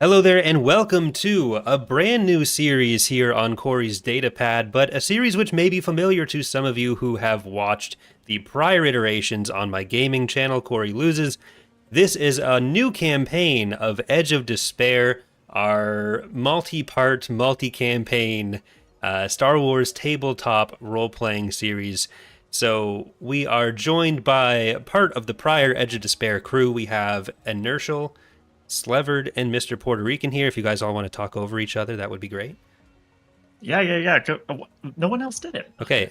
Hello there, and welcome to a brand new series here on Corey's Datapad, but a series which may be familiar to some of you who have watched the prior iterations on my gaming channel, Corey Loses. This is a new campaign of Edge of Despair, our multi-part, multi-campaign Star Wars tabletop role-playing series. So we are joined by part of the prior Edge of Despair crew. We have Inertial, Slevered, and MrPuertorican here. If you guys all want to talk over each other, that would be great. Yeah. No one else did it. Okay.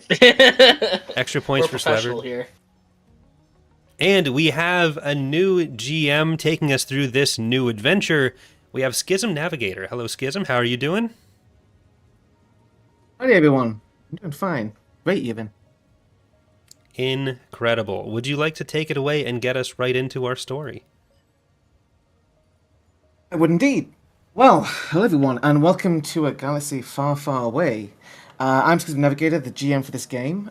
Extra points for Slevered. Here. And we have a new GM taking us through this new adventure. We have Schism Navigator. Hello, Schism. How are you doing? Hi everyone. I'm doing fine. Great even. Incredible. Would you like to take it away and get us right into our story? I would indeed. Well, hello everyone, and welcome to a galaxy far, far away. I'm Schism Navigator, the GM for this game.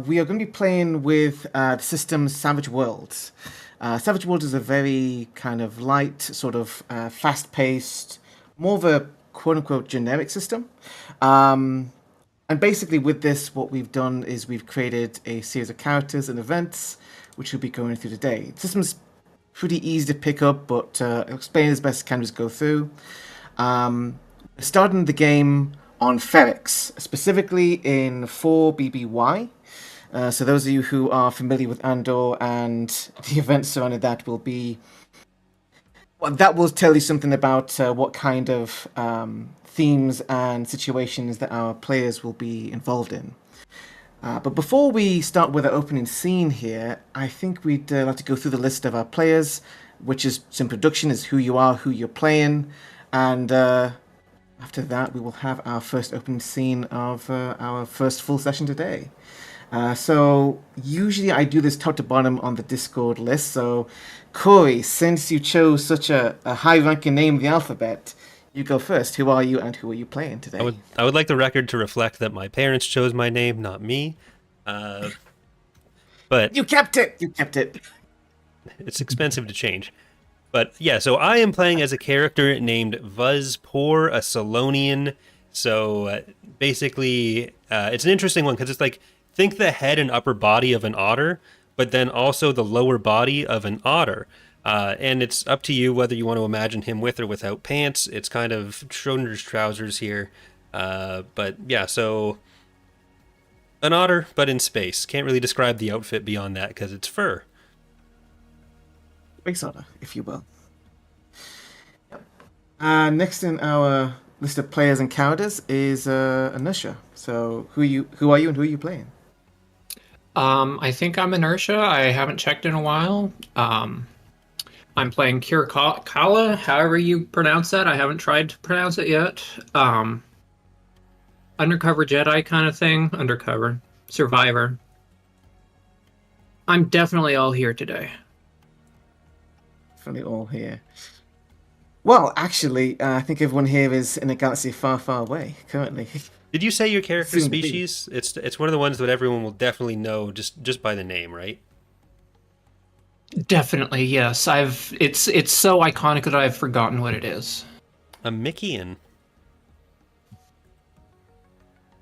We are going to be playing with the system Savage Worlds. Savage Worlds is a very kind of light, sort of fast-paced, more of a quote-unquote generic system. And basically with this, what we've done is we've created a series of characters and events, which we'll be going through today. The system's pretty easy to pick up, but I'll explain as best I can as go through. Starting the game on Ferrix, specifically in 4BBY. So those of you who are familiar with Andor and the events surrounding that will be... Well, that will tell you something about what kind of themes and situations that our players will be involved in. But before we start with the opening scene here, I think we'd like to go through the list of our players, which is some introduction, is who you are, who you're playing, and after that we will have our first opening scene of our first full session today. So usually I do this top to bottom on the Discord list, so Corey, since you chose such a high-ranking name of the alphabet, you go first. Who are you and who are you playing today? I would like the record to reflect that my parents chose my name, not me. But You kept it! You kept it! it's expensive to change. But yeah, so I am playing as a character named Vuzpoor, a Solonian. So basically, it's an interesting one because it's like, think the head and upper body of an otter, but then also the lower body of an otter. And it's up to you whether you want to imagine him with or without pants. It's kind of Schrodinger's trousers here. But yeah, so an otter, but in space. Can't really describe the outfit beyond that because it's fur. Space otter, if you will. Yep. Next in our list of players and characters is Anusha. So who are you and who are you playing? I think I'm Inertia. I haven't checked in a while. I'm playing Kala, however you pronounce that. I haven't tried to pronounce it yet. Undercover Jedi kind of thing. Undercover. Survivor. I'm definitely all here today. Definitely all here. Well, actually, I think everyone here is in a galaxy far, far away currently. Did you say your character Soon to be. species? It's one of the ones that everyone will definitely know just by the name, right? Definitely, yes. It's so iconic that I've forgotten what it is. A Mickean.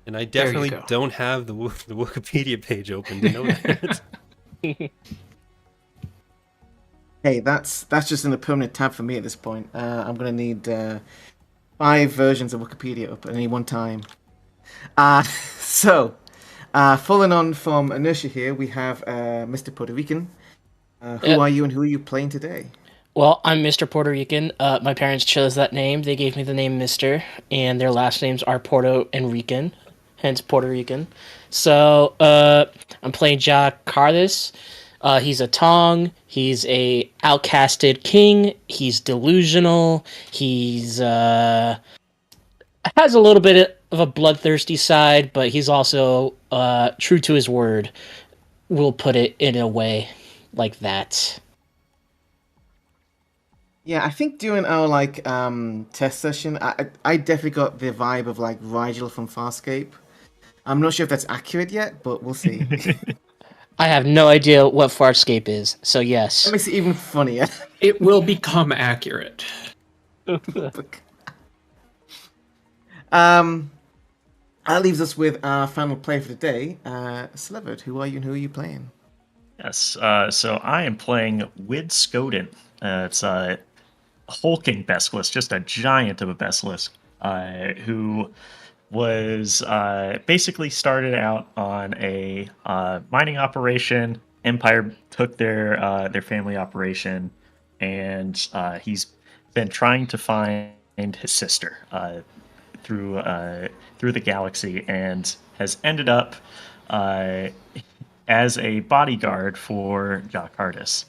And I There you definitely go. don't have the Wikipedia page open to know that. Hey, that's just in a permanent tab for me at this point. I'm gonna need 5 versions of Wikipedia up at any one time. So, following on from Inertia here, we have MrPuertorican. Who are you and who are you playing today? Well, I'm Mr. Puertorican. My parents chose that name. They gave me the name Mr. And their last names are Porto and Rican, hence Puerto Rican. So, I'm playing Jack Carlos. He's a Tong. He's a outcasted king. He's delusional. He's has a little bit of a bloodthirsty side, but he's also true to his word. We'll put it in a way like that. Yeah, I think during our test session, I definitely got the vibe of like Rigel from Farscape. I'm not sure if that's accurate yet, but we'll see. I have no idea what Farscape is, so yes. That makes it even funnier. It will become accurate. That leaves us with our final player for today, Slevered. Who are you and who are you playing? Yes. So I am playing Wid Skoden. It's a hulking Bestless, just a giant of a Bestless, who was basically started out on a mining operation. Empire took their family operation, and he's been trying to find his sister through the galaxy, and has ended up uh, as a bodyguard for Jock Hardis.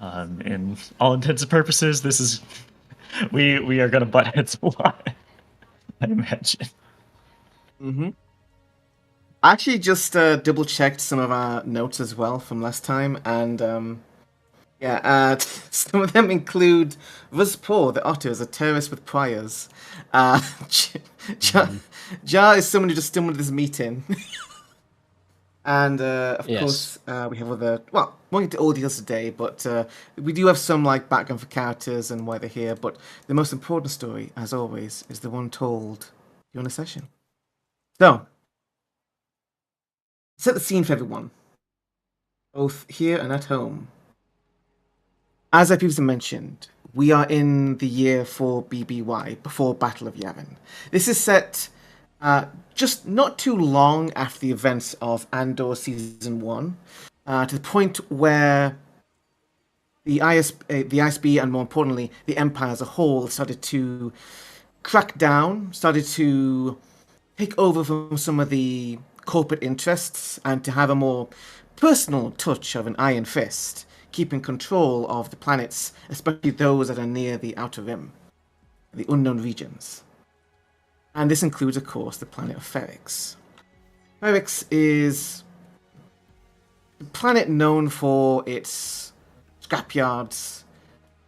In all intents and purposes, this is we are going to butt heads a lot, I imagine. Mm-hmm. I actually just double checked some of our notes as well from last time, and some of them include Ruzpor, the otter, is a terrorist with priors. Jar is someone who just stumbled this meeting. And of Yes. course, we have other. Well, won't get into all details today, but we do have some like background for characters and why they're here. But the most important story, as always, is the one told during a session. So, set the scene for everyone, both here and at home. As I previously mentioned, we are in the year 4 BBY, before Battle of Yavin. This is set just not too long after the events of Andor Season 1, to the point where the ISB, and more importantly, the Empire as a whole, started to crack down, started to take over from some of the corporate interests, and to have a more personal touch of an iron fist, keeping control of the planets, especially those that are near the Outer Rim, the unknown regions. And this includes, of course, the planet of Ferrix. Ferrix is a planet known for its scrapyards,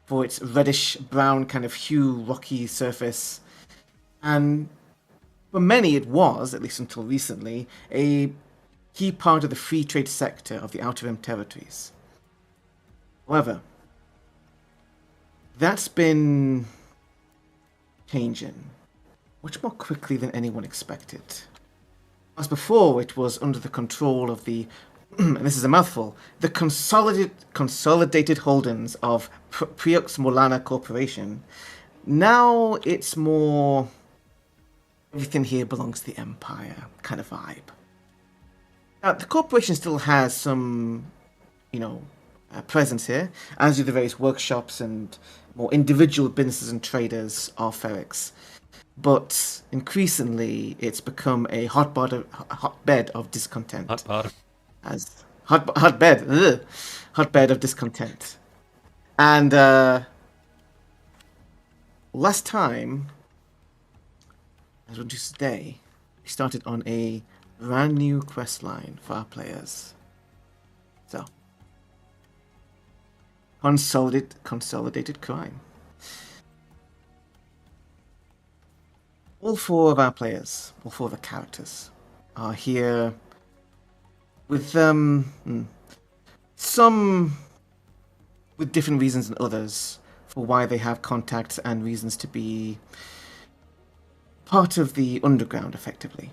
for its reddish-brown kind of hue, rocky surface, and for many it was, at least until recently, a key part of the free trade sector of the Outer Rim territories. However, that's been changing much more quickly than anyone expected. As before, it was under the control of the, and this is a mouthful, the consolidated holdings of Preux Molana Corporation. Now it's more everything here belongs to the Empire kind of vibe. Now, the corporation still has some, presence here, as do the various workshops and more individual businesses and traders of Ferrix. But increasingly, it's become a hotbed of discontent. Hotbed of discontent. And last time, as we do today, we started on a brand new quest line for our players. So, consolidated crime. All four of our players, all four of the characters, are here with some with different reasons than others for why they have contacts and reasons to be part of the underground, effectively.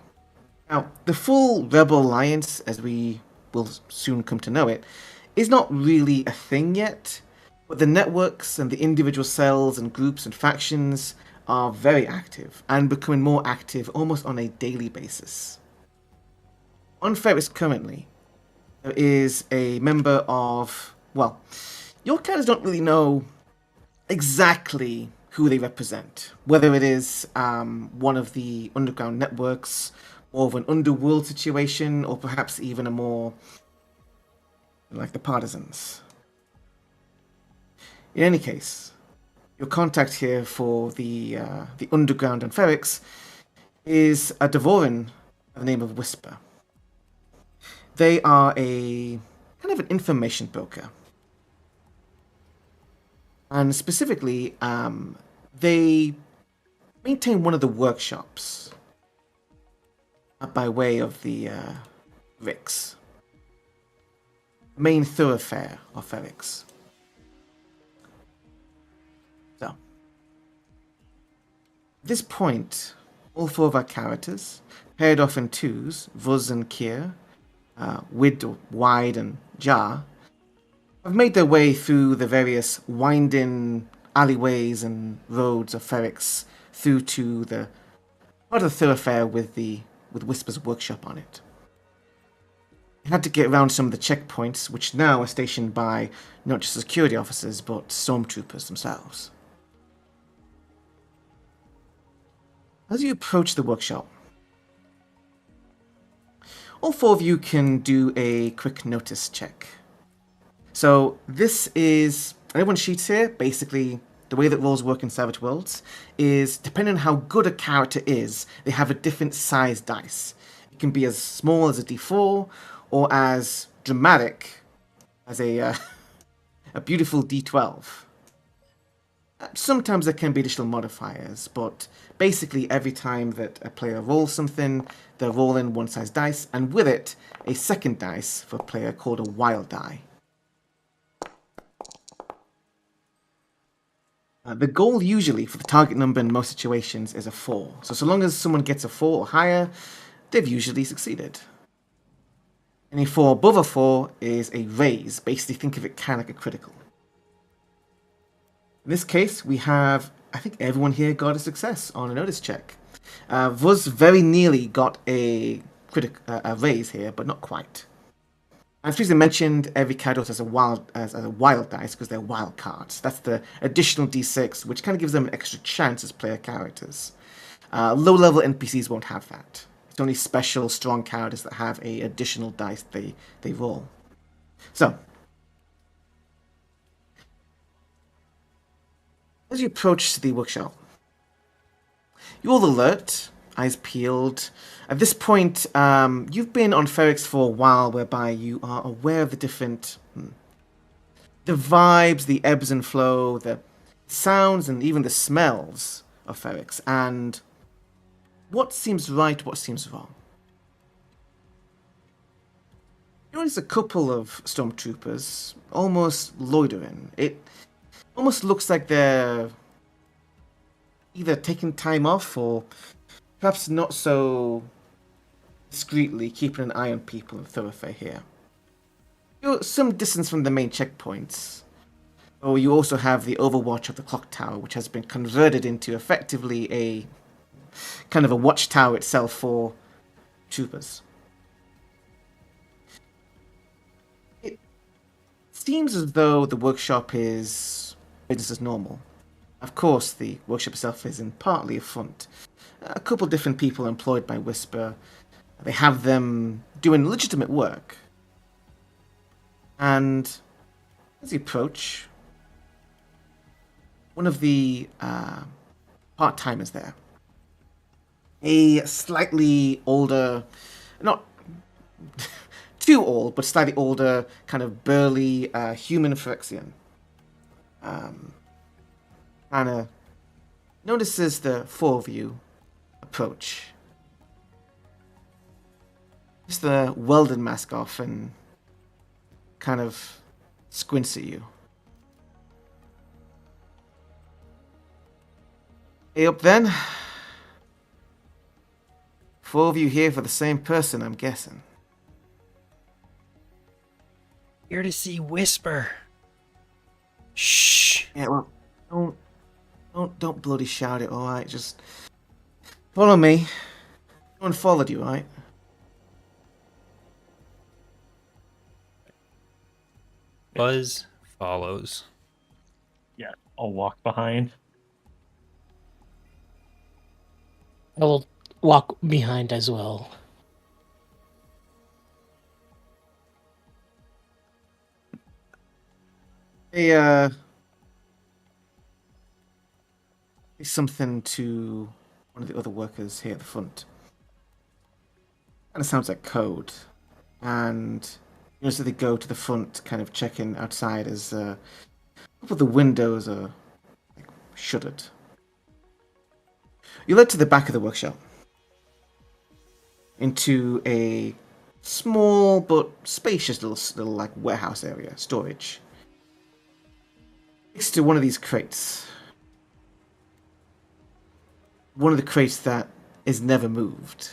Now, the full Rebel Alliance, as we will soon come to know it, is not really a thing yet, but the networks and the individual cells and groups and factions are very active, and becoming more active almost on a daily basis. On Ferrix currently, there is a member of, well, your characters don't really know exactly who they represent, whether it is one of the underground networks, or of an underworld situation, or perhaps even a more like the partisans. In any case, your contact here for the underground and Ferrix is a Devoran by the name of Whisper. They are a kind of an information broker. And specifically, they maintain one of the workshops by way of the Rix, main thoroughfare of Ferrix. So, this point, all 4 of our characters, paired off in twos, Vuz and Kier, Wid, Wide, and Jar, have made their way through the various winding alleyways and roads of Ferrix through to the part of the thoroughfare with Whisper's workshop on it. They had to get around some of the checkpoints, which now are stationed by not just security officers, but stormtroopers themselves. As you approach the workshop, all 4 of you can do a quick notice check. So this is, everyone's sheets here, basically the way that rolls work in Savage Worlds is, depending on how good a character is, they have a different size dice. It can be as small as a d4, or as dramatic as a beautiful d12. Sometimes there can be additional modifiers, but basically every time that a player rolls something, they're rolling one size dice, and with it, a second dice for a player called a wild die. The goal usually for the target number in most situations is a 4. So long as someone gets a 4 or higher, they've usually succeeded. And a 4 above a 4 is a raise. Basically think of it kind of like a critical. In this case, we have, I think everyone here got a success on a notice check. Vuz very nearly got a raise here, but not quite. As previously mentioned, every character has a wild dice because they're wild cards. That's the additional d6, which kind of gives them an extra chance as player characters. Low-level NPCs won't have that. It's only special, strong characters that have a additional dice they roll. So, as you approach the workshop, you're all alert, eyes peeled. At this point, you've been on Ferrix for a while, whereby you are aware of the different... the vibes, the ebbs and flow, the sounds, and even the smells of Ferrix, and what seems right, what seems wrong. You notice a couple of stormtroopers almost loitering. It almost looks like they're either taking time off or perhaps not so discreetly keeping an eye on people in the thoroughfare here. You're some distance from the main checkpoints. Oh, you also have the overwatch of the clock tower, which has been converted into effectively a kind of a watchtower itself for troopers. It seems as though the workshop is business as normal. Of course, the workshop itself is in partly a front. A couple different people employed by Whisper. They have them doing legitimate work. And as you approach, one of the part-timers there, a slightly older, not too old, but slightly older, kind of burly human Ferrixian, kind of notices the 4 of you approach. Just the Weldon mask off and kind of squints at you. Hey up then. 4 of you here for the same person, I'm guessing. Here to see Whisper. Shh. Yeah, well, don't bloody shout it, alright? Just follow me. No one followed you, right? Buzz follows. Yeah, I'll walk behind. I will walk behind as well. Hey, something to one of the other workers here at the front. Kind of sounds like code. And you notice that they go to the front, kind of checking outside as a couple of the windows are shuttered. You led to the back of the workshop. Into a small but spacious little like warehouse area, storage. Next to one of these crates, one of the crates that is never moved.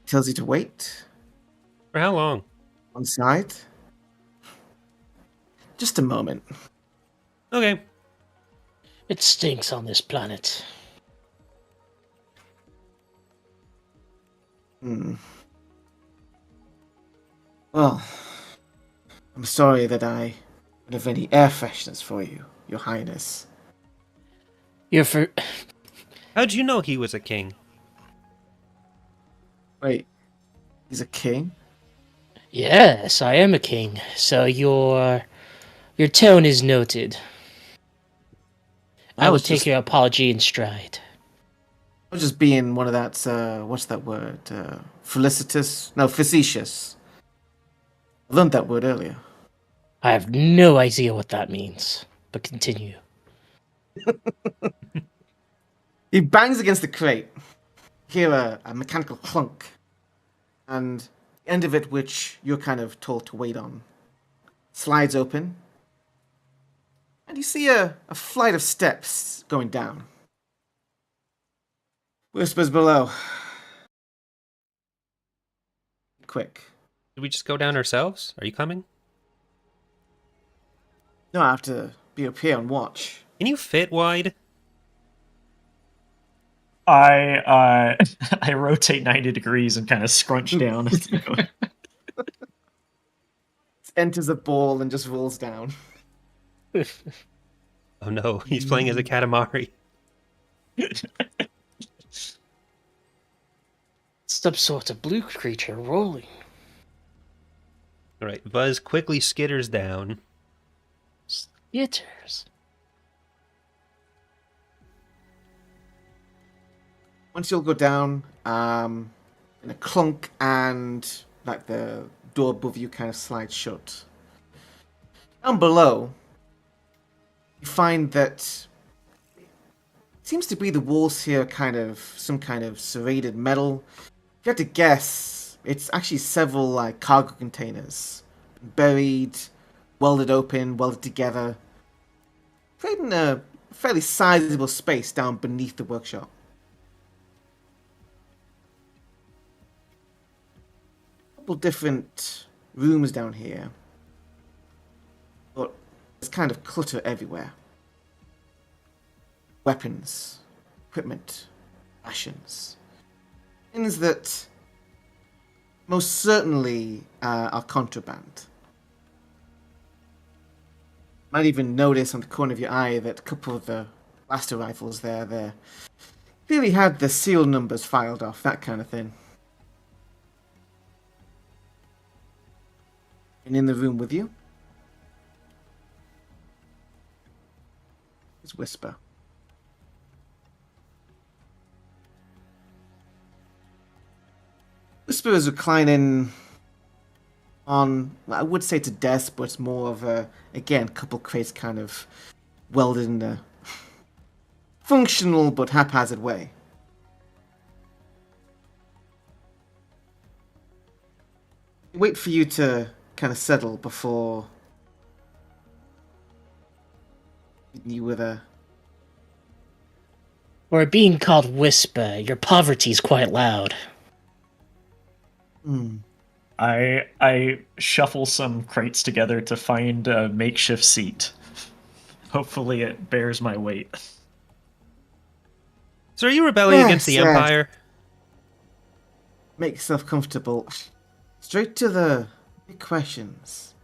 Tells you to wait For how long? on side. Just a moment. Okay. It stinks on this planet. Well, I'm sorry that I don't have any air fresheners for you, Your Highness. You're for. How'd you know he was a king? Wait, he's a king? Yes, I am a king. So your tone is noted. I will was take just- your apology in stride. I was just being one of that, what's that word? Felicitous? No, facetious. I learned that word earlier. I have no idea what that means, but continue. He bangs against the crate. You hear a mechanical clunk. And the end of it, which you're kind of told to wait on, slides open. And you see a flight of steps going down. Whispers below. Quick. Did we just go down ourselves? Are you coming? No, I have to be up here and watch. Can you fit wide? I I rotate 90 degrees and kind of scrunch down. Enters a ball and just rolls down. Oh no, he's playing as a Katamari. Some sort of blue creature rolling. Alright, Buzz quickly skitters down. Skitters. Once you'll go down, in a clunk and like the door above you kind of slides shut. Down below, you find that it seems to be the walls here kind of some kind of serrated metal. If you had to guess, it's actually several like cargo containers buried, welded open, welded together, creating a fairly sizable space down beneath the workshop. Couple different rooms down here, but there's kind of clutter everywhere. Weapons, equipment, rations. Things that most certainly are contraband. Might even notice on the corner of your eye that a couple of the blaster rifles there clearly had the serial numbers filed off, that kind of thing. And in the room with you is Whisper. Whisper is reclining on, I would say to desk, but it's more of a, again, couple crates kind of welded in a functional but haphazard way. Wait for you to kind of settle before you with a... For being called Whisper, your poverty's quite loud. I shuffle some crates together to find a makeshift seat. Hopefully it bears my weight. So are you rebelling against the Yes. Empire? Make yourself comfortable. Straight to the big questions.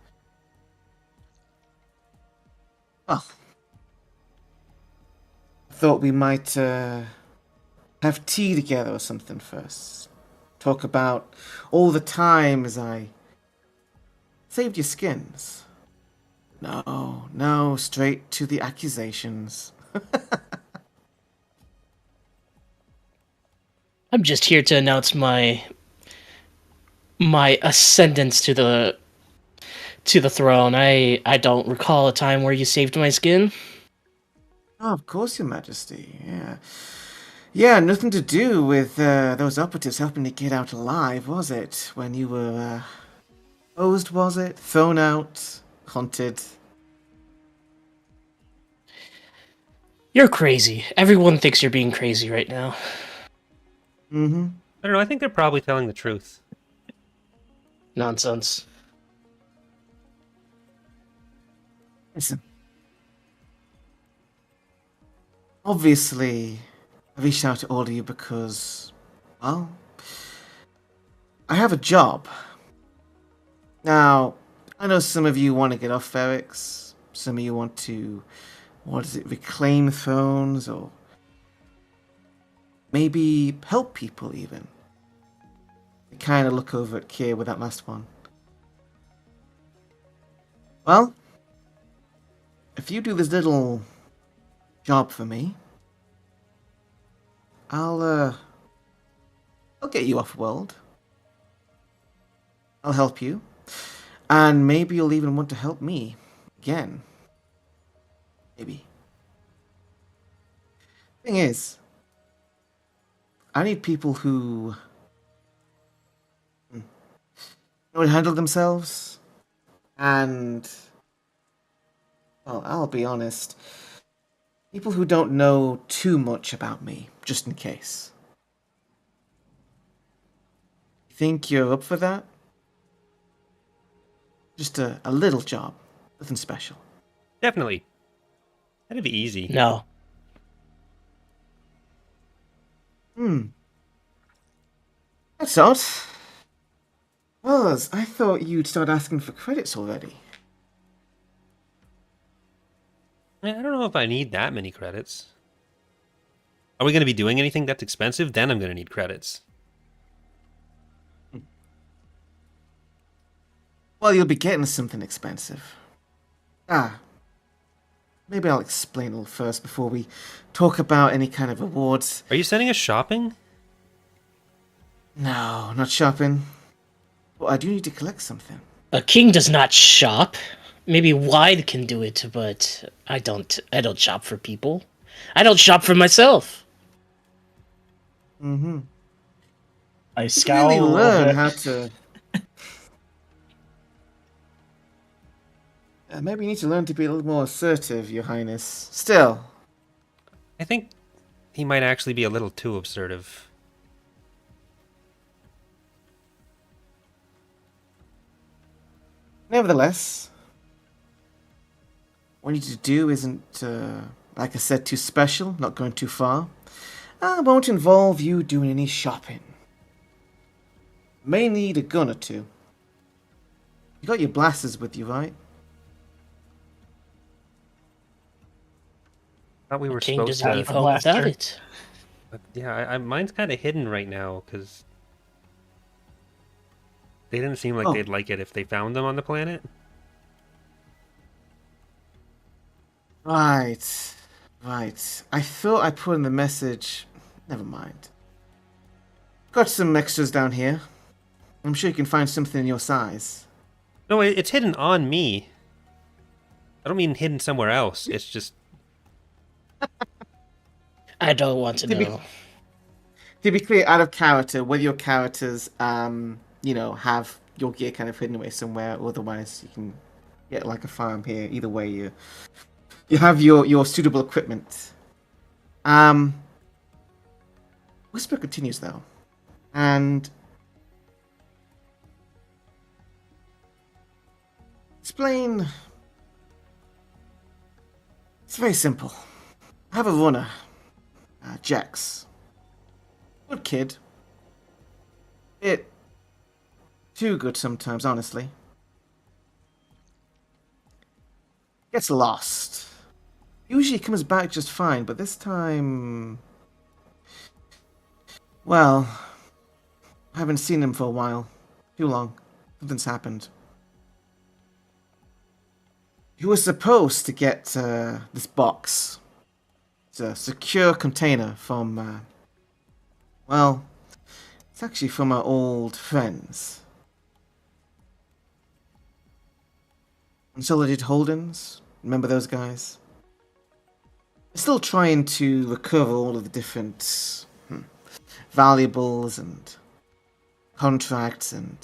Well, I thought we might have tea together or something first. Talk about all the times I saved your skins. No, straight to the accusations. I'm just here to announce my ascendance to the throne. I don't recall a time where you saved my skin. Oh, of course, Your Majesty. Yeah, nothing to do with those operatives helping you get out alive, was it? When you were posed, was it? Thrown out, hunted. You're crazy. Everyone thinks you're being crazy right now. Mm-hmm. I don't know. I think they're probably telling the truth. Nonsense. Listen. Obviously, I reached out to all of you because, well, I have a job. Now, I know some of you want to get off Ferrix. Some of you want to, reclaim thrones, or maybe help people even. I kind of look over at Kier with that last one. Well, if you do this little job for me, I'll get you off world. I'll help you. And maybe you'll even want to help me again. Maybe. Thing is, I need people who know how to handle themselves. And, well, I'll be honest, people who don't know too much about me, just in case. Think you're up for that? Just a little job. Nothing special. Definitely. That'd be easy. No. That's odd. I thought you'd start asking for credits already. I don't know if I need that many credits. Are we going to be doing anything that's expensive? Then I'm going to need credits. Well, you'll be getting something expensive. Maybe I'll explain a little first before we talk about any kind of rewards. Are you sending us shopping? No, not shopping. But I do need to collect something. A king does not shop. Maybe Wide can do it, but I don't shop for people. I don't shop for myself. Mm-hmm. I You scowl really a little learn bit. how to... maybe you need to learn to be a little more assertive, Your Highness. Still, I think he might actually be a little too assertive. nevertheless, what you need to do isn't, like I said, too special, not going too far. Won't involve you doing any shopping. May need a gun or two. You got your blasters with you, right? Thought we were King supposed doesn't to. leave a home without blaster. it. But yeah, mine's kind of hidden right now because they didn't seem like Oh. they'd like it if they found them on the planet. Right. I thought I put in the message. Never mind. Got some extras down here. I'm sure you can find something in your size. No, it's hidden on me. I don't mean hidden somewhere else. It's just I don't want to To be- know. To be clear, out of character, whether your characters, have your gear kind of hidden away somewhere, or otherwise you can get like a farm here. Either way, you have your suitable equipment. Whisper continues though, and explain. It's very simple. I have a runner, Jax. Good kid. Bit too good sometimes, honestly. Gets lost. Usually comes back just fine, but this time... Well, I haven't seen him for a while. Too long. Something's happened. He was supposed to get this box. It's a secure container from... well, it's actually from our old friends. Consolidated Holdings. Remember those guys? They're still trying to recover all of the different valuables and contracts and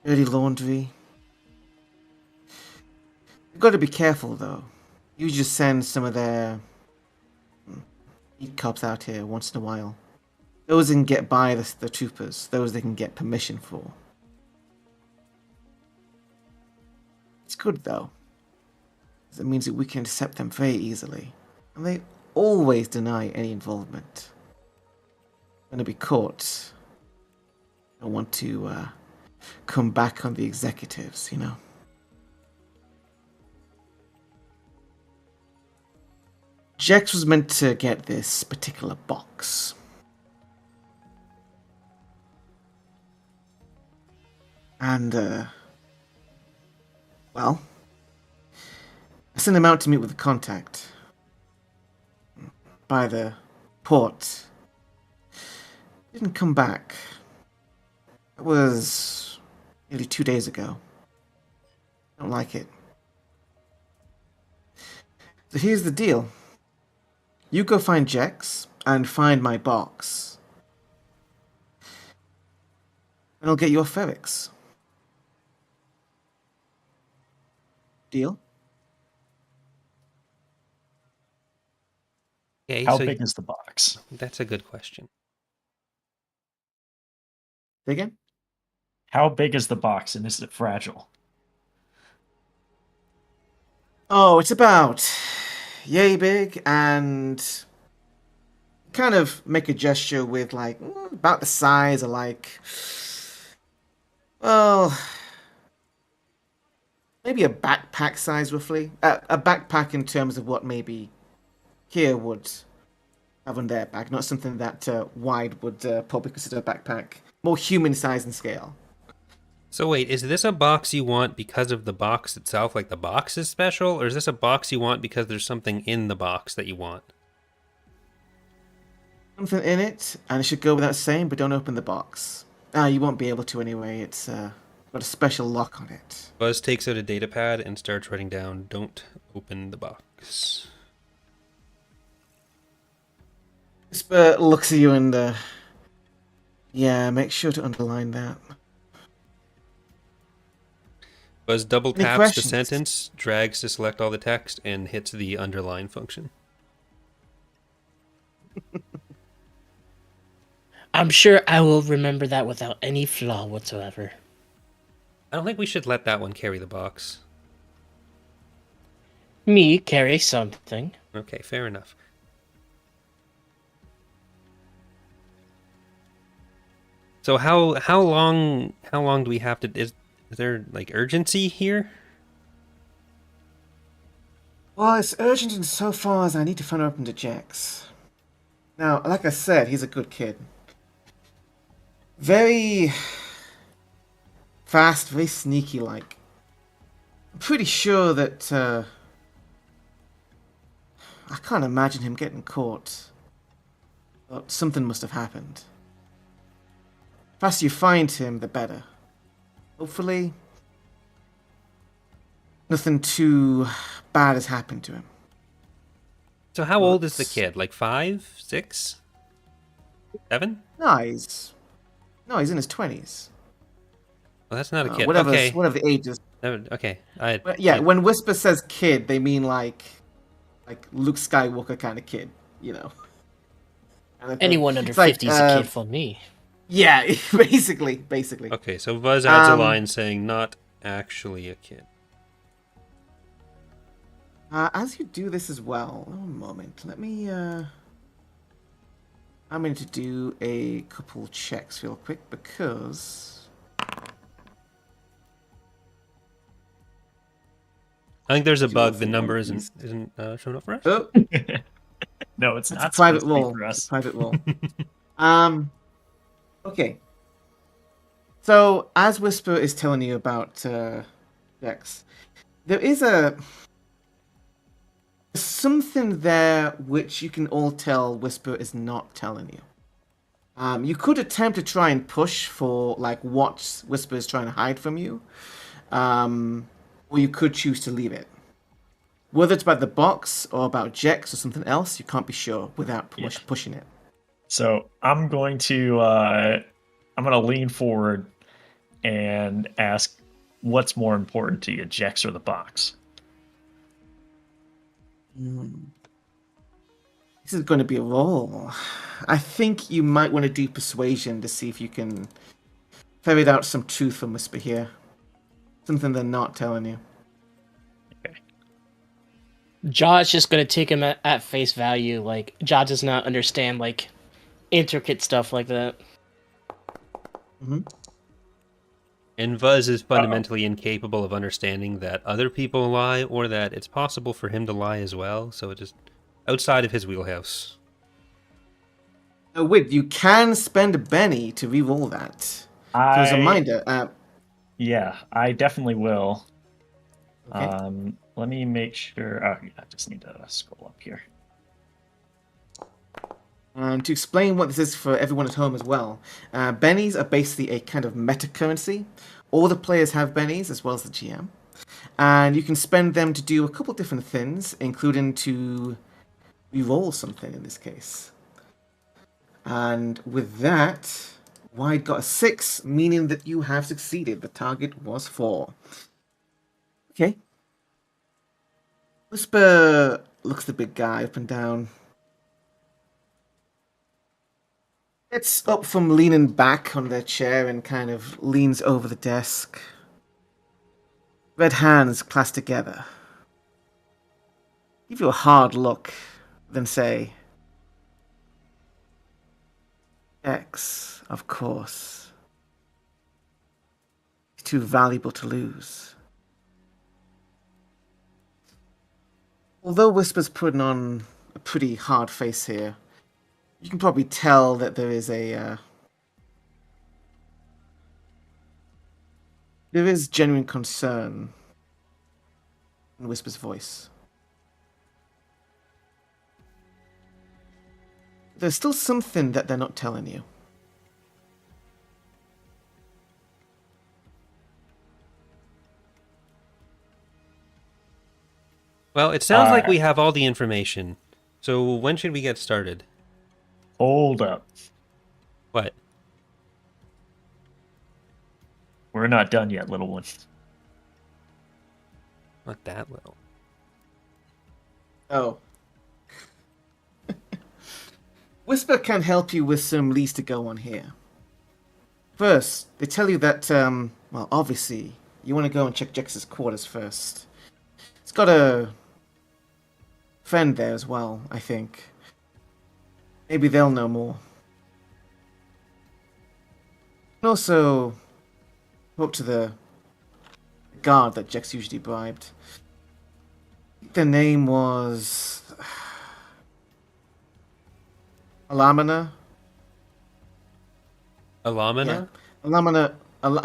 dirty laundry. You've got to be careful though. You just send some of their Eat cops out here once in a while. Those they can get by the troopers. Those they can get permission for. It's good though. Because it means that we can intercept them very easily. And they always deny any involvement. When they be caught, I want to come back on the executives, you know. Jex was meant to get this particular box. And, well, I sent him out to meet with a contact by the port. Didn't come back. It was nearly 2 days ago. Don't like it. So here's the deal. You go find Jex and find my box. And I'll get your Ferrix. Deal? Okay, How so big is the box? that's a good question. Say again? How big is the box, and is it fragile? Oh, it's about yay big, and kind of make a gesture with like about the size of like, well, maybe a backpack size roughly. A backpack in terms of what maybe here would have on their back, not something that Wide would probably consider a backpack. More human size and scale. So wait, is this a box you want because of the box itself, like the box is special, or is this a box you want because there's something in the box that you want? Something in it, and it should go without saying, but don't open the box. You won't be able to anyway. It's got a special lock on it. Buzz takes out a data pad and starts writing down, "Don't open the box." Whisper looks at you and, yeah, make sure to underline that. Buzz double Any taps the questions? sentence, drags to select all the text, and hits the underline function. I'm sure I will remember that without any flaw whatsoever. I don't think we should let that one carry the box. Me carry something. Okay, fair enough. So how long do we have to? Is there like urgency here? Well, it's urgent insofar as I need to find open to Jax. Now, like I said, he's a good kid. Very fast, very sneaky like. I'm pretty sure that I can't imagine him getting caught. But something must have happened. The faster you find him, the better. Hopefully, nothing too bad has happened to him. So how old is the What's- kid? Like 5, 6, 7? No, he's in his 20s. Well, that's not a kid. Whatever Okay. the age is. Okay. But yeah, when Whisper says kid, they mean like Luke Skywalker kind of kid, you know. Kind of thing. Anyone under It's like, 50 is a kid for me. Yeah, basically. Okay, so Buzz adds a Um, line saying not actually a kid. As you do this as well, a moment. Let me. I'm going to do a couple checks real quick because. I think there's a Do bug. all The three number monkeys. isn't showing up for us. Oh, No, it's that's not a private supposed to be roll. for It's us. a private roll. Okay. So, as Whisper is telling you about Dex, there is something there which you can all tell Whisper is not telling you. You could attempt to try and push for like what Whisper is trying to hide from you, or you could choose to leave it. Whether it's about the box or about Jex or something else, you can't be sure without pushing it. So I'm going to lean forward and ask, what's more important to you, Jex or the box? This is going to be a roll. I think you might want to do persuasion to see if you can ferret out some truth from Whisper here. Something they're not telling you. Ja's just gonna take him at face value. Like, Ja does not understand, like, intricate stuff like that. Mm-hmm. And Vuz is fundamentally incapable of understanding that other people lie, or that it's possible for him to lie as well, so it's just outside of his wheelhouse. Wid, you can spend a Benny to re-roll that. So as a reminder, Yeah, I definitely will. okay. Let me make sure. Oh, I just need to scroll up here. And to explain what this is for everyone at home as well, bennies are basically a kind of meta currency. All the players have bennies, as well as the GM. And you can spend them to do a couple different things, including to re-roll something in this case. And with that, Wide got a 6, meaning that you have succeeded. The target was 4. Okay. Whisper looks the big guy up and down. Gets up from leaning back on their chair and kind of leans over the desk. Red hands clasped together. Give you a hard look, then say, X, of course. He's too valuable to lose. Although Whisper's putting on a pretty hard face here, you can probably tell that there is there is genuine concern in Whisper's voice. There's still something that they're not telling you. Well, it sounds like we have all the information. So when should we get started? Hold up. What? We're not done yet, little one. Not that little. Oh. Whisper can help you with some leads to go on here. First, they tell you that, well, obviously, you want to go and check Jex's quarters first. It's got a friend there as well, I think. Maybe they'll know more. And also, spoke to the guard that Jex usually bribed. Their name was Alamina. Alamina? Yeah. Alamina. I'll I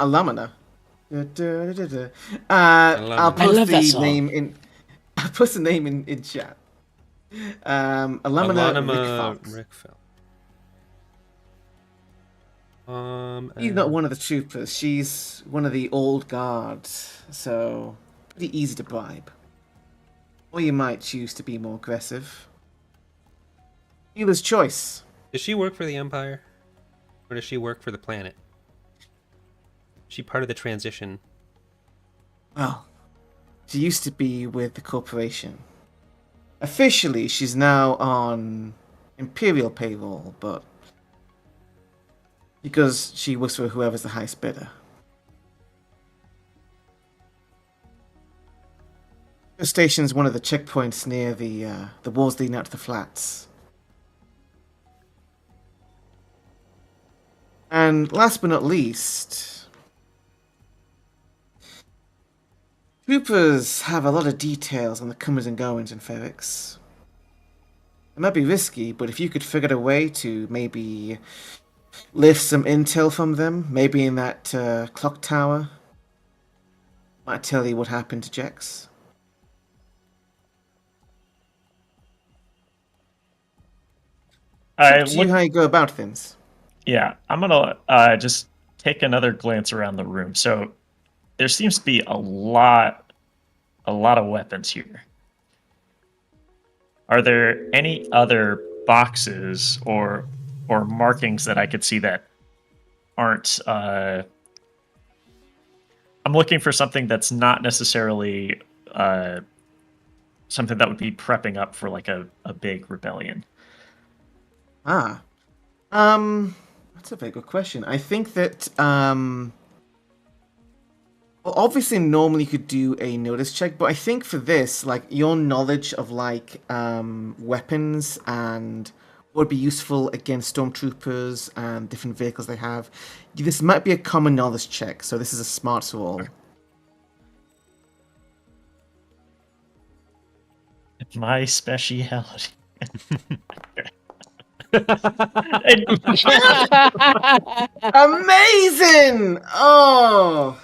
post love that the song. name in. I'll post the name in chat. Alamina Alanima Rickfeld. Rickfeld. She's not one of the troopers. She's one of the old guards, so pretty easy to bribe. Or you might choose to be more aggressive. Dealer's choice. Does she work for the Empire? Or does she work for the planet? Is she part of the transition? Well, she used to be with the corporation. Officially, she's now on Imperial payroll, but because she works for whoever's the highest bidder. Her station's one of the checkpoints near the walls leading out to the flats. And last but not least, troopers have a lot of details on the comings and goings in Ferrix. It might be risky, but if you could figure out a way to maybe lift some intel from them, maybe in that clock tower, might tell you what happened to Jex. It's up to you how you go about things. Yeah, I'm gonna just take another glance around the room. So there seems to be a lot of weapons here. Are there any other boxes or markings that I could see that aren't? I'm looking for something that's not necessarily something that would be prepping up for like a big rebellion. Ah. That's a very good question. I think that well, obviously normally you could do a notice check, but I think for this, like your knowledge of like weapons and what would be useful against stormtroopers and different vehicles they have, this might be a common knowledge check. So this is a smarts roll. My speciality. Amazing! Oh.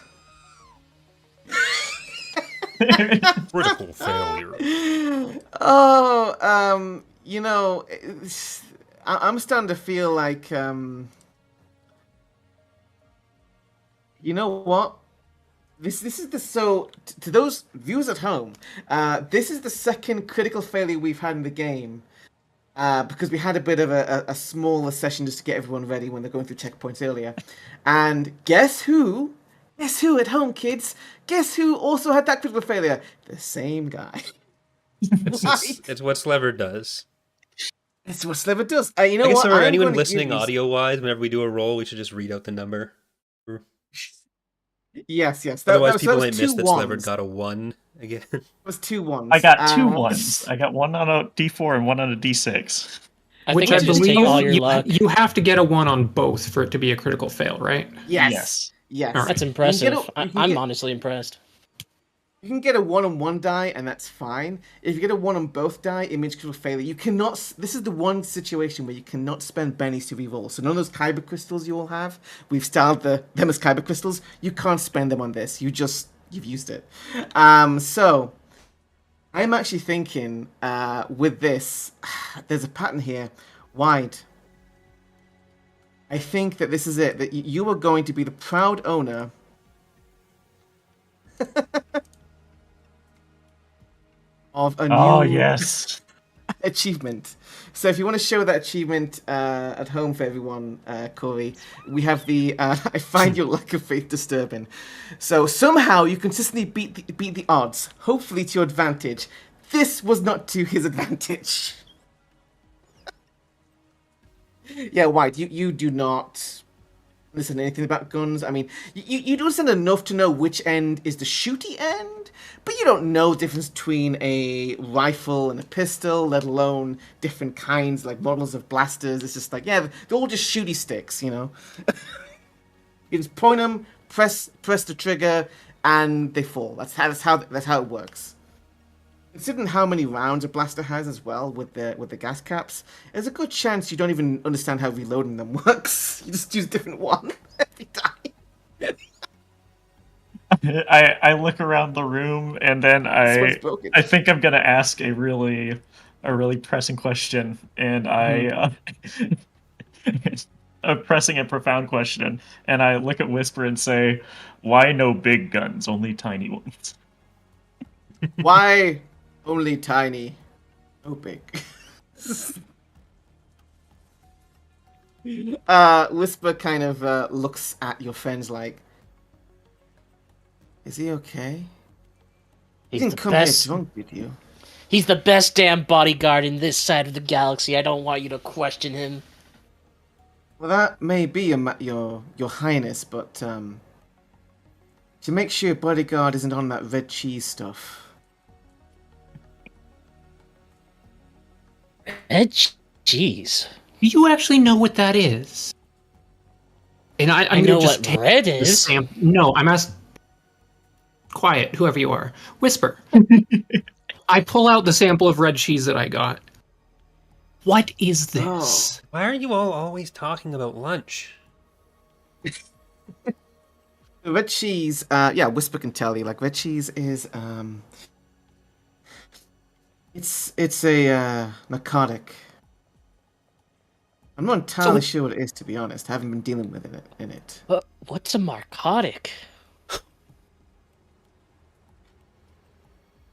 Critical failure. Oh, I'm starting to feel like, you know what? This is to those viewers at home, this is the second critical failure we've had in the game, because we had a bit of a smaller session just to get everyone ready when they're going through checkpoints earlier, and guess who? Guess who at home, kids? Guess who also had that critical failure? The same guy. It's what Slevered does. It's what Slevered does. You know I guess what? for I'm anyone gonna listening give these- audio-wise, whenever we do a roll, we should just read out the number. Yes. Otherwise, people was might two miss that ones. Slevered got a 1 again. It was 2 ones. I got 2 ones. I got one on a D4 and one on a D6. I Which think I I just take believe all your luck. you have to get a 1 on both for it to be a critical fail, right? Yes. All right. That's impressive. You can I'm honestly impressed. You can get a 1 on one die, and that's fine. If you get a 1 on both die, it means critical failure. You cannot. This is the one situation where you cannot spend bennies to reroll. So none of those kyber crystals you all have, we've styled them as kyber crystals. You can't spend them on this. You've used it. So I'm actually thinking with this, there's a pattern here. Wide. I think that this is it. That you are going to be the proud owner. Of a new yes. achievement. So if you want to show that achievement at home for everyone, Corey, we have the I find your lack of faith disturbing. So somehow you consistently beat the odds, hopefully to your advantage. This was not to his advantage. Yeah, White, you do not listen to anything about guns. I mean, you do listen enough to know which end is the shooty end, but you don't know the difference between a rifle and a pistol, let alone different kinds, like models of blasters. It's just like, yeah, they're all just shooty sticks, you know? You just point them, press the trigger, and they fall. That's how it works. Considering how many rounds a blaster has as well with the gas caps, there's a good chance you don't even understand how reloading them works. You just use a different one every time. I look around the room and then This one's broken. I think I'm gonna ask a really pressing question, and a pressing and profound question, and I look at Whisper and say, "Why no big guns, only tiny ones?" Why only tiny? No big. Whisper kind of looks at your friends like, is he okay? He He's didn't the come best. here drunk, did you? He's the best damn bodyguard in this side of the galaxy. I don't want you to question him. Well, that may be your highness, but to make sure your bodyguard isn't on that red cheese stuff. Jeez. Do you actually know what that is? And I'm I know gonna just what take red the is. No, I'm asking. Quiet, whoever you are. Whisper. I pull out the sample of red cheese that I got. What is this? Why are you all always talking about lunch? The red cheese, yeah, Whisper can tell you. Like, red cheese is, it's a narcotic. I'm not entirely sure what it is, to be honest. I haven't been dealing with it in it. What's a narcotic?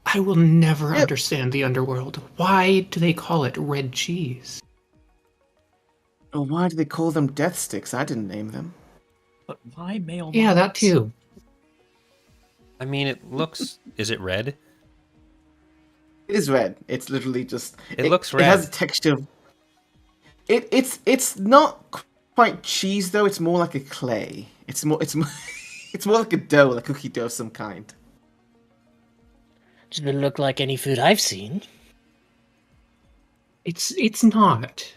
I will never understand the underworld. Why do they call it red cheese? Or why do they call them death sticks? I didn't name them. But why male? Yeah, that models? too. I mean, it looks... Is it red? It is red. It's literally just... It looks It has red. a texture of... It's not quite cheese though. It's more like a clay. It's more it's more like a dough, like cookie dough of some kind. Doesn't look like any food I've seen. It's not.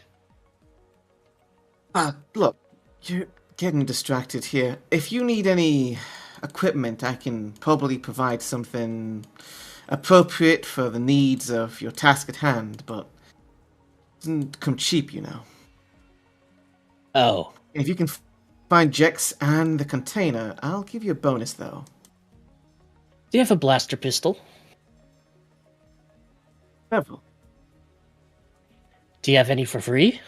Look, you're getting distracted here. If you need any equipment, I can probably provide something appropriate for the needs of your task at hand, but it doesn't come cheap, you know. Oh, If you can find Jex and the container, I'll give you a bonus, though. do you have a blaster pistol? Several. Do you have any for free?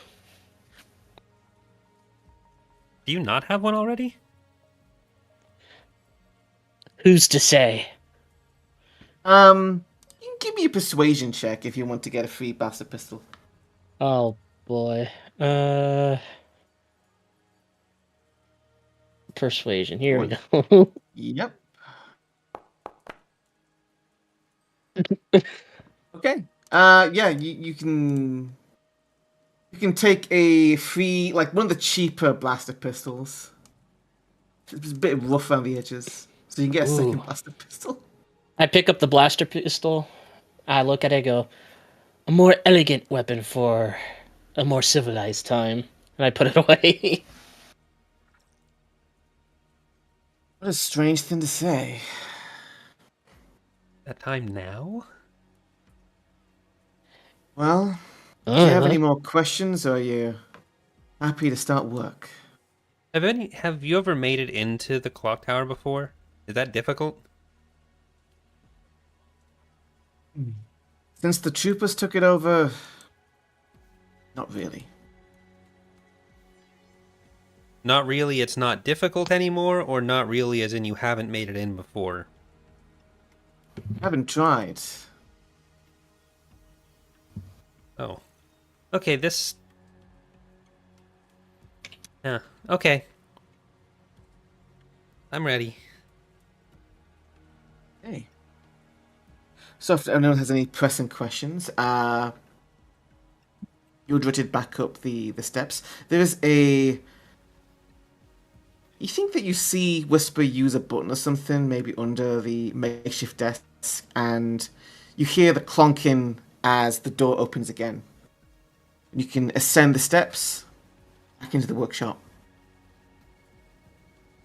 Do you not have one already? Who's to say? You can give me a persuasion check if you want to get a free blaster pistol. Oh boy. Persuasion. Here we go. Yep. Okay. Yeah, you can take a free, like one of the cheaper blaster pistols. It's a bit rough around the edges, so you can get a second Ooh. blaster pistol. I pick up the blaster pistol. I look at it and go, a more elegant weapon for a more civilized time. And I put it away. What a strange thing to say. That time now? Well, do you have any more questions, or are you happy to start work? Have you ever made it into the clock tower before? Is that difficult? Since the troopers took it over, not really. Not really, it's not difficult anymore, or not really as in you haven't made it in before? Haven't tried. Oh. Okay, this... Yeah, okay. I'm ready. Hey. So if anyone has any pressing questions, you're directed back up the steps. There is a... You think that you see Whisper use a button or something, maybe under the makeshift desk, and you hear the clonking as the door opens again. You can ascend the steps back into the workshop.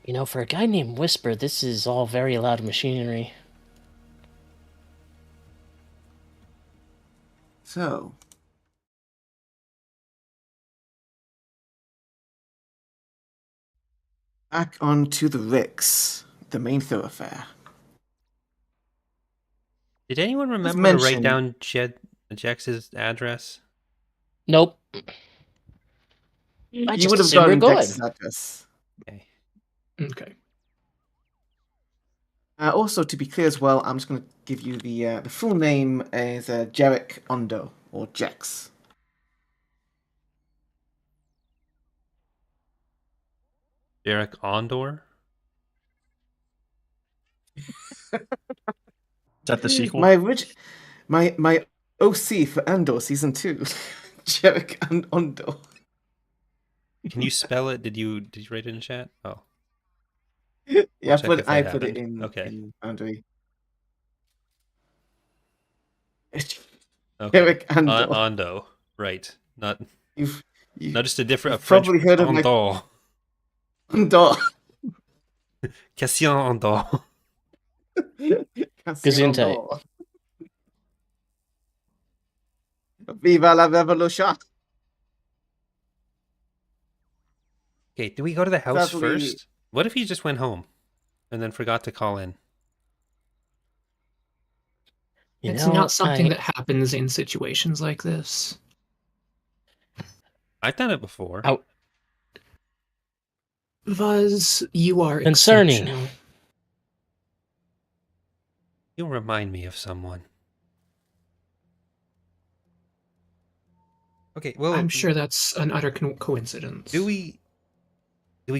You know, for a guy named Whisper, this is all very loud machinery. So... back onto the Ricks, the main thoroughfare. Did anyone remember to write mentioned- down Jex's address? Nope. I You just would have assumed we're gotten going. Dex's address. Okay. Okay. Also, to be clear as well, I'm just going to give you the full name is Jarek Ondo, or Jex. Derek Ondor? Is that the sequel? My OC for Andor season 2, Jarek Ondo. Can you spell it? Did you write it in chat? Oh. Yeah, We'll check if I that put it happened. in, Okay. in Boundary. Okay. Jarek Ondo. Ondo. Right. Not You've just a different you've probably heard of Ondo. Ondo. Question Ondo. Gesundheit. Viva la revolution. Okay, do we go to the house Sadly- first? What if he just went home and then forgot to call in? You It's know, not something that happens in situations like this. I've done it before. I- Vuz, you are Concerning. exceptional. You'll remind me of someone. Okay, well, I'm sure that's an utter coincidence. do we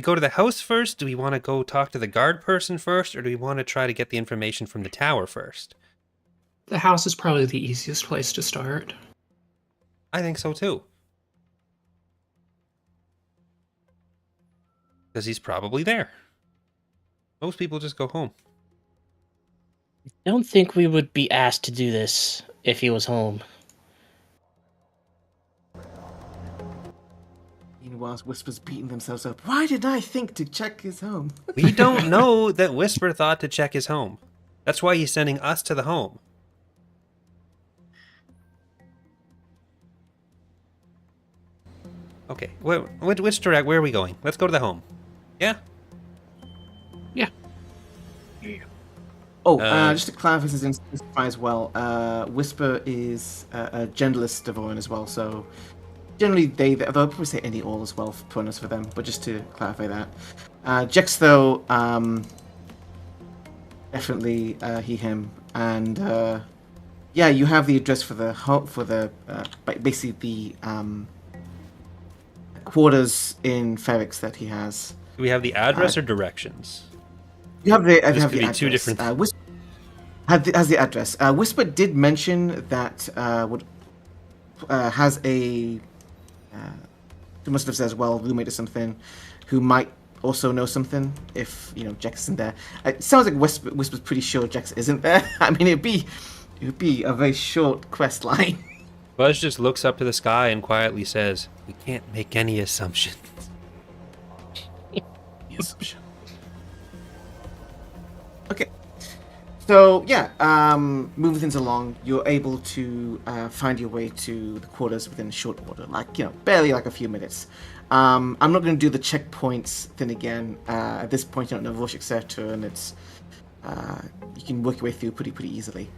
go to the house first? Do we want to go talk to the guard person first, or do we want to try to get the information from the tower first? The house is probably the easiest place to start. I think so too. Because he's probably there. Most people just go home. I don't think we would be asked to do this if he was home. Meanwhile, Whisper's beating themselves up. Why did I think to check his home? We don't know that Whisper thought to check his home. That's why he's sending us to the home. Okay, which direct? Where are we going? Let's go to the home. Yeah? Yeah. Oh, just to clarify this as well, Whisper is a genderless Devoran as well, so generally they'll probably say any all as well for pronouns for them, but just to clarify that. Jex, though, definitely he, him, and yeah, you have the address for the basically the quarters in Ferrix that he has. Do we have the address or directions? You have the This have could the be two address. different. Whisper has the address. Whisper did mention that has a who must have said as well roommate or something who might also know something if Jex isn't there. It sounds like Whisper's pretty sure Jex isn't there. I mean, it'd be a very short quest line. Buzz just looks up to the sky and quietly says, "We can't make any assumptions." Assumption. Okay. So yeah, moving things along, you're able to find your way to the quarters within short order, barely like a few minutes. I'm not going to do the checkpoints thing again. At this point, you don't know rush, etc., and it's you can work your way through pretty easily.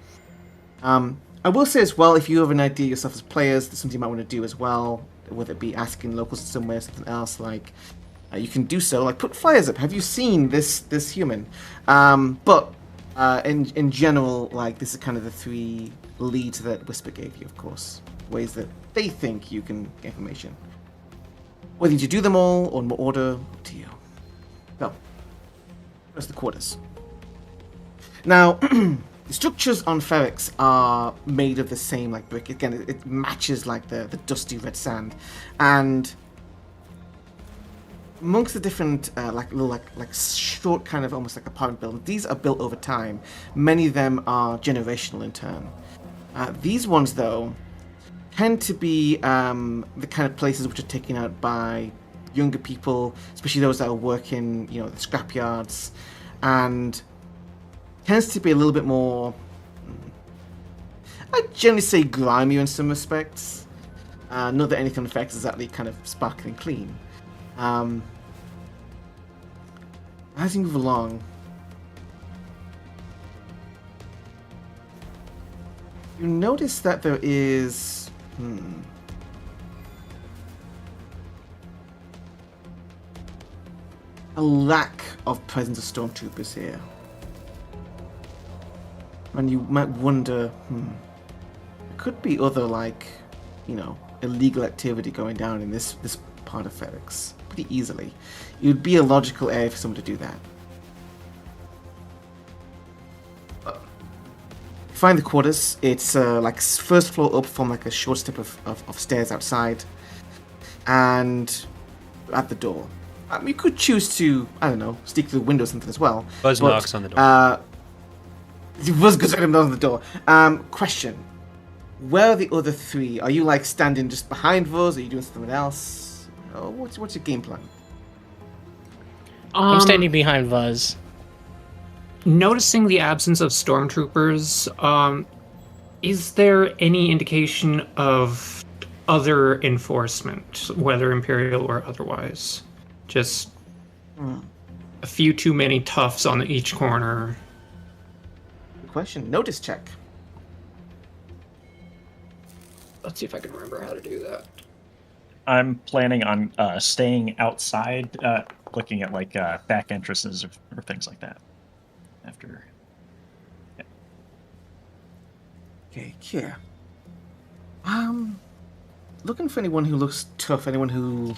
I will say as well, if you have an idea yourself as players, there's something you might want to do as well, whether it be asking locals somewhere, something else like. You can do so, like put flyers up. Have you seen this human? But in general, like this is kind of the three leads that Whisper gave you, of course, ways that they think you can get information. Whether you do them all or in what order, up to you. So, first the quarters. Now, the structures on Ferrix are made of the same like brick. Again, it matches like the dusty red sand, and amongst the different little short kind of almost like apartment buildings, these are built over time. Many of them are generational in turn. These ones though tend to be the kind of places which are taken out by younger people, especially those that are working the scrapyards, and tends to be a little bit more, I'd generally say, grimy in some respects. Not that anything affects exactly kind of sparkling clean. As you move along, you notice that there is a lack of presence of stormtroopers here. And you might wonder, there could be other illegal activity going down in this part of Ferrix pretty easily. It would be a logical area for someone to do that. Find the quarters. It's first floor up from a short step of stairs outside, and at the door. You could choose to, I don't know, sneak through the window or something as well. Buzz knocks on the door. Buzz goes on the door. Question. Where are the other three? Are you standing just behind Buzz? Are you doing something else? What's your game plan? I'm standing behind Vuz. Noticing the absence of stormtroopers, is there any indication of other enforcement, whether Imperial or otherwise? Just a few too many toughs on each corner. Good question. Notice check. Let's see if I can remember how to do that. I'm planning on staying outside, looking at back entrances or things like that. After. Yeah. Okay, here. Looking for anyone who looks tough, anyone who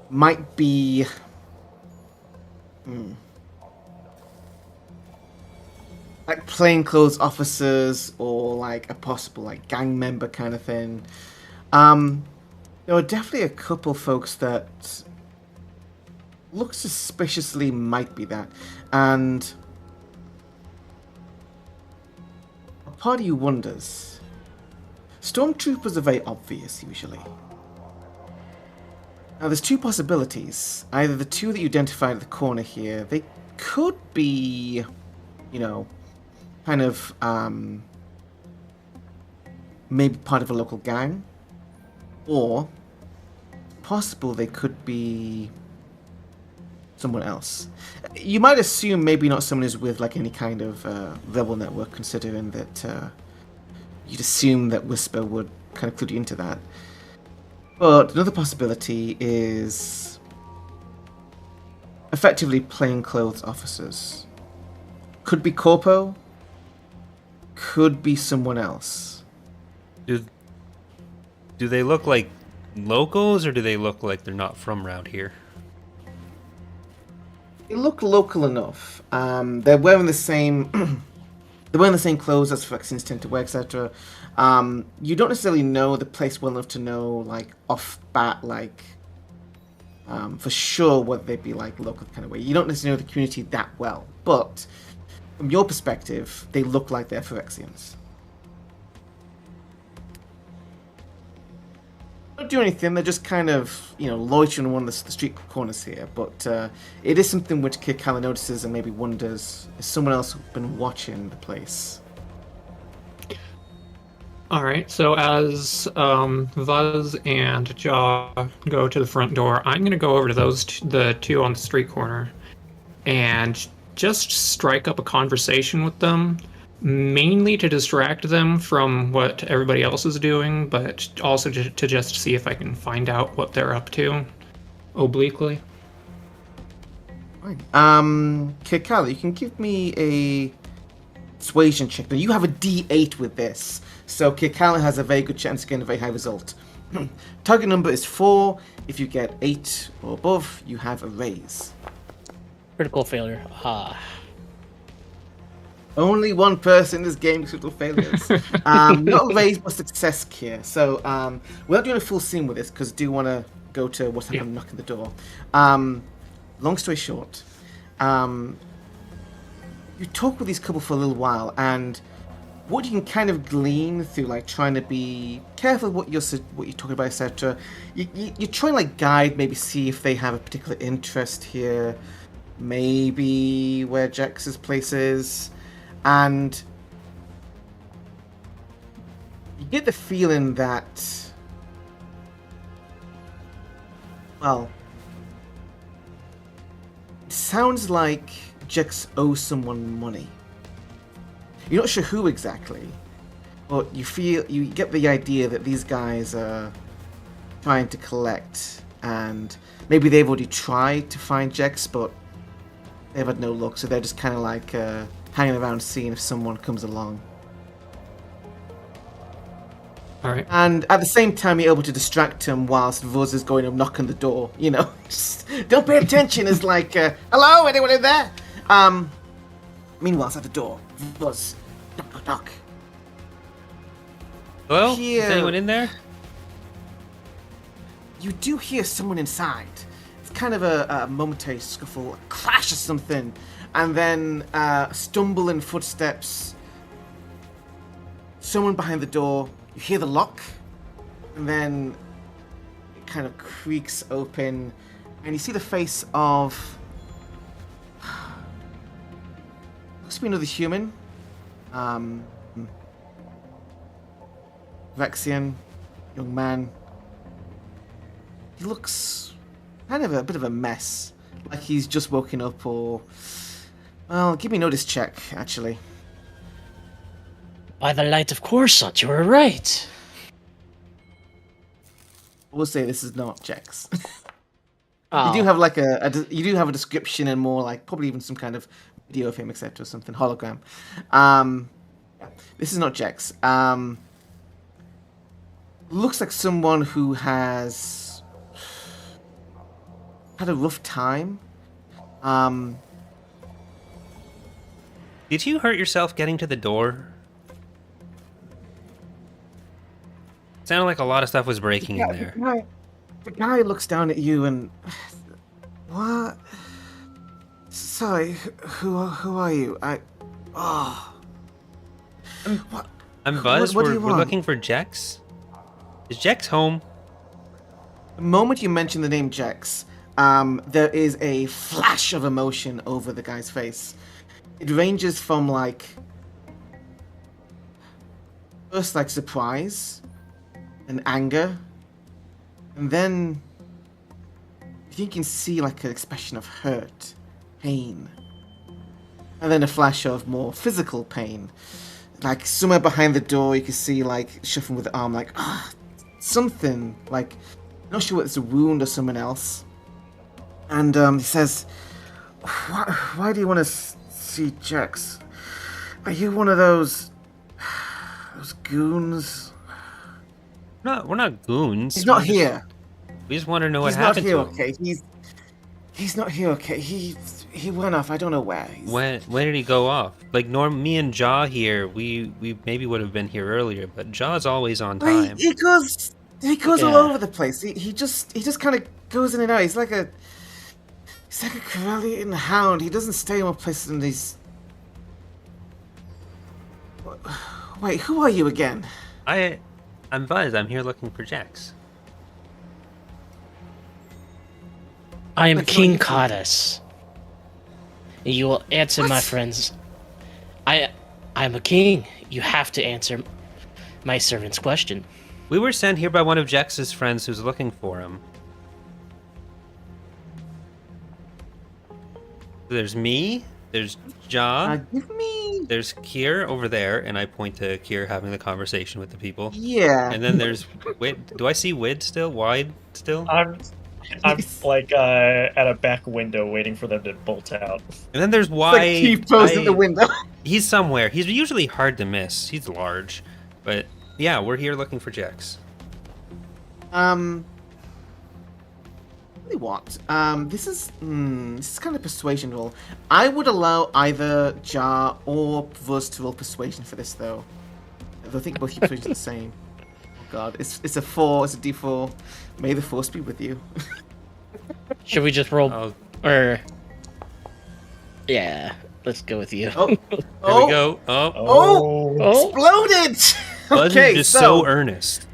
might be like plainclothes officers or a possible gang member kind of thing. There are definitely a couple folks that looks suspiciously might be that. And a part of you wonders. Stormtroopers are very obvious, usually. Now, there's two possibilities. Either the two that you identified at the corner here, they could be, you know, kind of, maybe part of a local gang. Or, possible they could be someone else. You might assume maybe not someone who's with, like, any kind of rebel network, considering that you'd assume that Whisper would kind of clue you into that. But another possibility is effectively plainclothes officers. Could be Corpo, could be someone else. Do they look like locals, or do they look like they're not from around here? They look local enough. They're wearing the same they're wearing the same clothes as Ferrix tend to wear, etc. You don't necessarily know the place well enough to know, like, off bat, like, for sure what they'd be like local kind of way. You don't necessarily know the community that well, but from your perspective, they look like they're Ferrixians. Don't do anything, they're just kind of, you know, loitering on one of the street corners here, but it is something which Kikala notices and maybe wonders, is someone else been watching the place? Alright, so as Vuz and Jaw go to the front door, I'm going to go over to the two on the street corner and just strike up a conversation with them, mainly to distract them from what everybody else is doing, but also to just see if I can find out what they're up to, obliquely. Fine. Kikala, you can give me a persuasion check. Now, you have a D8 with this, so Kikala has a very good chance of getting a very high result. Target number is 4. If you get 8 or above, you have a raise. Critical failure. Ah. Only one person in this game gets critical failures. Not a raise, but success here. So we're not doing a full scene with this because I do want to go to what's happening knocking the door. Long story short, you talk with these couple for a little while, and what you can kind of glean through, like, trying to be careful what you're talking about, etc. You try and, like, guide, maybe see if they have a particular interest here, maybe where Jax's place is, and you get the feeling that, well, it sounds like Jax owes someone money. You're not sure who exactly, but you get the idea that these guys are trying to collect, and maybe they've already tried to find Jax, but they've had no luck, so they're just kind of like hanging around seeing if someone comes along. Alright. And at the same time, you're able to distract him whilst Vuz is going up knocking the door. You know, just don't pay attention. It's like, hello, anyone in there? Meanwhile, at the door, Vuz, knock, knock, knock. Hello? Here. Is anyone in there? You do hear someone inside. It's kind of a momentary scuffle, a clash or something, and then stumbling footsteps. Someone behind the door. You hear the lock, and then it kind of creaks open, and you see the face of, looks to be another human. Vexian, young man. He looks kind of a bit of a mess, like he's just woken up, or, well, give me a notice check, actually. By the light of Coruscant, you were right. I will say this is not Jax. Oh. You do have like you do have a description and more like probably even some kind of video of him, etc., or something, hologram. This is not Jax. Looks like someone who has had a rough time. Did you hurt yourself getting to the door? Sounded like a lot of stuff was breaking in there. The guy looks down at you and, what? Sorry, who are you? Oh. What? I'm Buzz. What do we're you we're want? looking for Jex. Is Jex home? The moment you mention the name Jex, there is a flash of emotion over the guy's face. It ranges from like first like surprise and anger, and then you can see like an expression of hurt, pain, and then a flash of more physical pain. Like somewhere behind the door, you can see like shuffling with the arm, like something like not sure whether it's a wound or someone else. And he says, "Why do you want to see Jex? Are you one of those goons?" We're not goons. He's not here. We just want to know what He's not happened here. to him. Okay, he's not here. Okay, he went off. I don't know where. When did he go off? Like me and Jaw here, we maybe would have been here earlier, but Jaw's always on time. He goes all Yeah. over the place. He just kind of goes in and out. He's like a Corellian hound. He doesn't stay in one place and he's. Wait, who are you again? I'm Buzz. I'm here looking for Jex. I am That's not King you. Codus. You will answer my What? friends. I'm a king. You have to answer my servant's question. We were sent here by one of Jex's friends who's looking for him. There's me, there's Jaw, Give me. there's Kier over there, and I point to Kier having the conversation with the people. Yeah. And then there's Wid. Do I see Wid still? Wide still? I'm like at a back window waiting for them to bolt out. And then there's It's like Keith posed in the window. He's somewhere. He's usually hard to miss. He's large. But yeah, we're here looking for Jex. Really what? This is kind of persuasion roll. I would allow either Jar or Vuz to roll persuasion for this though. I think both your persuasions are the same. Oh god, it's a 4, it's a D4. May the force be with you. Should we just roll? Oh, Or yeah, let's go with you. Oh, there we go. Oh, Oh! Oh. Exploded! Buzz Okay, is just so earnest.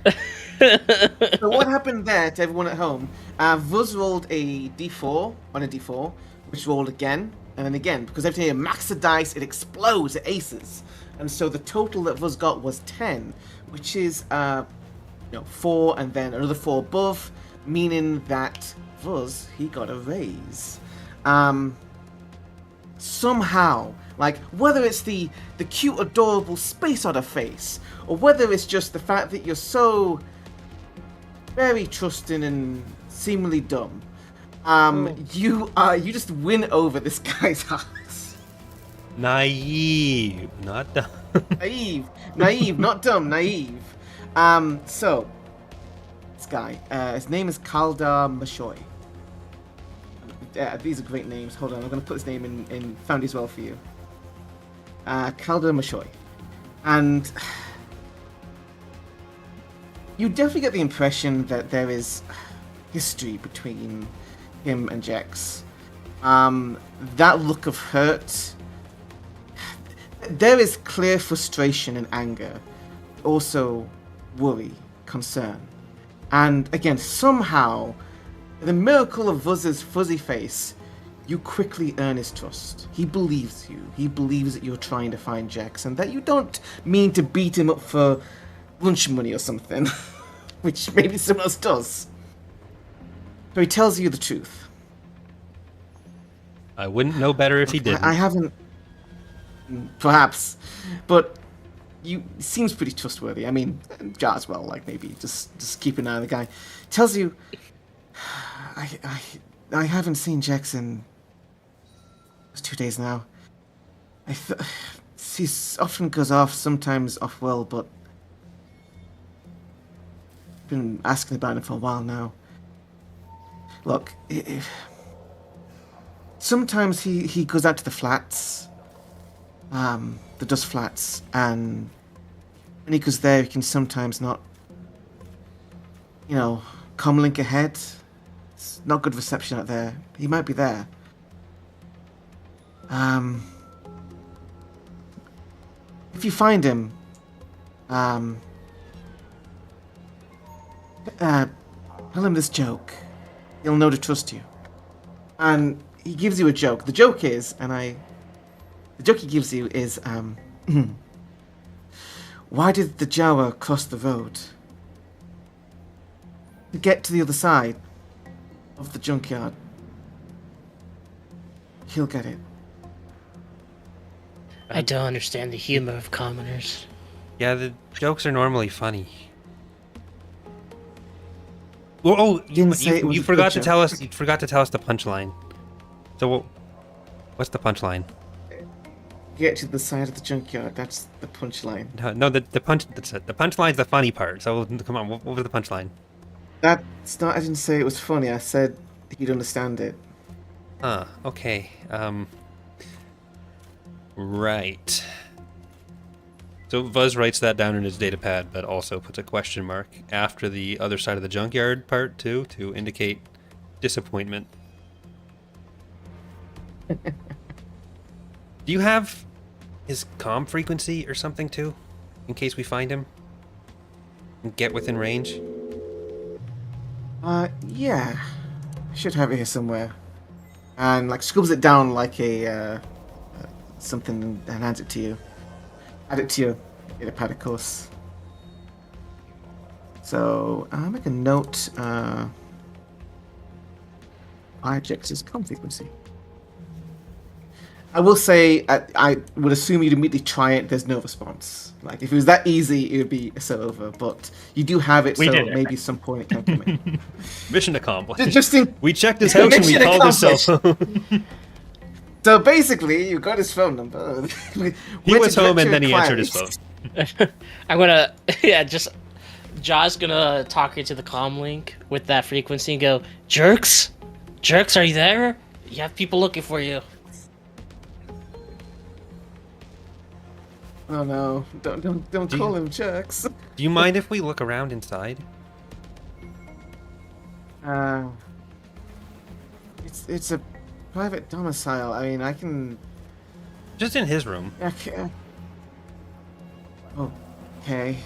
So what happened there to everyone at home? Vuz rolled a D4 on a D4, which rolled again and then again because every time you max the dice, it explodes, it aces, and so the total that Vuz got was 10, which is 4 and then another 4 above, meaning that Vuz he got a raise. Somehow, like whether it's the cute, adorable space otter face, or whether it's just the fact that you're so very trusting and seemingly dumb, you just win over this guy's heart. Naive, not dumb. naive, not dumb, naive. So this guy, his name is Kaldar Mashoy. These are great names. Hold on, I'm going to put his name in Found as well for you. Kaldar Mashoy. And you definitely get the impression that there is history between him and Jex. That look of hurt. There is clear frustration and anger. Also worry, concern. And again, somehow, the miracle of Vuz's fuzzy face, you quickly earn his trust. He believes you. He believes that you're trying to find Jex and that you don't mean to beat him up for lunch money or something, which maybe someone else does. So he tells you the truth. I wouldn't know better if he didn't. I haven't, perhaps, but you seems pretty trustworthy. I mean, Jar as well. Like maybe just keep an eye on the guy. Tells you, I haven't seen Jex in 2 days now. He often goes off, sometimes off well, but I've been asking about him for a while now. Look, sometimes he goes out to the flats, the dust flats, and when he goes there, he can sometimes not, comlink ahead. It's not good reception out there. He might be there. If you find him, tell him this joke. He'll know to trust you. And he gives you a joke. The joke is, the joke he gives you is, why did the Jawa cross the road? To get to the other side of the junkyard. He'll get it. I don't understand the humor of commoners. Yeah, the jokes are normally funny. Well, oh, you forgot to tell us. You forgot to tell us the punchline. So, what's the punchline? Get to the side of the junkyard. That's the punchline. No, the punchline's the funny part. So come on, what was the punchline? That's not. I didn't say it was funny. I said you'd understand it. Okay. Right. So Vuz writes that down in his data pad, but also puts a question mark after the other side of the junkyard part too, to indicate disappointment. Do you have his comm frequency or something too, in case we find him and get within range? Yeah. I should have it here somewhere. And like scribbles it down like a something and hands it to you. Add it to your data pad, of course. So I'll make a note. Ijex's comm frequency. I will say, I would assume you'd immediately try it. There's no response. Like if it was that easy, it would be so over. But you do have it, so maybe at some point it can come in. Mission accomplished. We checked his house and we called his cell phone. So basically, you got his phone number. He was home and then he answered his phone. I'm gonna, Jaw's gonna talk into the comm link with that frequency and go, Jerks? Jerks, are you there? You have people looking for you. Oh no! Don't call him Jerks. Do you mind if we look around inside? It's a private domicile. I mean, I can. Just in his room. Okay. Okay.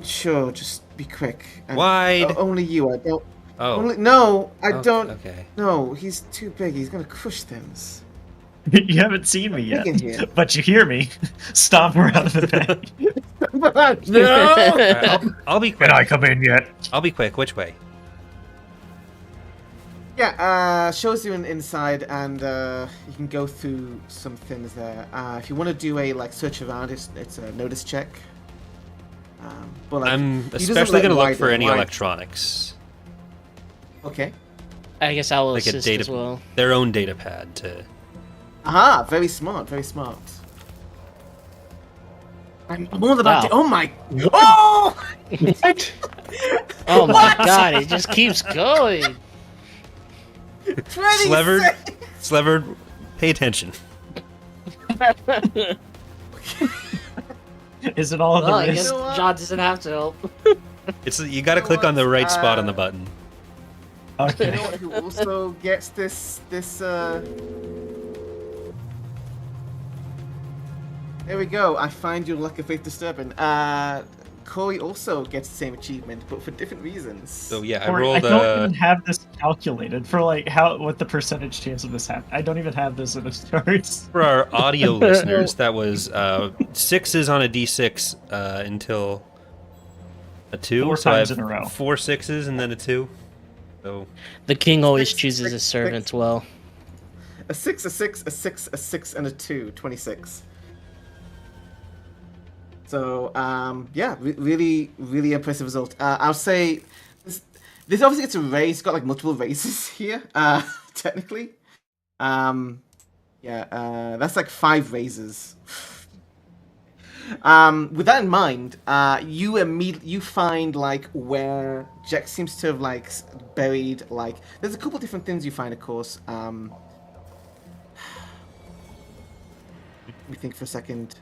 Sure, just be quick. And, Wide. only you. I don't. Oh. No, I don't. Okay. No, he's too big. He's gonna crush things. You haven't seen me yet, here. but you hear me stomp around the bed. No! I'll be quick. Can I come in yet? I'll be quick. Which way? Yeah, shows you inside, and you can go through some things there. If you want to do a search around, it's a notice check. But I'm especially going to look for any electronics. Okay. I guess I will Like assist as well. Their own data pad to. Aha! Very smart. Very smart. I'm all about to. Oh my! Oh! Oh my god! It just keeps going. Slevered, pay attention. Is it all Well, the I guess wrist? John doesn't have to help. You got to click on the right spot on the button. Okay. You know what, who also gets this There we go. I find your lack of faith disturbing. Corey also gets the same achievement, but for different reasons. So yeah, I Or rolled. I don't even have this calculated for what the percentage chance of this happening. I don't even have this in the charts. For our audio listeners, that was 6s on a d6 until a 2. 4 so I times have in a row. 4 6s and then a 2. So The king always Six, chooses six, his servants six. well. A 6, a 6, a 6, a 6, and a 2. 26. So, yeah, really, really impressive result. I'll say this obviously gets a raise. It's got multiple raises here, technically. Yeah, that's 5 raises. With that in mind, you find where Jack seems to have buried there's a couple different things you find, of course. Let me think for a second.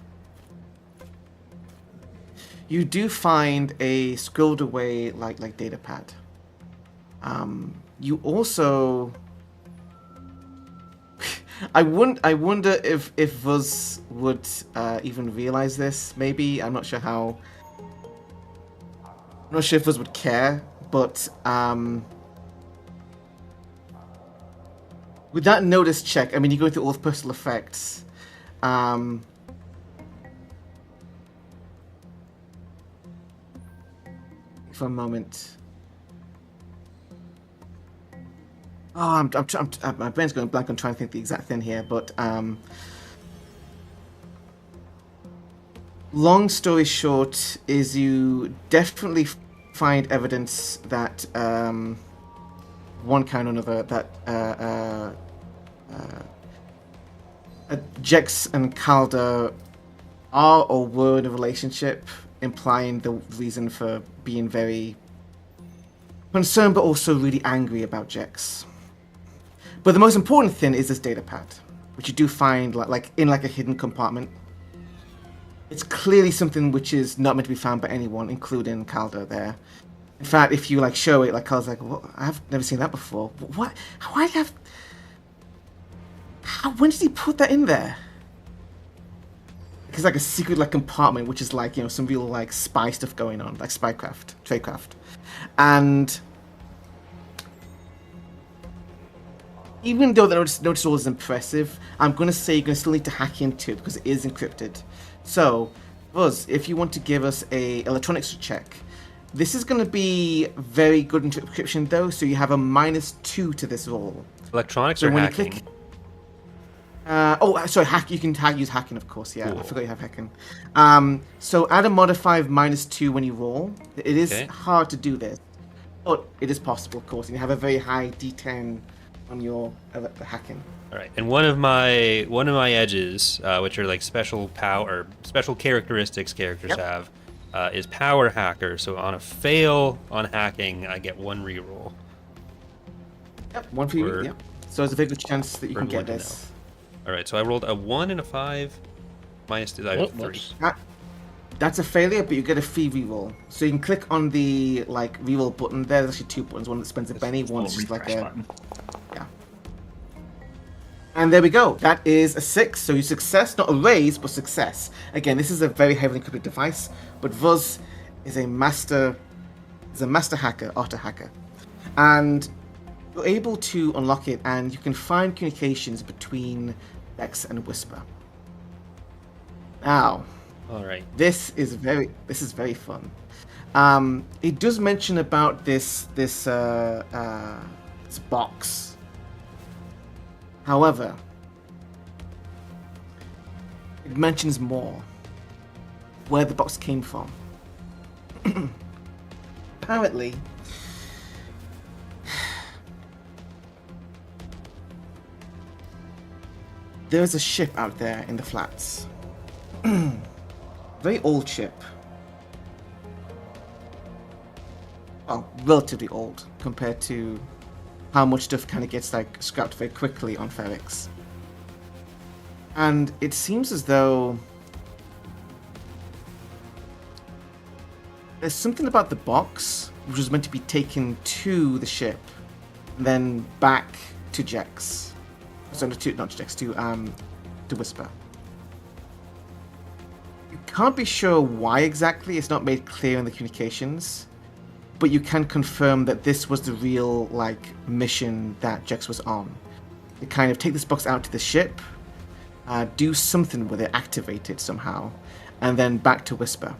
You do find a scrolled away data pad. You also I wonder if Vuz would even realize this. Maybe I'm not sure how. I'm not sure if Vuz would care, but with that notice check, I mean, you go through all the personal effects. For a moment. Oh, my brain's going blank. I'm trying to think the exact thing here, but long story short is you definitely find evidence that one kind or another that Jex and Calder are or were in a relationship, implying the reason for being very concerned but also really angry about Jex. But the most important thing is this datapad, which you do find like in like a hidden compartment. It's clearly something which is not meant to be found by anyone, including Calder there. In fact, if you like show it, like Calder's like, "What? I've never seen that before. What? Why do you have? When did he put that in there?" It's like a secret like compartment, which is like, you know, some real like spy stuff going on, like spycraft, tradecraft, and even though the notice all is impressive, I'm gonna say you're gonna still need to hack into it because it is encrypted. So, Buzz, if you want to give us a electronics check, this is gonna be very good into encryption though, so you have a -2 to this roll. Electronics So or when hacking? you click, sorry, hack. You can use hacking, of course. Yeah, Cool. I forgot you have hacking. So add a modifier of -2 when you roll. It is Okay. hard to do this, but it is possible, of course. And you have a very high D10 on your hacking. All right, and one of my edges, which are like special power or special characteristics characters Yep. have, is power hacker. So on a fail on hacking, I get 1 reroll. Yep, one for you. Or- Yep. So there's a very good chance that you or can get one to this. All right, so I rolled a 1 and a 5, minus 2. I Oh, have 3. whoops. That's a failure, but you get a free reroll. So you can click on the like reroll button there. There's actually 2 buttons. One that spends a penny. One's just like refresh a button. yeah. And there we go. That is a 6. So you success, not a raise, but success. Again, this is a very heavily encrypted device, but Vuz is a master hacker, auto hacker, and you're able to unlock it, and you can find communications between Vex and Whisper. Now, All right. this is very fun. It does mention about this box. However, it mentions more. Where the box came from. Apparently, there's a ship out there in the flats. Very old ship. Well, relatively old compared to how much stuff kind of gets like scrapped very quickly on Ferrix. And it seems as though there's something about the box which was meant to be taken to the ship and then back to Jex. So not to Jex, to Whisper. You can't be sure why exactly, it's not made clear in the communications, but you can confirm that this was the real like mission that Jex was on. To kind of take this box out to the ship, do something with it, activate it somehow, and then back to Whisper.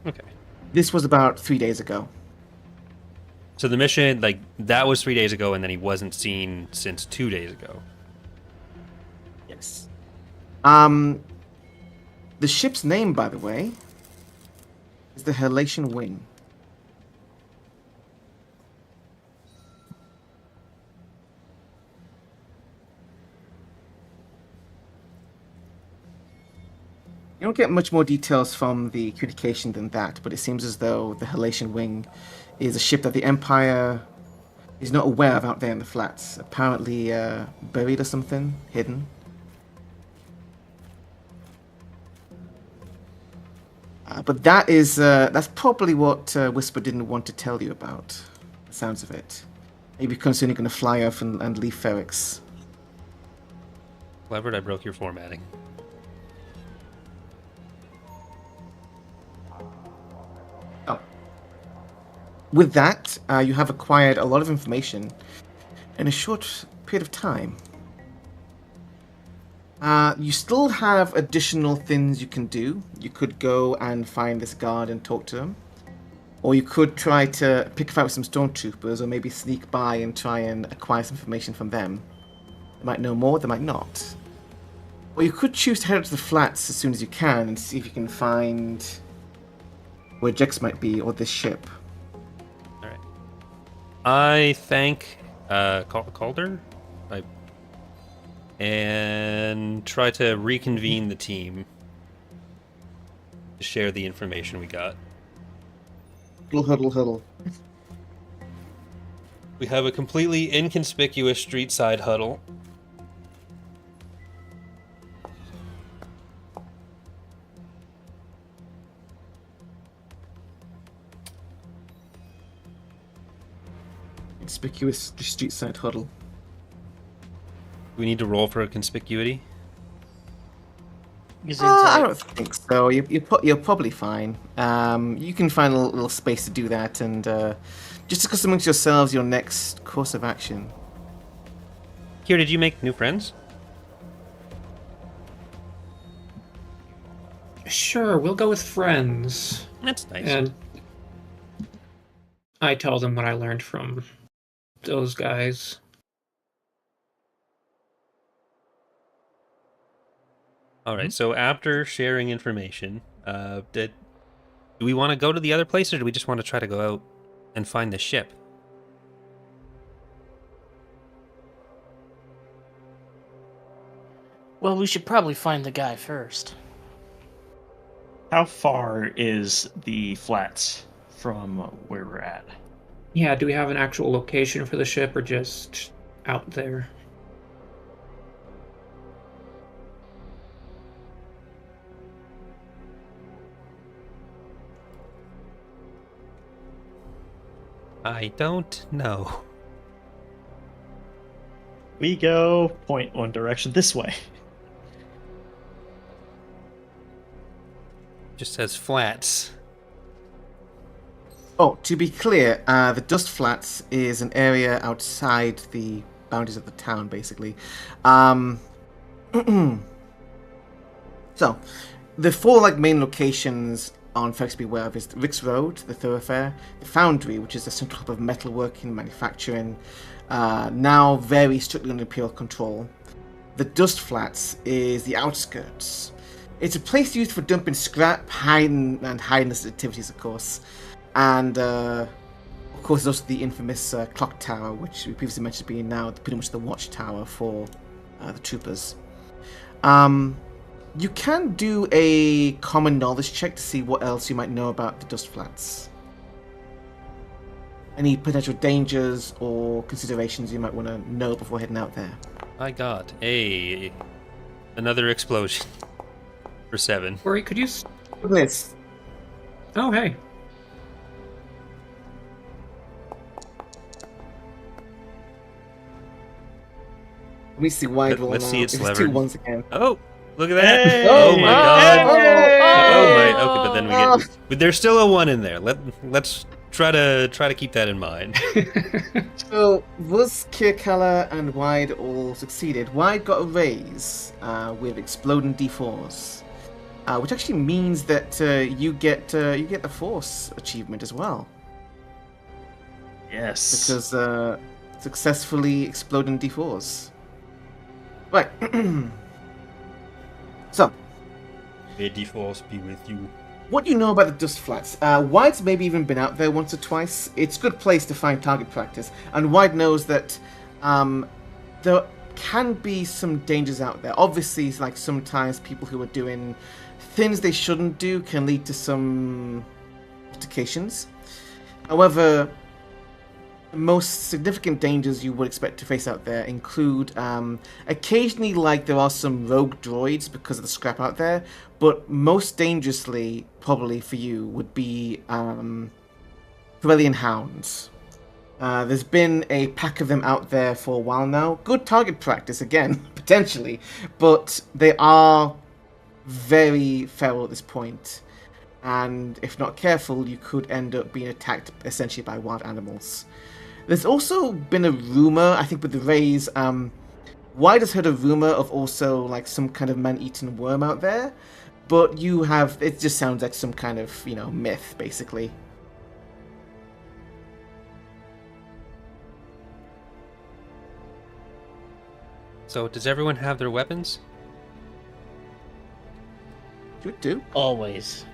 Okay. This was about 3 days ago. So the mission, like, that was 3 days ago, and then he wasn't seen since 2 days ago. Yes. The ship's name, by the way, is the Halation Wing. You don't get much more details from the communication than that, but it seems as though the Halation Wing is a ship that the Empire is not aware of out there in the flats. Apparently buried or something, hidden. But that's probably what Whisper didn't want to tell you about, the sounds of it. Maybe considering going to fly off and leave Ferrix. Slevered, I broke your formatting. Oh. With that, you have acquired a lot of information in a short period of time. You still have additional things you can do. You could go and find this guard and talk to him. Or you could try to pick out some stormtroopers, or maybe sneak by and try and acquire some information from them. They might know more, they might not. Or you could choose to head up to the flats as soon as you can and see if you can find where Jex might be, or this ship. Alright. I thank Calder and try to reconvene the team to share the information we got. Huddle. We have a completely inconspicuous street side huddle. Conspicuous street side huddle. Do we need to roll for a conspicuity? I don't think so. You're probably fine. You can find a little space to do that, and just discuss amongst yourselves your next course of action. Here, did you make new friends? Sure, we'll go with friends. That's nice. And I tell them what I learned from those guys. All right. So after sharing information, do we want to go to the other place, or do we just want to try to go out and find the ship? Well, we should probably find the guy first. How far is the flats from where we're at? Yeah, do we have an actual location for the ship, or just out there? I don't know. We go point one direction this way. Just says flats. Oh, to be clear, the Dust Flats is an area outside the boundaries of the town, basically. So, the four main locations on Ferrix to be aware of is Rick's Road, the thoroughfare, the Foundry, which is a central hub of metalworking and manufacturing, now very strictly under Imperial control. The Dust Flats is the outskirts. It's a place used for dumping scrap, hiding activities, of course. And, of course, there's also the infamous clock tower, which we previously mentioned being now pretty much the Watchtower for the troopers. You can do a common knowledge check to see what else you might know about the Dust Flats. Any potential dangers or considerations you might want to know before heading out there. I got another explosion for 7. Corey, could you... Look at this. Oh, hey. Let me see wide roll Let's now. see it If it's slevered. 2 ones again. Oh, look at that! Hey! Oh my god! Oh my. Oh! Okay, but then we get. But there's still a 1 in there. Let's try to keep that in mind. So, was Kirkala and Wide all succeeded? Wide got a raise with exploding D4s, which actually means that you get the Force achievement as well, Yes. because successfully exploding D4s. Right. So, May the force be with you. what do you know about the Dust Flats? Wide's maybe even been out there once or twice. It's a good place to find target practice, and Wide knows that there can be some dangers out there. Obviously, sometimes people who are doing things they shouldn't do can lead to some altercations. However, the most significant dangers you would expect to face out there include occasionally, there are some rogue droids because of the scrap out there, but most dangerously, probably for you, would be Corellian hounds. There's been a pack of them out there for a while now. Good target practice, again, potentially. But they are very feral at this point. And if not careful, you could end up being attacked essentially by wild animals. There's also been a rumor, I think with the rays, White has heard a rumor of also like some kind of man-eaten worm out there. But it just sounds like some kind of, myth, basically. So, does everyone have their weapons? Should do. Always.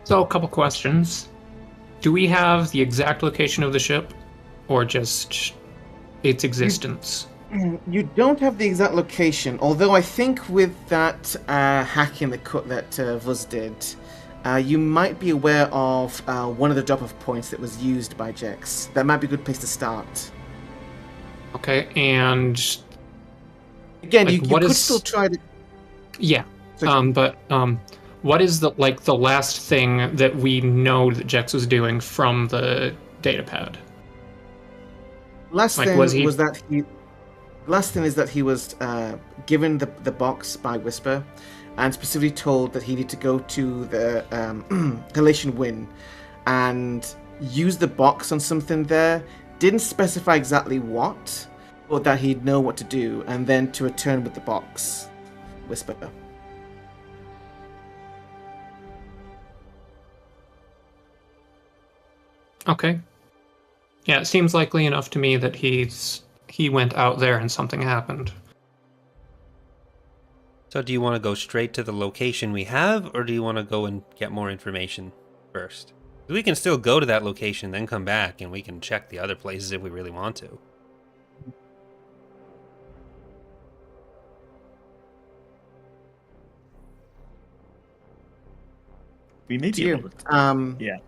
So, a couple questions. Do we have the exact location of the ship, or just its existence? You don't have the exact location, although I think with that hacking that Vuz did, you might be aware of one of the drop-off points that was used by Jex. That might be a good place to start. Okay, and again, like, you could still try to. Yeah, So- but what is the last thing that we know that Jex was doing from the datapad? Last Like, thing was he- Last thing is that he was given the box by Whisper, and specifically told that he needed to go to the Halation Win and use the box on something there. Didn't specify exactly what, but that he'd know what to do, and then to return with the box. Whisper. Okay. Yeah, it seems likely enough to me that he went out there and something happened. So, do you want to go straight to the location we have, or do you want to go and get more information first? We can still go to that location, then come back, and we can check the other places if we really want to. We may be able to. Yeah.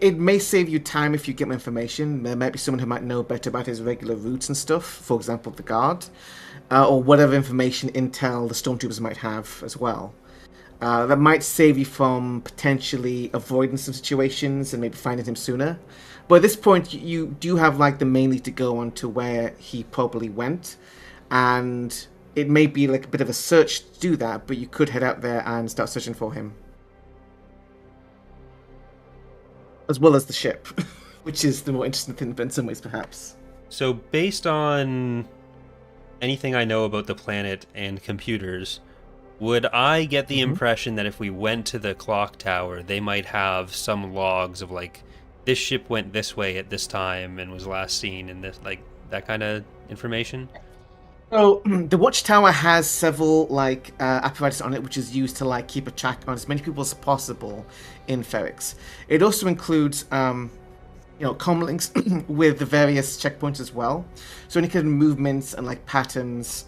It may save you time if you get more information. There might be someone who might know better about his regular routes and stuff. For example, the guard, or whatever information intel the stormtroopers might have as well. That might save you from potentially avoiding some situations and maybe finding him sooner. But at this point, you do have like the main lead to go on to where he probably went, and it may be like a bit of a search to do that. But you could head out there and start searching for him, as well as the ship, which is the more interesting thing in some ways, perhaps. So, based on anything I know about the planet and computers, would I get the impression that if we went to the clock tower, they might have some logs of like, this ship went this way at this time and was last seen in this, like, that kind of information? So the Watchtower has several like apparatus on it, which is used to like keep a track on as many people as possible in Ferrix. It also includes comm links with the various checkpoints as well. So any kind of movements and like patterns.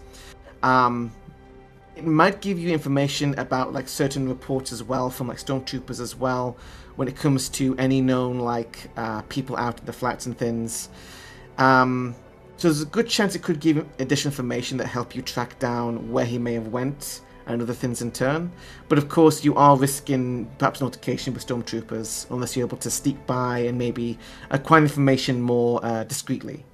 It might give you information about like certain reports as well from like stormtroopers as well when it comes to any known like people out in the flats and things. So there's a good chance it could give additional information that help you track down where he may have went and other things in turn. But of course you are risking perhaps notification with stormtroopers unless you're able to sneak by and maybe acquire information more discreetly.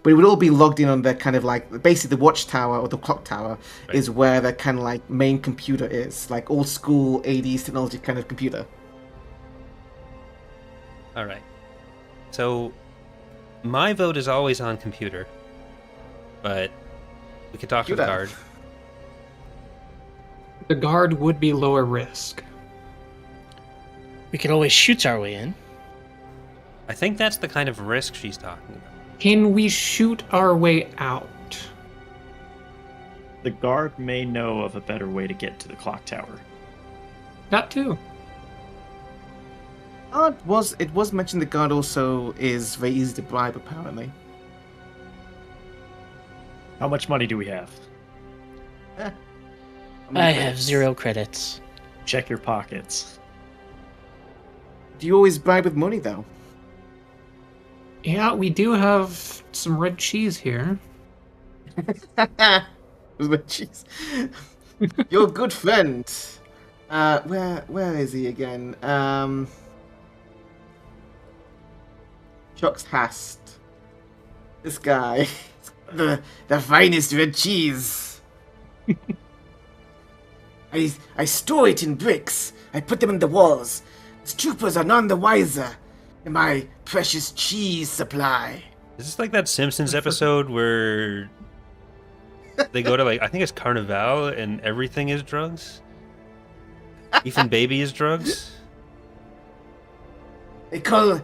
But it would all be logged in on their kind of like, basically the Watchtower or the Clock Tower is where their kind of like main computer is, like old school 80s technology kind of computer. All right. So, my vote is always on computer, but we could talk to the guard. The guard would be lower risk. We could always shoot our way in. I think that's the kind of risk she's talking about. Can we shoot our way out? The guard may know of a better way to get to the clock tower. That too. It was mentioned the guard also is very easy to bribe, apparently. How much money do we have? I have 0 credits. Check your pockets. Do you always bribe with money, though? Yeah, we do have some red cheese here. Jeez. Your good friend. Where is he again? Chuck's Hast. This guy. The finest red cheese. I store it in bricks. I put them in the walls. The troopers are none the wiser in my precious cheese supply. Is this like that Simpsons episode where they go to I think it's Carnival and everything is drugs? Even baby is drugs? They call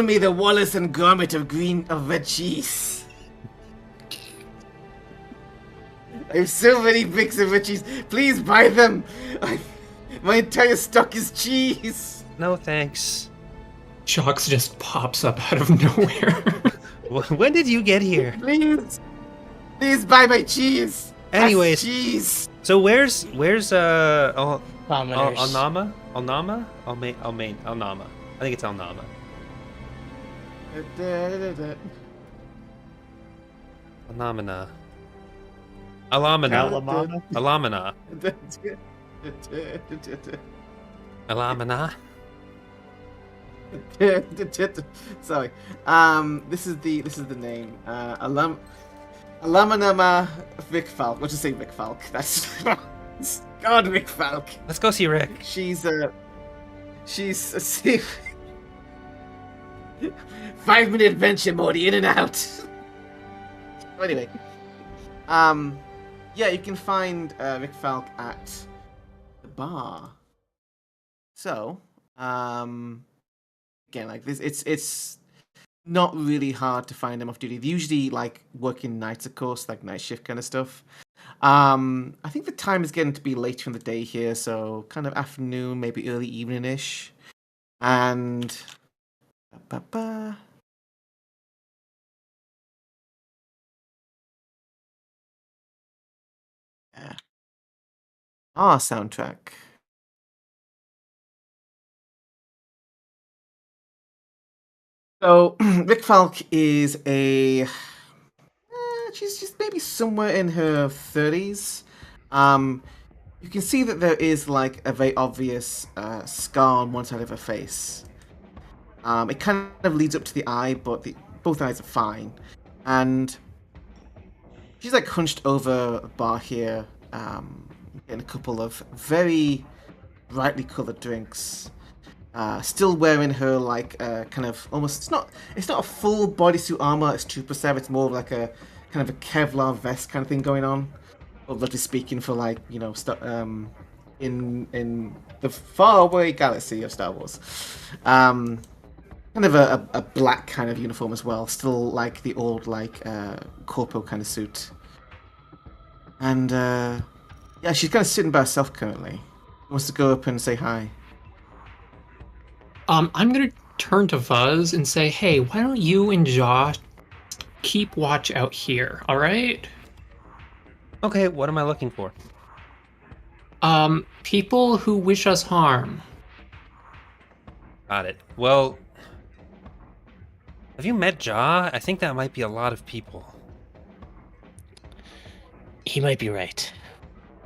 me the Wallace and Gromit of red cheese. I have so many bricks of red cheese. Please buy them. My entire stock is cheese. No thanks. Shox just pops up out of nowhere. When did you get here? Please buy my cheese. Anyways, cheese. so where's Commoners. Alnama? Alnama? Alnama. I think it's Alnama. Alamana. Alamana. Alamana? Alamana. Sorry. This is the name. Alamanama Vic Falk. What to say, Vic Falk? That's God, Vic Falk. Let's go see Rick. She's a 5-minute adventure, Morty, in and out. So anyway, yeah, you can find Vic Falk at the bar. So, again, like this, it's not really hard to find them off duty. They usually working nights, of course, like night shift kind of stuff. I think the time is getting to be later in the day here, so kind of afternoon, maybe early evening-ish. And yeah. Our soundtrack. So Rick Falk is she's maybe somewhere in her 30s. You can see that there is a very obvious scar on one side of her face. It kind of leads up to the eye, but both eyes are fine. And she's hunched over a bar here, getting a couple of very brightly colored drinks. Still wearing her kind of almost it's not a full bodysuit armor as Trooper said. It's more of a kind of a Kevlar vest kind of thing going on. Roughly speaking, for in the faraway galaxy of Star Wars. Kind of a black kind of uniform as well. Still the old corporal kind of suit. And yeah, she's kind of sitting by herself currently. Wants to go up and say hi. I'm gonna turn to Fuzz and say, hey, why don't you and Josh keep watch out here, alright? Okay, what am I looking for? People who wish us harm. Got it. Well, have you met Ja? I think that might be a lot of people. He might be right.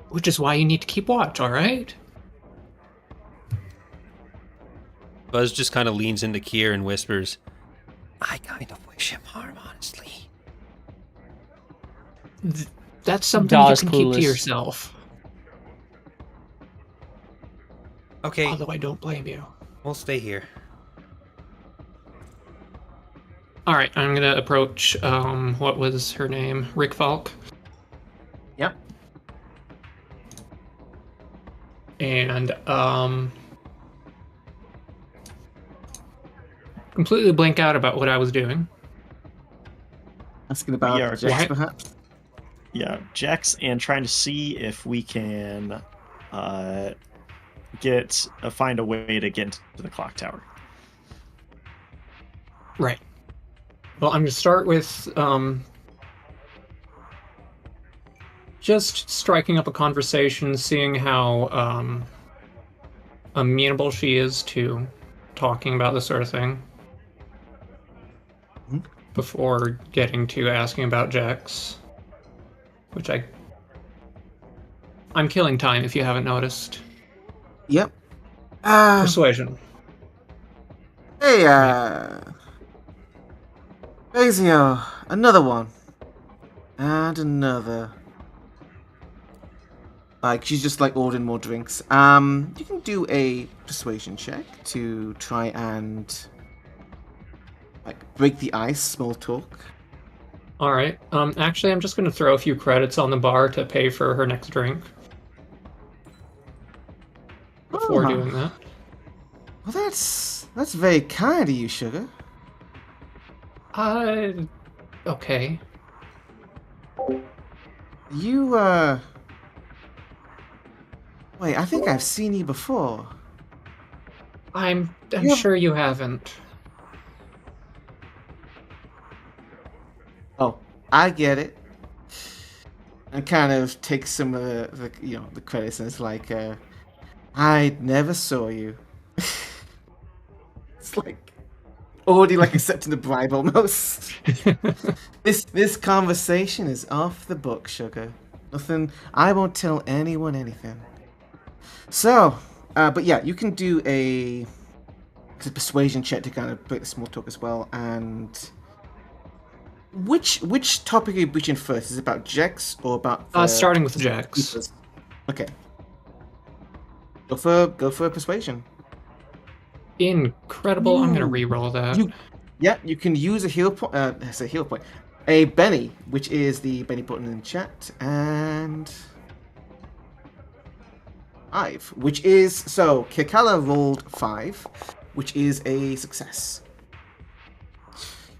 Which is why you need to keep watch, alright? Buzz just kind of leans into Kier and whispers, I kind of wish him harm, honestly. That's something you can keep to yourself. Okay. Although I don't blame you. We'll stay here. Alright, I'm gonna approach, what was her name? Rick Falk. Yep. And, completely blank out about what I was doing. Asking about Jax, perhaps? Yeah, Jax, and trying to see if we can find a way to get into the clock tower. Right. Well, I'm going to start with just striking up a conversation, seeing how amenable she is to talking about this sort of thing. Before getting to asking about Jax, which I'm killing time if you haven't noticed. Yep. Persuasion. Hey, Ezio, another one. And another. Like, she's just like ordering more drinks. You can do a persuasion check to try and like break the ice, small talk. All right. Actually, I'm just going to throw a few credits on the bar to pay for her next drink. Before Oh. doing that. Well, that's very kind of you, Sugar. Okay. You, wait, I think I've seen you before. I'm Yeah. sure you haven't. Oh, I get it. And kind of takes some of the credits and it's like, I never saw you. It's like already like accepting the bribe almost. This conversation is off the book, Sugar. Nothing. I won't tell anyone anything. So, but yeah, you can do a persuasion check to kind of break the small talk as well. And which topic are you breaching first? Is it about Jex or about Starting with Jex. Okay. Go for persuasion. Incredible. I'm gonna Ooh. re-roll that. You can use a heal point. That's a heal point. A Benny, which is the Benny button in chat, and 5, which is so. Kikala rolled 5, which is a success.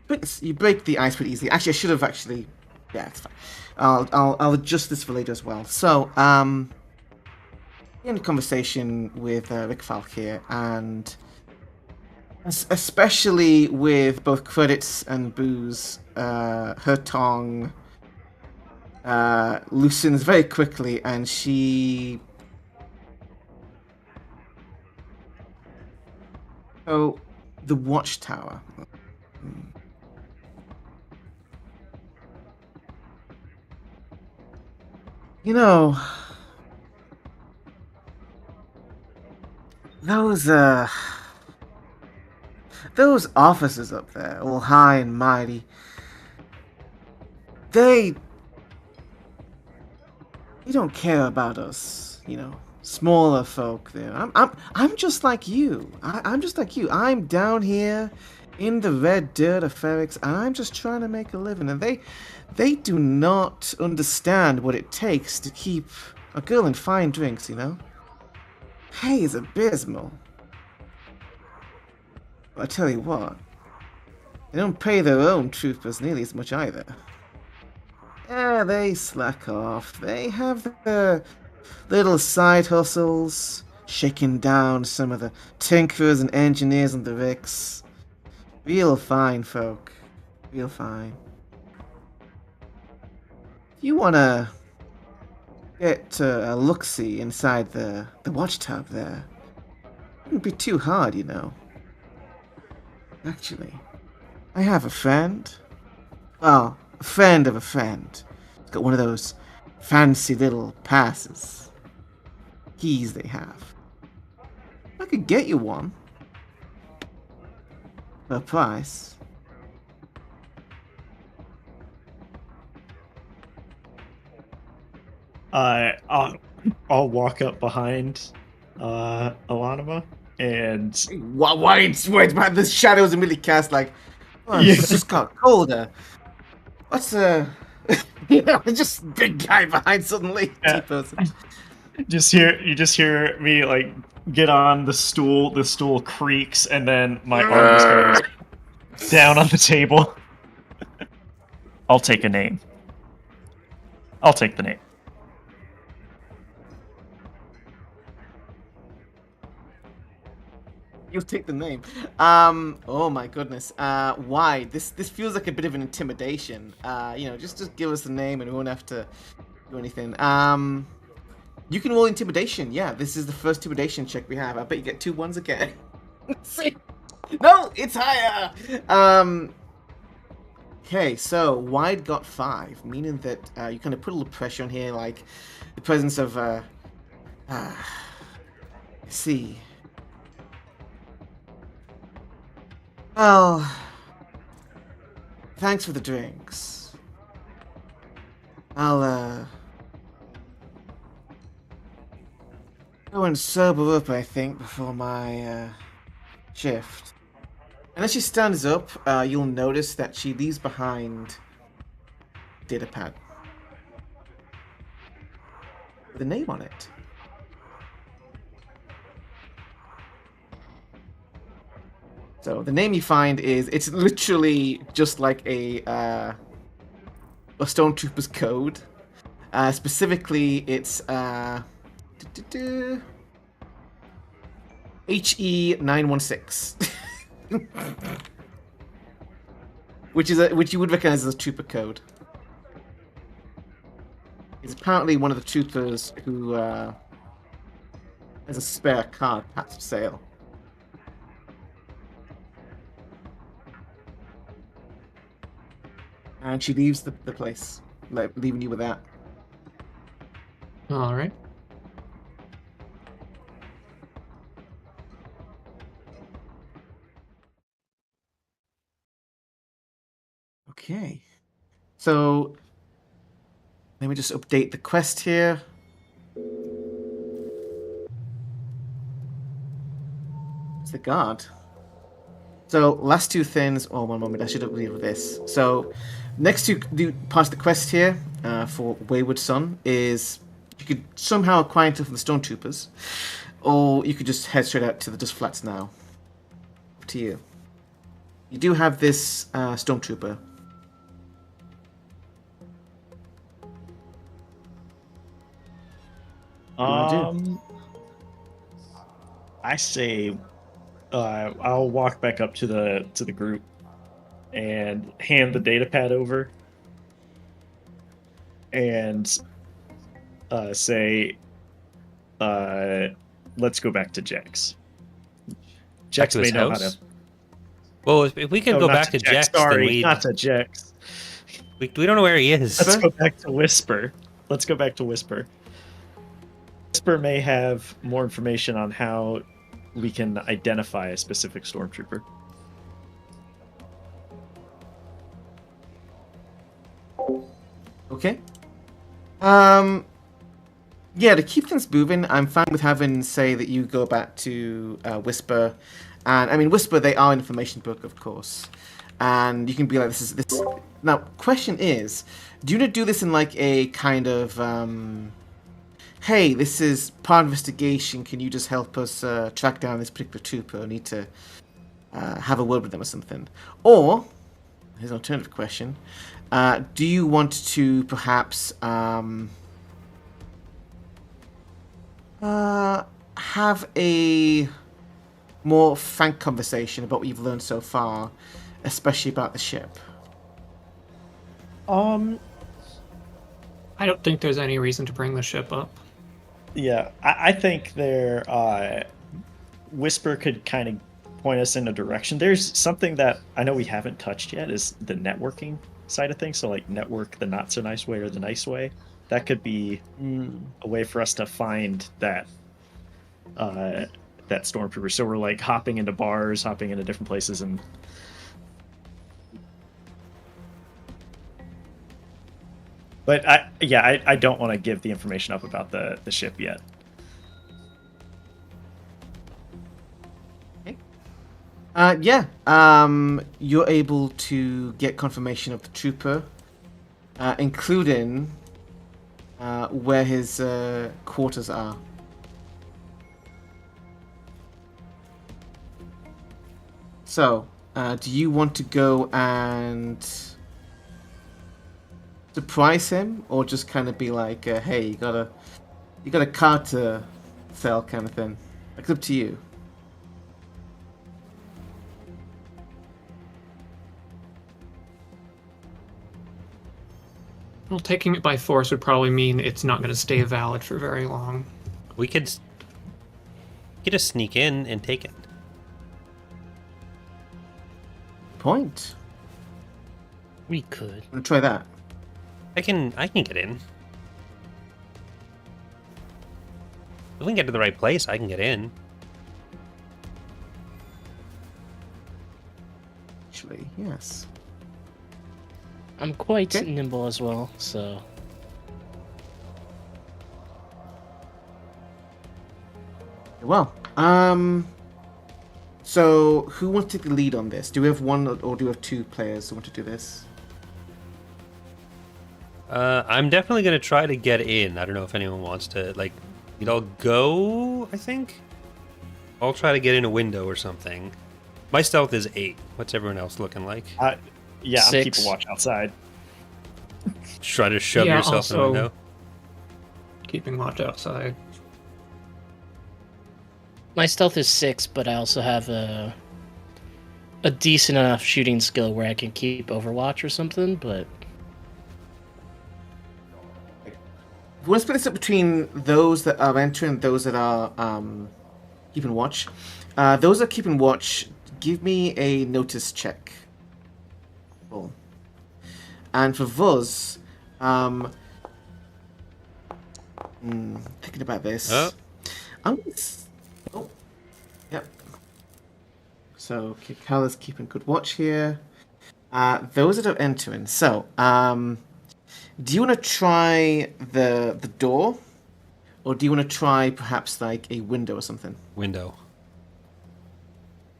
But you break the ice pretty easily. Actually, I should have actually. Yeah, it's fine. I'll adjust this for later as well. So, in a conversation with Rick Falk here, and especially with both credits and booze, her tongue loosens very quickly, and she. Oh, the Watchtower. You know, those officers up there, all high and mighty, they don't care about us, smaller folk there. I'm just like you. I'm just like you. I'm down here in the red dirt of Ferrix, and I'm just trying to make a living, and they do not understand what it takes to keep a girl in fine drinks, Pay is abysmal. But I tell you what, they don't pay their own troopers nearly as much either. Yeah, they slack off. They have their little side hustles, shaking down some of the tinkerers and engineers on the ricks. Real fine folk. Real fine. If you wanna get a look-see inside the watchtower there, it wouldn't be too hard, Actually, I have a friend. Well, a friend of a friend. He's got one of those fancy little passes. Keys they have. I could get you one. For a price. I'll walk up behind Alanima and Why man, the shadows immediately cast like, oh, Yeah. it's just got colder. What's just big guy behind suddenly. Yeah. T-person. you just hear me like get on the stool creaks, and then my arm just goes down on the table. I'll take a name. I'll take the name. You'll take the name. Oh my goodness. Why? This feels like a bit of an intimidation. Just give us the name and we won't have to do anything. You can roll intimidation. Yeah, this is the first intimidation check we have. I bet you get 2 1s again. See? No, it's higher. Okay, so Wide got 5, meaning that you kind of put a little pressure on here, like the presence of let's see. Well, Thanks for the drinks. I'll go and sober up, I think, before my shift. And as she stands up, you'll notice that she leaves behind a datapad with a name on it. So the name you find it's literally just like a stormtrooper's code. Specifically, it's HE916, which you would recognize as a trooper code. It's apparently one of the troopers who has a spare card perhaps for sale. And she leaves the place, leaving you with that. All right. Okay. So, let me just update the quest here. It's the guard. So, last two things. Oh, one moment. I should have read with this. So, next two parts of the quest here for Wayward Son is you could somehow acquire stuff from the Stormtroopers, or you could just head straight out to the Dust Flats now. Up to you. You do have this Stormtrooper. I say I'll walk back up to the group and hand the datapad over and say, let's go back to Jax. Jax to may his know house? how to. Well, if we could No, go not back to Jex, then sorry, not to Jax. we don't know where he is. Let's go back to Whisper. Whisper may have more information on how we can identify a specific stormtrooper. Okay. Yeah, to keep things moving, I'm fine with having say that you go back to Whisper, and I mean Whisper. They are information book, of course, and you can be like, this. Now, question is, do you want to do this in like a kind of, hey, this is part of investigation. Can you just help us track down this particular trooper? I need to have a word with them or something. Or here's an alternative question: do you want to perhaps have a more frank conversation about what you've learned so far, especially about the ship? I don't think there's any reason to bring the ship up. Yeah, I think Whisper could kind of point us in a direction. There's something that I know we haven't touched yet is the networking side of things. So like network the not so nice way or the nice way. That could be a way for us to find that stormtrooper. So we're like hopping into bars, hopping into different places, and but I don't want to give the information up about the ship yet. Yeah. You're able to get confirmation of the trooper, including where his quarters are. So, do you want to go and surprise him, or just kind of be like, "Hey, you got a card to sell," kind of thing? It's up to you. Well, taking it by force would probably mean it's not going to stay valid for very long. We could just sneak in and take it. Point. We could. I'm gonna try that. I can get in. If we can get to the right place, I can get in. Actually, yes. I'm quite Okay. nimble as well, so Well, so who wants to take the lead on this? Do we have one or do we have two players who want to do this? I'm definitely gonna try to get in. I don't know if anyone wants to, like, you'd all go, I think? I'll try to get in a window or something. My stealth is 8. What's everyone else looking like? Yeah, I'm 6. keeping watch outside. Try to shove Yeah, yourself in a also- window. Keeping watch outside. my stealth is 6, but I also have a decent enough shooting skill where I can keep Overwatch or something. But We want to split this up between those that are entering and those that are keeping watch. Those that are keeping watch, give me a notice check. Cool. And for Vuz, thinking about this. Oh. I'm gonna yep. So Kikala's keeping good watch here. Those that are entering. So, do you want to try the door, or do you want to try perhaps like a window or something? Window.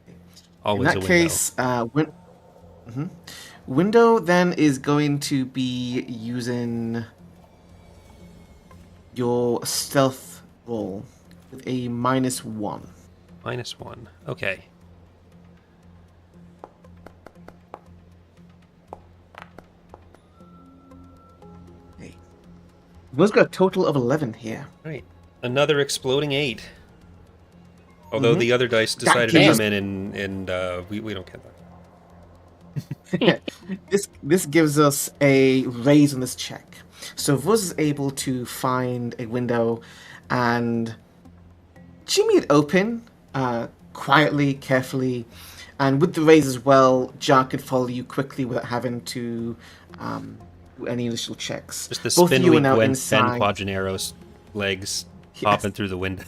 In Always that a window. case, window then is going to be using your stealth roll with a -1. -1. Okay. Okay. We've got a total of 11 here. Right. Another exploding 8. Although the other dice decided to gives- come in and we don't count that. This gives us a raise on this check. So Vuz is able to find a window and jimmy it open quietly, carefully, and with the raise as well, Jar could follow you quickly without having to do any initial checks. Just the Both of you spindly are now Ben inside. Quadranero's legs Yes. popping through the window.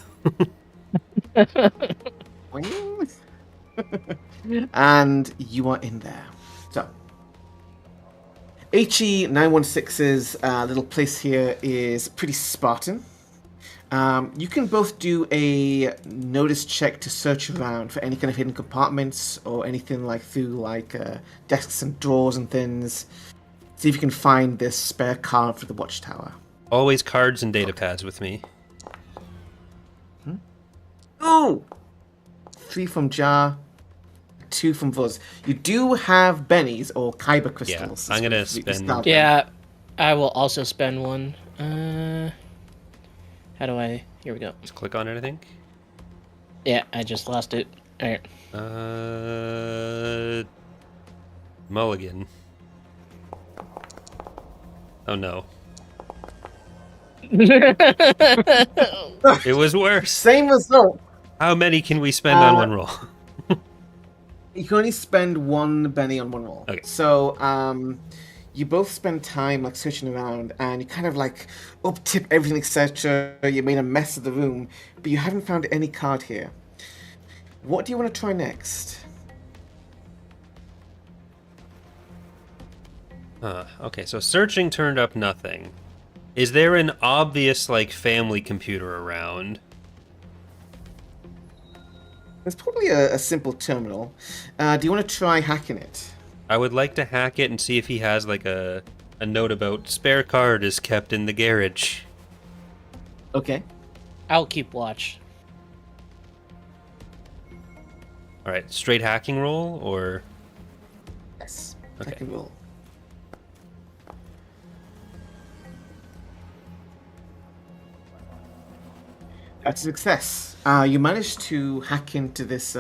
And you are in there. So, HE 916's little place here is pretty Spartan. You can both do a notice check to search around for any kind of hidden compartments or anything like through like desks and drawers and things. See if you can find this spare card for the Watchtower. Always cards and data pads with me. Oh! 3 from Jar, 2 from Vuz. You do have bennies or kyber crystals. I'm gonna as we spend- established. yeah, I will also spend one. How do I? Here we go. Just click on it, I think. Yeah, I just lost it. All right. Mulligan. Oh no. It was worse. Same result. How many can we spend on one roll? You can only spend 1 Benny on 1 roll. Okay. So, you both spend time like searching around, and you kind of like up tip everything, etc. You made a mess of the room, but you haven't found any card here. What do you want to try next? Okay, so searching turned up nothing. Is there an obvious like family computer around? There's probably a simple terminal. Do you want to try hacking it? I would like to hack it and see if he has like a note about spare card is kept in the garage. Okay. I'll keep watch. All right, straight hacking roll or Yes. Okay. Hacking roll. That's a success. You managed to hack into this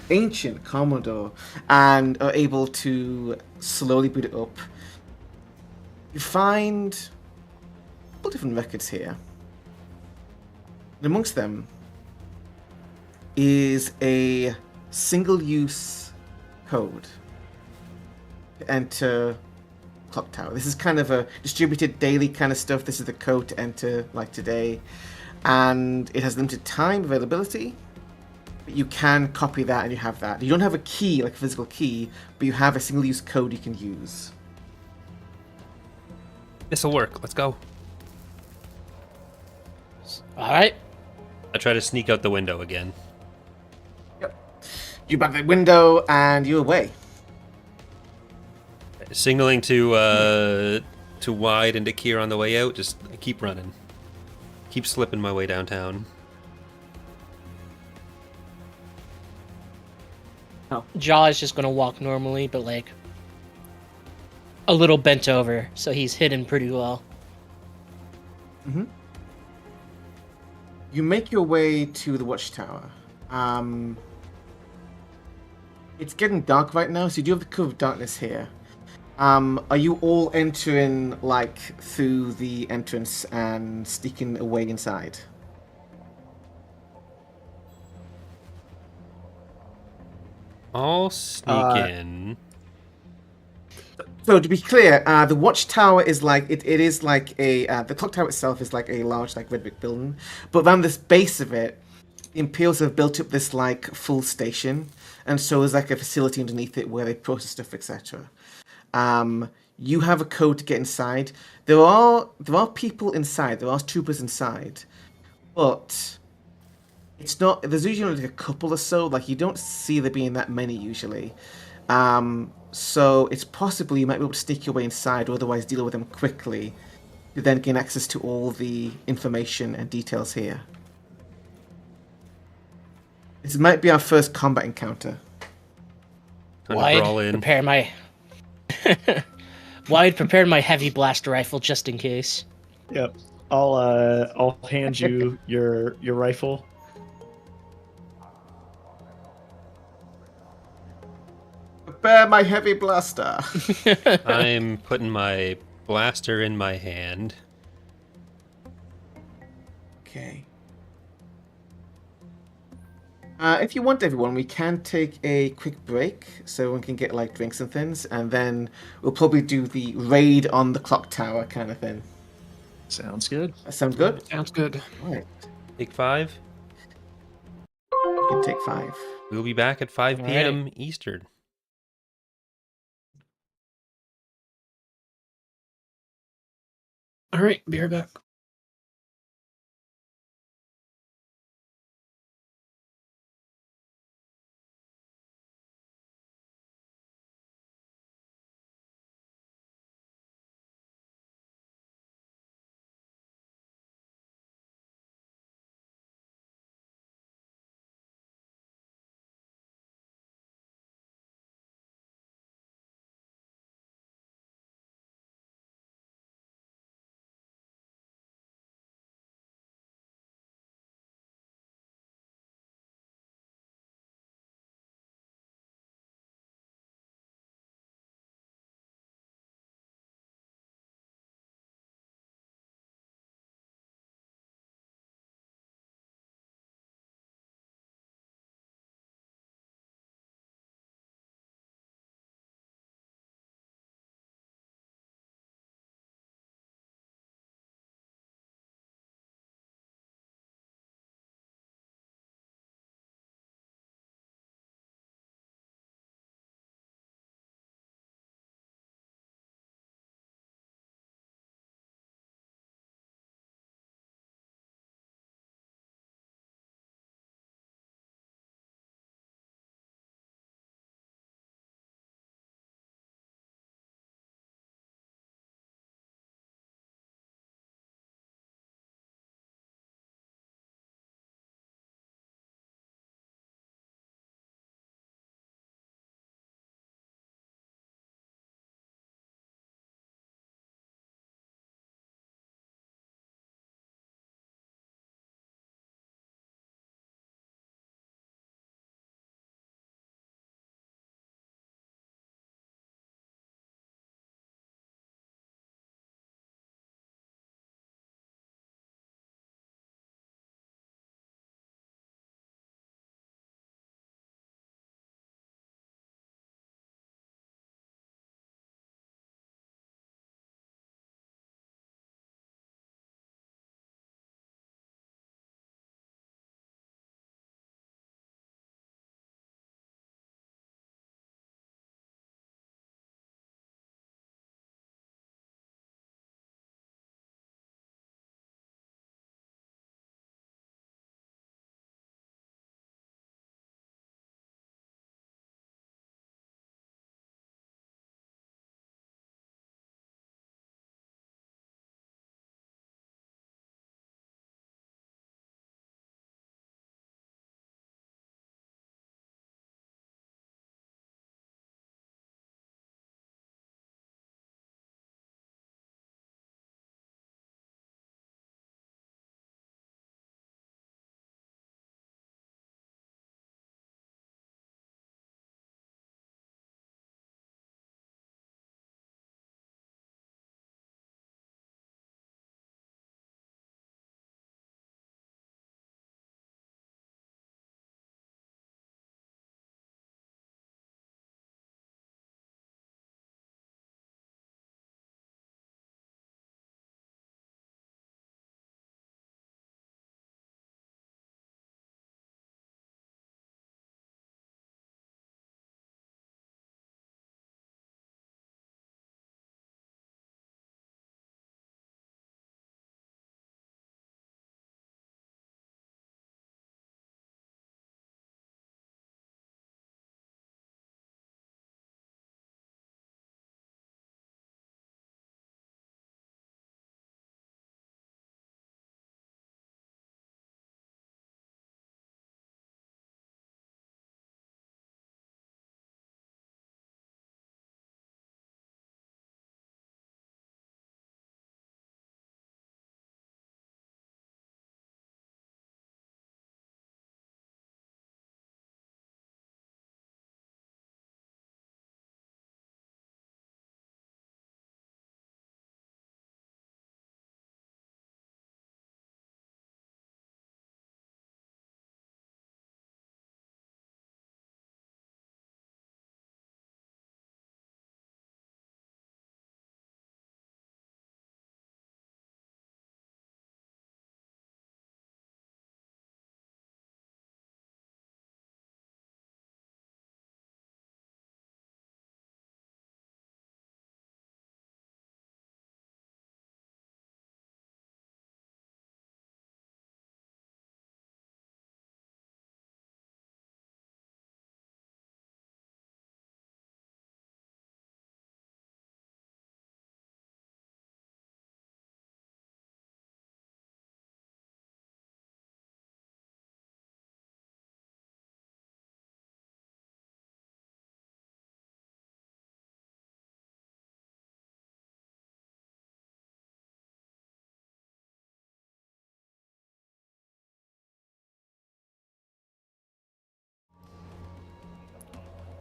ancient Commodore and are able to slowly boot it up. You find a couple different records here. And amongst them is a single-use code to enter Clock Tower. This is kind of a distributed daily kind of stuff. This is the code to enter like today. And it has limited time availability, but you can copy that and you have that. You don't have a key, like a physical key, but you have a single-use code you can use. This'll work. Let's go. All right. I try to sneak out the window again. You back the window and you're away. Signaling to Wide and to Kier on the way out. Just keep running. Keep slipping my way downtown. Jaw is just gonna walk normally, but like a little bent over, so he's hidden pretty well. You make your way to the Watchtower. It's getting dark right now, so you do have the cover of darkness here. Are you all entering, like, through the entrance and sneaking away inside? I'll sneak in. So to be clear, the Watchtower is like it is like a the clock tower itself is like a large like red brick building, but around this base of it, the Imperials have built up this like full station, and so there's like a facility underneath it where they process stuff, etc. You have a code to get inside. There are people inside. There are troopers inside, but it's not. There's usually only like a couple or so. Like you don't see there being that many usually. So it's possible you might be able to sneak your way inside, or otherwise deal with them quickly, to then gain access to all the information and details here. This might be our first combat encounter. Time to crawl in. Prepare my Wide prepared my heavy blaster rifle just in case. Yep. I'll hand you your rifle. Prepare my heavy blaster. I'm putting my blaster in my hand. Okay. If you want, everyone, we can take a quick break so everyone can get like drinks and things, and then we'll probably do the raid on the clock tower kind of thing. Sounds good. That sounds good. Sounds good. All right. Take 5. You can take 5. We'll be back at 5 p.m. Eastern. All right, be right back.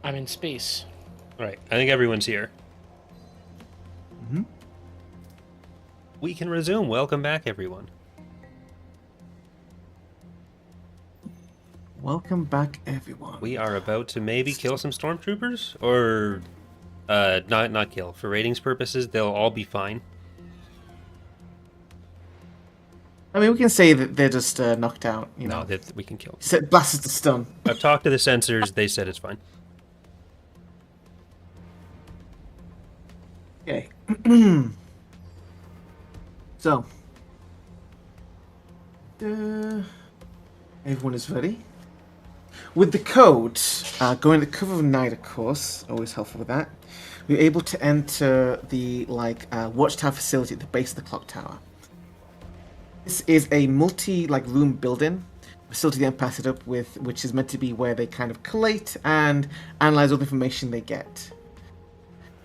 I'm in space. All right, I think everyone's here. Mhm. We can resume. Welcome back, everyone. Welcome back, everyone. We are about to maybe kill some stormtroopers, or not kill. For ratings purposes, they'll all be fine. I mean, we can say that they're just knocked out, you No, know. that we can kill. Set blasters to stun. I've talked to the sensors. They said it's fine. Okay. So. Everyone is ready. With the code, going to cover of night, of course, always helpful with that. We're able to enter the Watchtower facility at the base of the clock tower. This is a room building facility the Empire set up with, which is meant to be where they kind of collate and analyze all the information they get.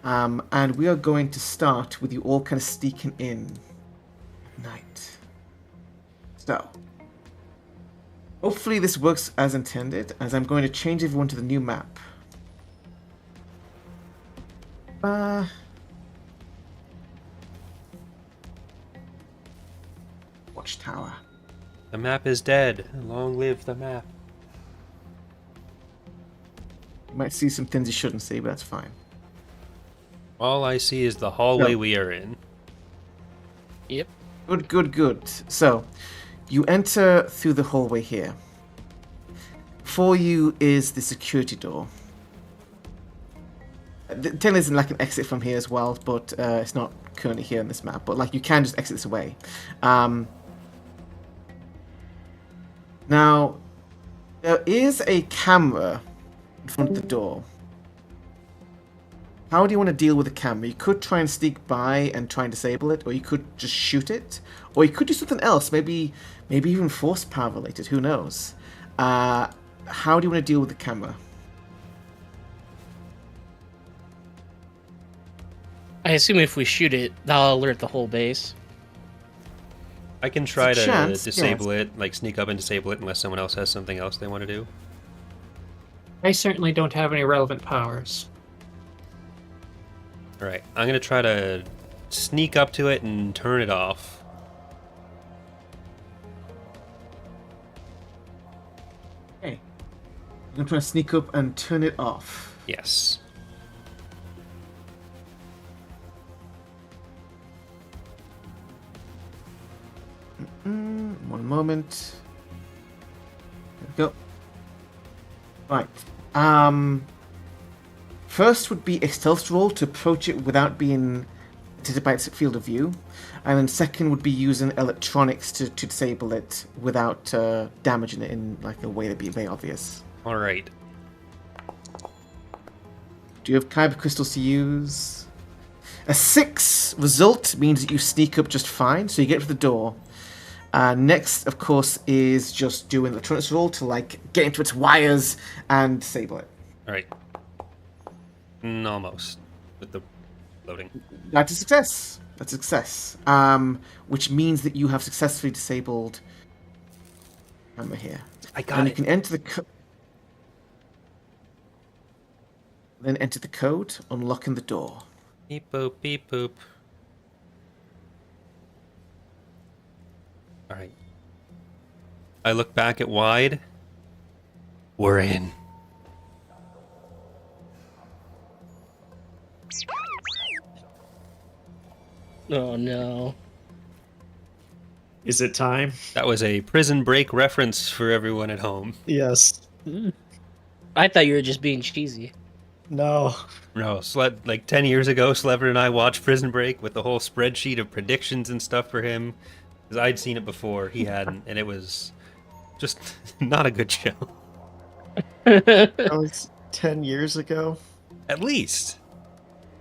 And we are going to start with you all kind of sneaking in at night. So, hopefully this works as intended, as I'm going to change everyone to the new map. Watchtower. The map is dead. Long live the map. You might see some things you shouldn't see, but that's fine. All I see is the hallway No. we are in. Yep. Good. So, you enter through the hallway here. Before you is the security door. Technically, isn't like an exit from here as well, but it's not currently here on this map. But like, you can just exit this away. Now, there is a camera in front of the door. How do you want to deal with the camera? You could try and sneak by and try and disable it, or you could just shoot it, or you could do something else. Maybe even force power related. Who knows? How do you want to deal with the camera? I assume if we shoot it, that'll alert the whole base. I can try It's a to chance, disable it, like sneak up and disable it unless someone else has something else they want to do. I certainly don't have any relevant powers. Alright, I'm going to try to sneak up to it and turn it off. Okay. I'm going to try to sneak up and turn it off. Yes. One moment. There we go. Right. First would be a stealth roll to approach it without being detected by its field of view. And then second would be using electronics to disable it without damaging it in like a way that'd be very obvious. Alright. Do you have kyber crystals to use? A 6 result means that you sneak up just fine, so you get to the door. Next, of course, is just doing the electronics roll to like get into its wires and disable it. Alright. Almost. With the loading. That's a success. That's a success. Which means that you have successfully disabled camera here. I got and it. you can enter then enter the code, unlocking the door. Beep boop, beep boop. Alright. I look back at Wide. We're in. Oh no. Is it time? That was a Prison Break reference for everyone at home. Yes. I thought you were just being cheesy. No. No, like 10 years ago, Slevered and I watched Prison Break with the whole spreadsheet of predictions and stuff for him. Because I'd seen it before, he hadn't, and it was just not a good show. That was 10 years ago. At least.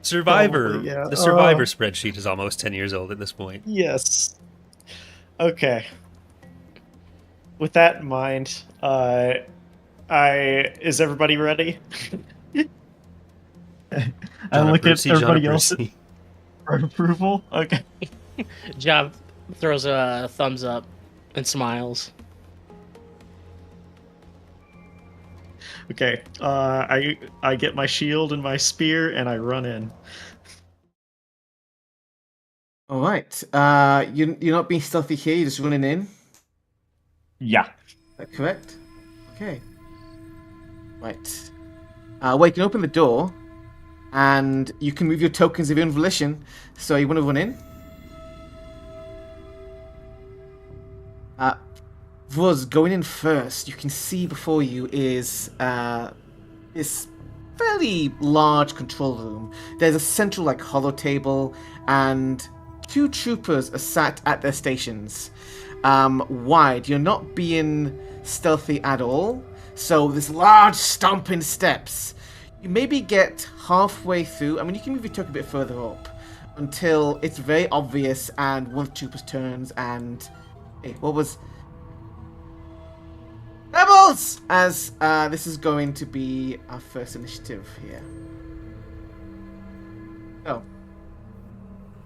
Survivor, Probably, yeah. the Survivor spreadsheet is almost 10 years old at this point. Yes. Okay. With that in mind, is everybody ready? I look at everybody else for approval. Okay. Job throws a thumbs up and smiles. Okay. I get my shield and my spear and I run in. All right. You're not being stealthy here. You're just running in. Yeah. Is that correct? Okay. Right. Well, you can open the door, and you can move your tokens of your own volition. So you want to run in? Vuz, going in first, you can see before you is this fairly large control room. There's a central, like, hollow table, and 2 troopers are sat at their stations. Wide. You're not being stealthy at all. So this large stomping steps. You maybe get halfway through. I mean, you can move your token a bit further up until it's very obvious, and one of the troopers turns and... Hey, what was... Rebels! As this is going to be our first initiative here. Oh.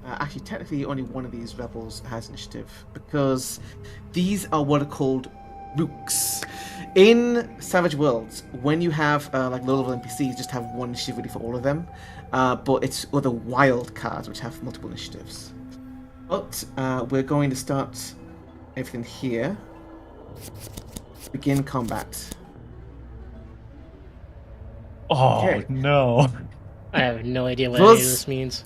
Actually, technically, only one of these rebels has initiative, because these are what are called rooks. In Savage Worlds, when you have like low-level NPCs, just have one initiative really for all of them, but it's other wild cards which have multiple initiatives. But we're going to start everything here. Begin combat. Oh, Okay. no. I have no idea what any of this means.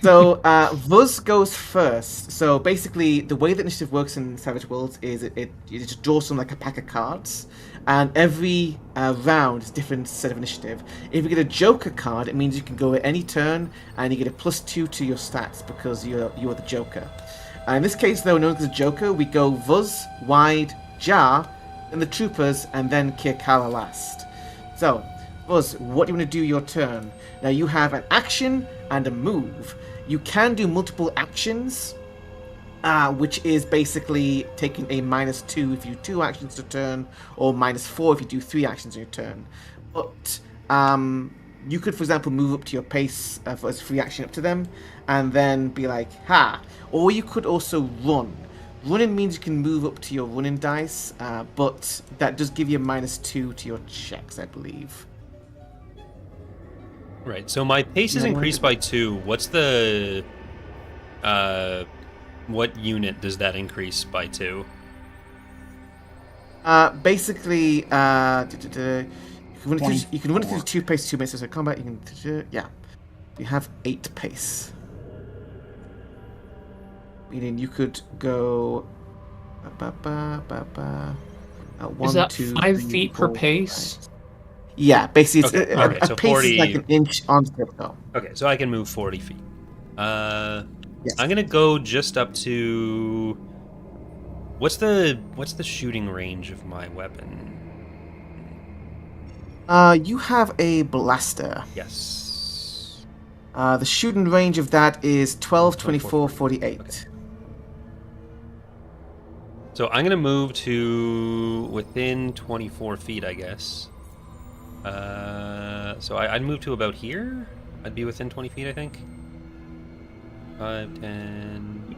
So, Vuz goes first. So, basically, the way that initiative works in Savage Worlds is it just draws from like a pack of cards, and every round is a different set of initiative. If you get a Joker card, it means you can go at any turn, and you get a +2 to your stats because you're the Joker. In this case, though, known as a Joker, we go Vuz, Wide, Jar, then the Troopers, and then Kirkala last. So, Vuz, what do you want to do your turn? Now, you have an action and a move. You can do multiple actions, which is basically taking a -2 if you do 2 actions to turn, or -4 if you do 3 actions in your turn. But you could, for example, move up to your pace for as free action up to them, and then be like, ha! Or you could also run. Running means you can move up to your running dice, but that does give you a -2 to your checks, I believe. Right, so my pace is increased by 2. What's the... what unit does that increase by 2? Basically, you can run it through 2 pace, 2 pace. So combat, you can... Yeah. You have 8 pace. Meaning you could go... Is that 5 feet per pace? Yeah, basically, Okay, it's, alright, a so pace 40... is like an inch on Tabletop. Okay, so I can move 40 feet. Yes. I'm gonna go just up to... What's the shooting range of my weapon? You have a blaster. Yes. The shooting range of that is 12, 24, 48. Okay. So I'm gonna move to within 24 feet, I guess. So I'd move to about here. I'd be within 20 feet, I think. 5, 10,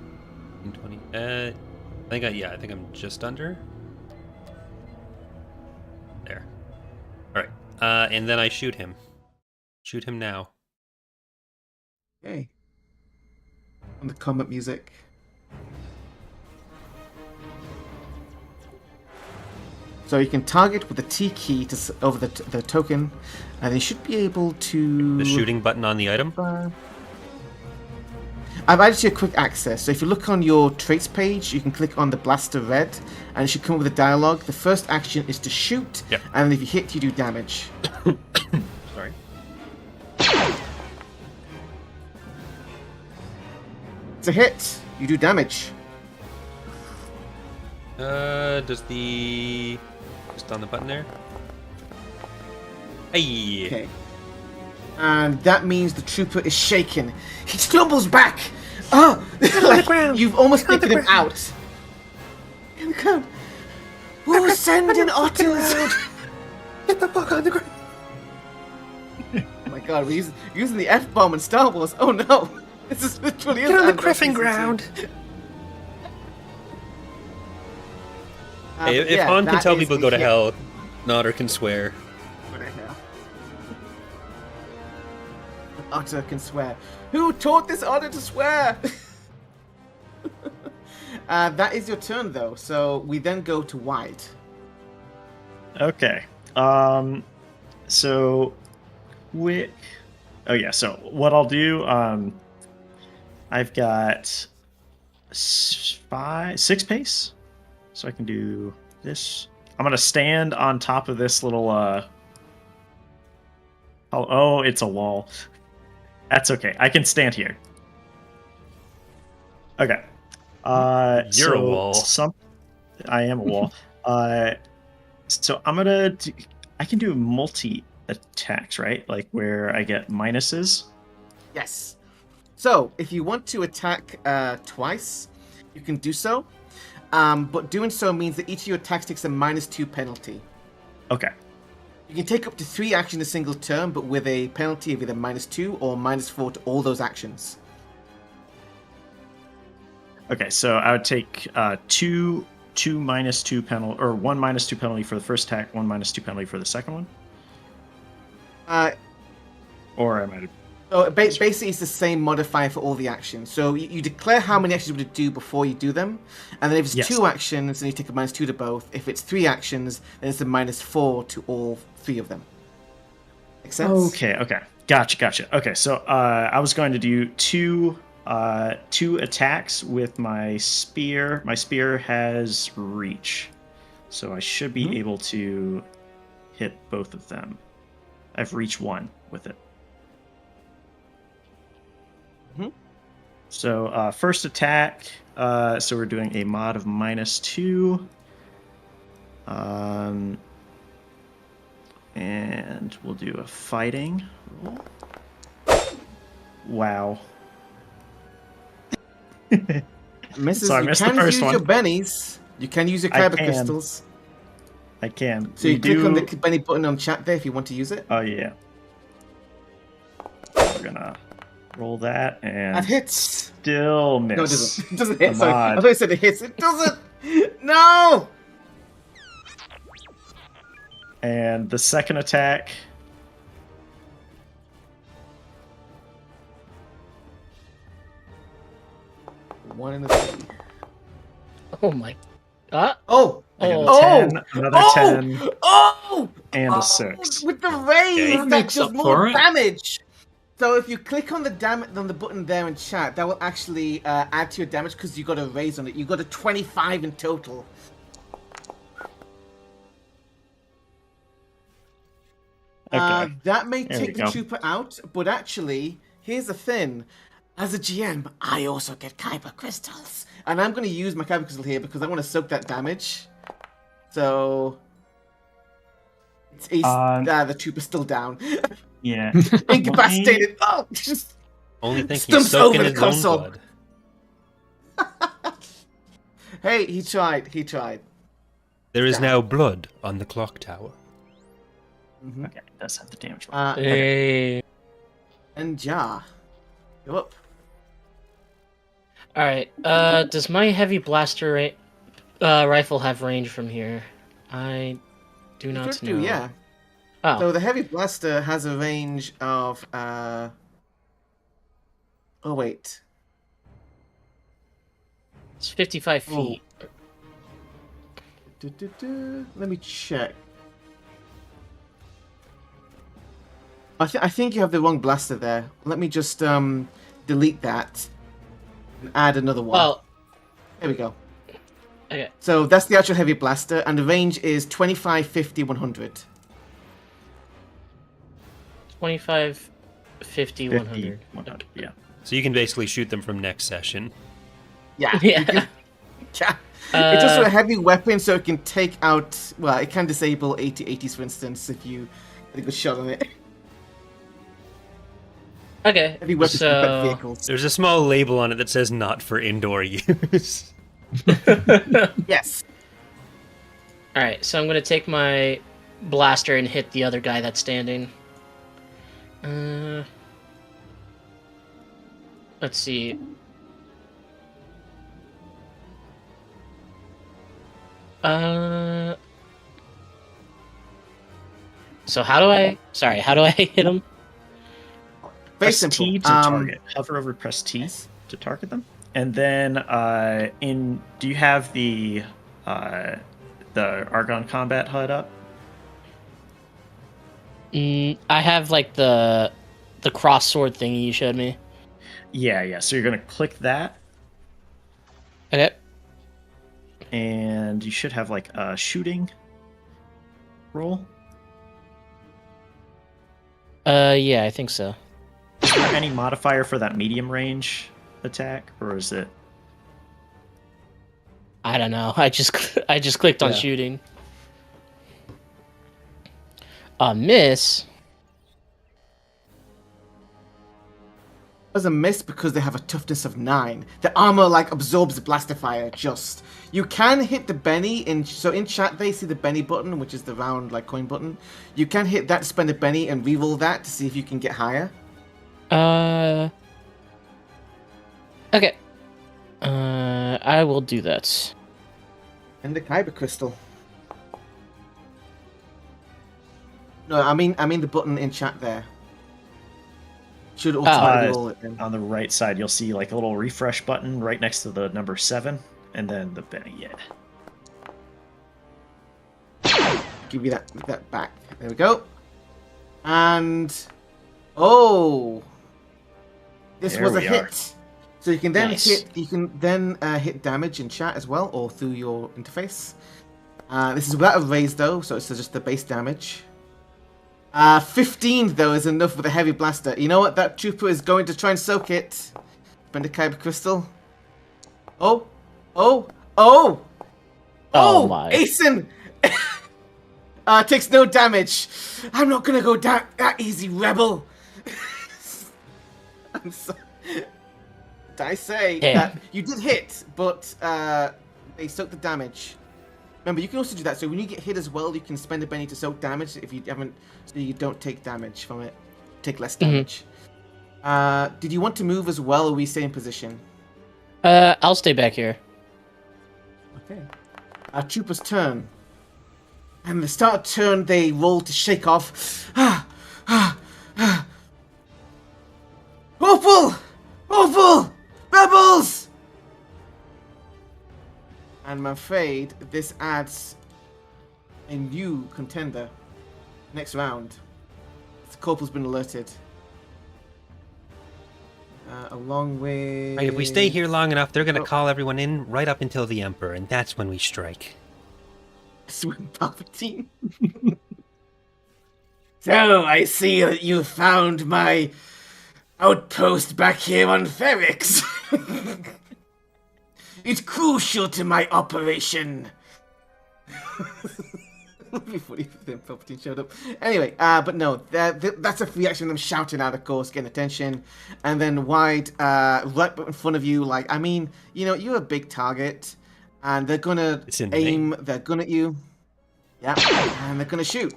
20. I think I'm just under. There. All right. And then I shoot him. Shoot him now. Okay. On the combat music. So you can target with the T key over the token, and you should be able to... The shooting button on the item? I've added you a quick access, so if you look on your traits page, you can click on the blaster red, and it should come up with a dialogue. The first action is to shoot, Yep. and if you hit, you do damage. Sorry. It's a hit, you do damage. Does the... Just on the button there? Hey! Okay. And that means the trooper is shaken. He stumbles back! Oh! Like, you've almost taken him out. In the ground. Who's sending otters? Get the fuck on the ground! Oh my god, we're using the F-bomb in Star Wars. Oh no! This is literally... Get on the griffin ground! Hey, if yeah, Han can that tell is people a go to hit. hell, Nodder can swear. otter can swear. Who taught this otter to swear? That is your turn, though. So we then go to White. Okay. So quick. Oh yeah. So what I'll do. I've got 6 pace, so I can do this. I'm gonna stand on top of this little. Oh, it's a wall. That's okay. I can stand here. Okay. You're a wall. I am a wall. So I'm gonna. I can do multi attacks, right? Like where I get minuses. Yes. So if you want to attack twice, you can do so. But doing so means that each of your attacks takes a -2 penalty. Okay. You can take up to 3 actions in a single turn, but with a penalty of either -2 or -4 to all those actions. Okay, so I would take two -2 penalty, or 1 -2 penalty for the first attack, 1 -2 penalty for the second one. Or I might have. So basically, it's the same modifier for all the actions. So you declare how many actions you want to do before you do them, and then if it's Yes. 2 actions, then you take a -2 to both. If it's 3 actions, then it's a -4 to all 3 of them. Make sense? Okay. Gotcha. Okay, so I was going to do two attacks with my spear. My spear has reach, so I should be able to hit both of them. I've reached 1 with it. So first attack, so we're doing a mod of -2. And we'll do a fighting roll. Wow. Misses, So I you missed can the first use one. your bennies. You can use your I kyber can. crystals. I can. So you click on the Benny button on chat there if you want to use it. Oh yeah. We're gonna roll that and That hits. still miss. No, it doesn't. It doesn't hit. The Sorry. I mod. thought you said it hits. It doesn't. No! And the second attack. One in the 3. Oh my. Oh! I got a Oh. 10, another 10, Oh! and Oh! a 6. With the raise, That that makes does up more for it. damage. So if you click on the button there in chat, that will actually add to your damage because you got a raise on it. You got a 25 in total. Okay. That may There we take the go. trooper out, but actually, here's the thing. As a GM, I also get kyber crystals. And I'm going to use my kyber crystal here because I want to soak that damage. So... the trooper's still down. Yeah. Incapacitated. Oh! Just Only think Stumps he's soaking over the his own console. blood. Hey, he tried. He tried. There is Yeah. now blood on the clock tower. Okay, it does have the damage. Hey. And Ja. Go up. All right. Does my heavy blaster rifle have range from here? I do not Should know. do, yeah. Oh. So the heavy blaster has a range of oh wait. It's 55 feet. Let me check. I think you have the wrong blaster there. Let me just delete that and add another one. Well, There we go. okay. So that's the actual heavy blaster, and the range is 25, 50, 100. 25, 50, 100. 100. Yeah. So you can basically shoot them from next session. Yeah. Yeah. you can- yeah. It's also a heavy weapon, so it can take out. Well, it can disable 80-80s, for instance, if you get a good shot on it. Okay. Heavy weapons can affect So, vehicles. There's a small label on it that says not for indoor use. Yes. all right. So I'm gonna take my blaster and hit the other guy that's standing. Let's see. So how do I hit him? Very Press simple. T to target. Hover over press T Yes. to target them. And then do you have the Argon Combat HUD up? I have like the cross sword thingy you showed me. Yeah. So you're gonna click that, Okay. and you should have like a shooting roll. Yeah, I think so. Is there any modifier for that medium range attack, or is it? I don't know. I just clicked on Yeah. shooting. Miss. As a miss because they have a toughness of 9. The armor like absorbs the blaster fire. Just you can hit the Benny in chat they see the Benny button, which is the round like coin button. You can hit that to spend a Benny and reroll that to see if you can get higher. Okay. I will do that. And the Kyber crystal. No, I mean the button in chat there. Should automatically roll it then. On the right side, you'll see like a little refresh button right next to the number 7, and then the Benny. Yeah. Give you that back. There we go. And this There was a we hit. are. So you can then Nice. hit damage in chat as well, or through your interface. This is without a raise though, so it's just the base damage. 15 though is enough with a heavy blaster. You know what? That trooper is going to try and soak it. Spend a Kyber crystal. Oh my. Asen! Takes no damage. I'm not gonna go that easy, rebel. I'm sorry. Did I say that you did hit, but they soak the damage. Remember, you can also do that. So when you get hit as well, you can spend a Benny to soak damage if you haven't, so you don't take damage from it. Take less damage. Did you want to move as well, or we stay in position? I'll stay back here. Okay. Trooper's turn. And the start of turn, they roll to shake off. Awful! Rebels! And I'm afraid this adds a new contender next round. The Corporal's been alerted. Along with... Right, if we stay here long enough, they're going to call everyone in right up until the Emperor, and that's when we strike. Swim Palpatine. So, I see that you found my outpost back here on Ferrix. It's crucial to my operation. It'd be funny if then Palpatine showed up. Anyway, but no, that's a free action. Them shouting out, of course, getting attention, and then wide, right in front of you. Like, I mean, you know, you're a big target, and they're gonna aim their gun at you. Yeah, and they're gonna shoot.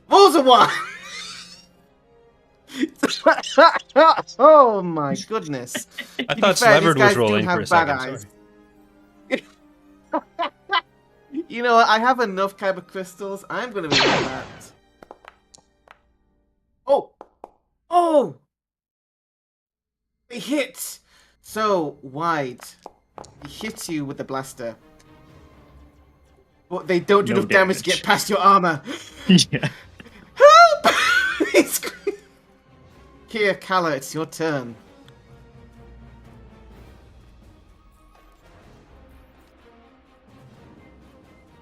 Rolls a 1. Oh my goodness! I thought Slevered was rolling for a second. Sorry. You know what? I have enough Kyber crystals. I'm gonna be doing that. Oh! They hit! So wide. He hits you with the blaster. But they don't do enough damage to get past your armor. Yeah. Help! Here, Kala, it's your turn.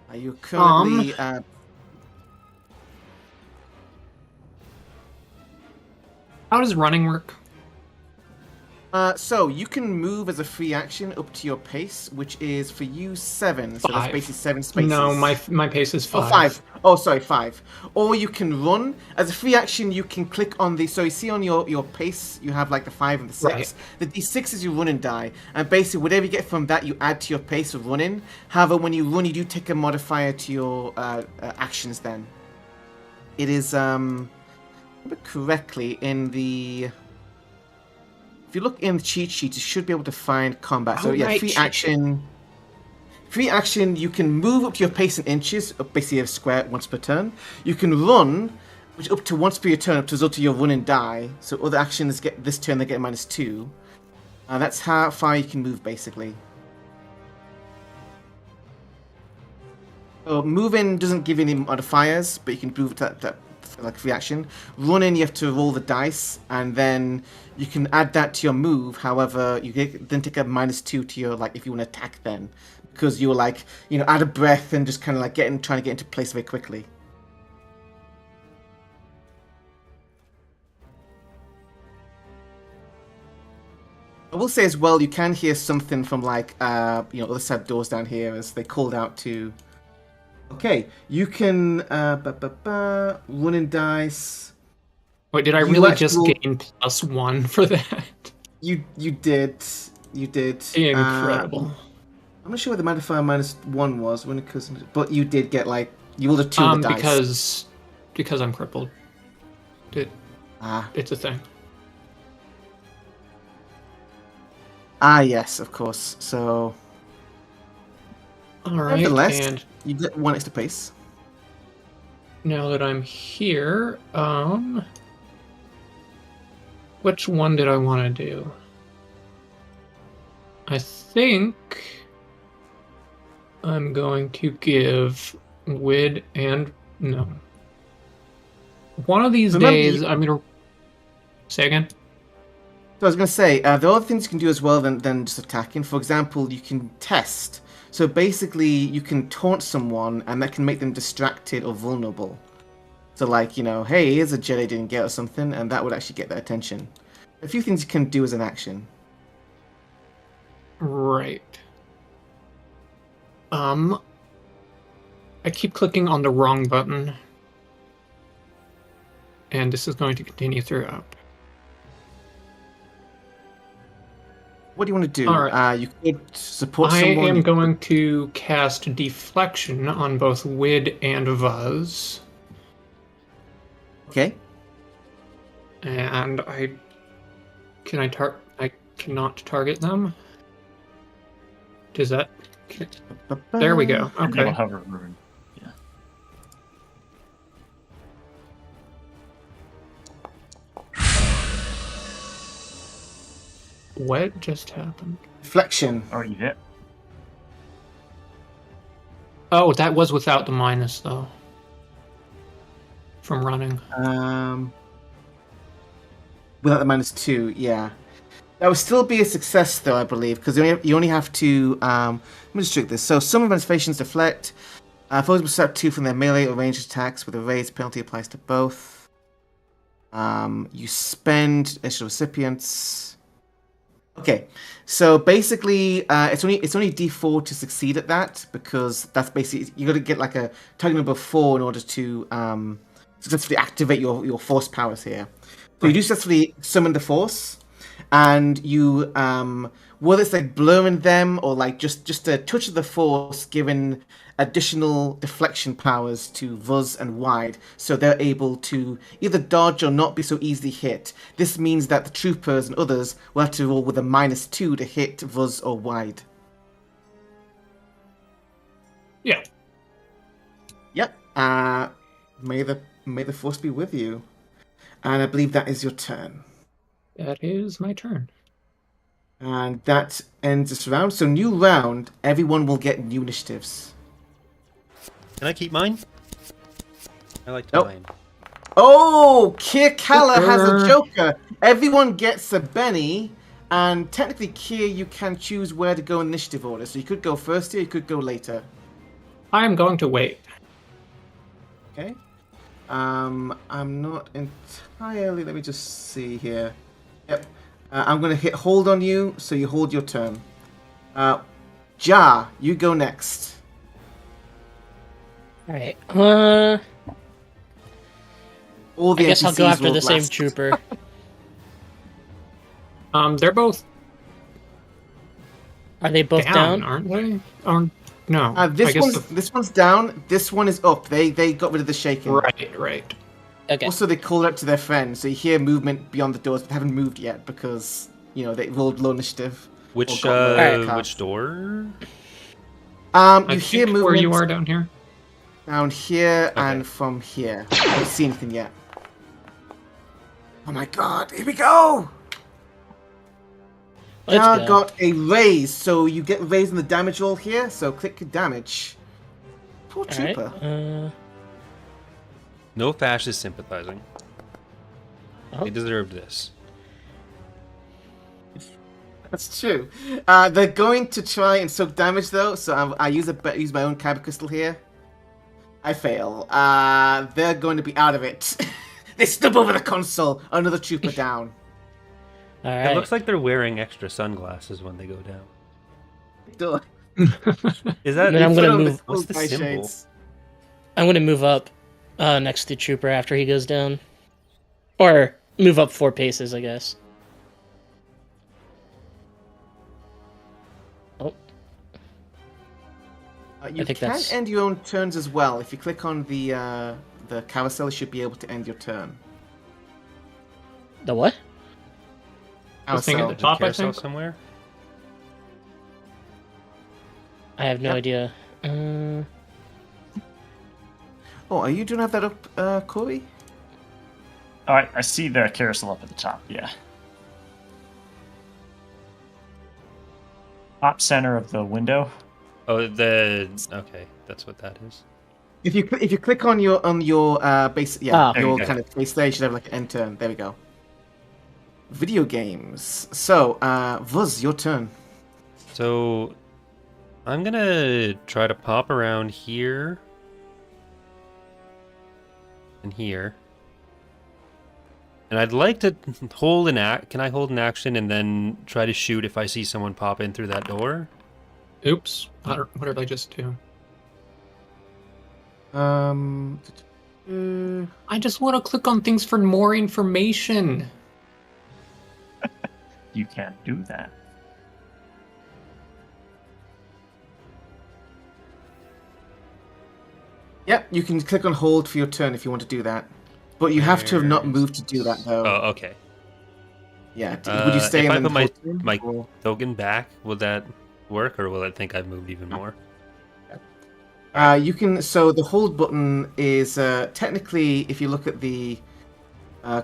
Are you currently How does running work? So you can move as a free action up to your pace, which is for you 7. So that's 5. basically 7 spaces. No, my pace is 5. Oh, 5. Oh, sorry, 5. Or you can run. As a free action, you can click on the... So you see on your pace, you have like the 5 and the 6. Right. The D6 is your running die. And basically, whatever you get from that, you add to your pace of running. However, when you run, you do take a modifier to your actions then. It is, remember correctly, in the... If you look in the cheat sheet, you should be able to find combat. So yeah, free action. Free action, you can move up to your pace in inches, basically a square once per turn. You can run which up to once per your turn, up to the result of your run and die. So other actions get this turn, they get -2. That's how far you can move, basically. So moving doesn't give you any modifiers, but you can move that like reaction. Running, you have to roll the dice, and then you can add that to your move. However, you then take a -2 to your, like, if you want to attack then, because you're like, out of breath and just kind of like trying to get into place very quickly. I will say as well, you can hear something from like other side doors down here as they called out to. Okay, you can running dice. Wait, did I really just gain +1 for that? You did. Incredible. I'm not sure what the modifier -1 was when it comes, but you did get you rolled a 2 on the dice. Because I'm crippled. It's a thing. Yes, of course. So, all right, nevertheless, and you get 1 extra pace. Now that I'm here, which one did I want to do? I think I'm going to give Wid and no. One of these days, I'm gonna say again. So I was going to say, there are other things you can do as well than just attacking. For example, you can test. So basically, you can taunt someone, and that can make them distracted or vulnerable. So like, hey, here's a Jedi didn't get or something, and that would actually get their attention. A few things you can do as an action. Right. I keep clicking on the wrong button. And this is going to continue throughout. What do you want to do? Right. You could support someone. I am going to cast Deflection on both Wid and Vuz. Okay. And I cannot target them. Does that? There we go. Okay. Hover rune. Yeah. What just happened? Deflection. Are you hit? Oh, that was without the minus though. From running. Without the -2, yeah. That would still be a success, though, I believe, because you only have to. Let me just check this. So, some manifestations deflect. Foes will subtract 2 from their melee or ranged attacks, with a raised penalty applies to both. You spend extra recipients. Okay, so basically, it's only D4 to succeed at that, because that's basically you got to get like a target number 4 in order to successfully activate your force powers here. So you do successfully summon the force. And you, whether it's like blurring them or like just a touch of the force, giving additional deflection powers to Vuz and Wide, so they're able to either dodge or not be so easily hit. This means that the troopers and others will have to roll with a -2 to hit Vuz or Wide. Yeah. Yep. May the force be with you. And I believe that is your turn. That is my turn. And that ends this round. So new round, everyone will get new initiatives. Can I keep mine? I like Nope. mine. Oh, Kier Kalla has a Joker. Everyone gets a Benny. And technically, Kier, you can choose where to go in initiative order. So you could go first here, you could go later. I'm going to wait. Okay. I'm not entirely... Let me just see here. Yep. I'm going to hit hold on you, so you hold your turn. Ja, you go next. Alright. All the I guess I'll go NPCs after will the same blast. trooper. They're both Are they both down? aren't they? No. This one's down. This one is up. They got rid of the shaking. Right. Okay. Also, they called out to their friends, so you hear movement beyond the doors, but they haven't moved yet because they rolled low initiative. Which Right. door? You hear movement where you are down here. down here Okay. and from here. I don't see anything yet. Oh my god, here we go! Let's Now go. got a raise, so you get raised in the damage roll here, so click your damage. Poor All right. trooper. No fascist sympathizing. Oh. They deserved this. That's true. They're going to try and soak damage though, so I use my own kyber crystal here. I fail. They're going to be out of it. They step over the console. Another trooper down. All right. It looks like they're wearing extra sunglasses when they go down. Done. Is that? And then I'm Put gonna on move. cool What's the eye symbol? shades. I'm gonna move up next to Trooper after he goes down, or move up 4 paces, I guess. Oh, You think can that's- end your own turns as well. If you click on the carousel, you should be able to end your turn. the what? The thing at the Carousel. top, I Carousel think. somewhere. I have no Yep. idea. Oh, are you doing have that up, Corey? All right, I see the carousel up at the top. Yeah. Top center of the window. Oh, okay, that's what that is. If you click on your base, Ah. There you your go. kind of base there, you should have like an end turn. There we go. Video games. So, Vuz, your turn. So, I'm gonna try to pop around here and here, and I'd like to hold an act. Can I hold an action and then try to shoot if I see someone pop in through that door? Oops. What did I just do? I just want to click on things for more information. You can't do that. Yep, you can click on hold for your turn if you want to do that, but you have to have not moved to do that though. Oh, okay. Yeah. Would you stay if I in put the whole turn, my or- token back, will that work, or will it think I've moved even more? You can. So the hold button is technically, if you look at the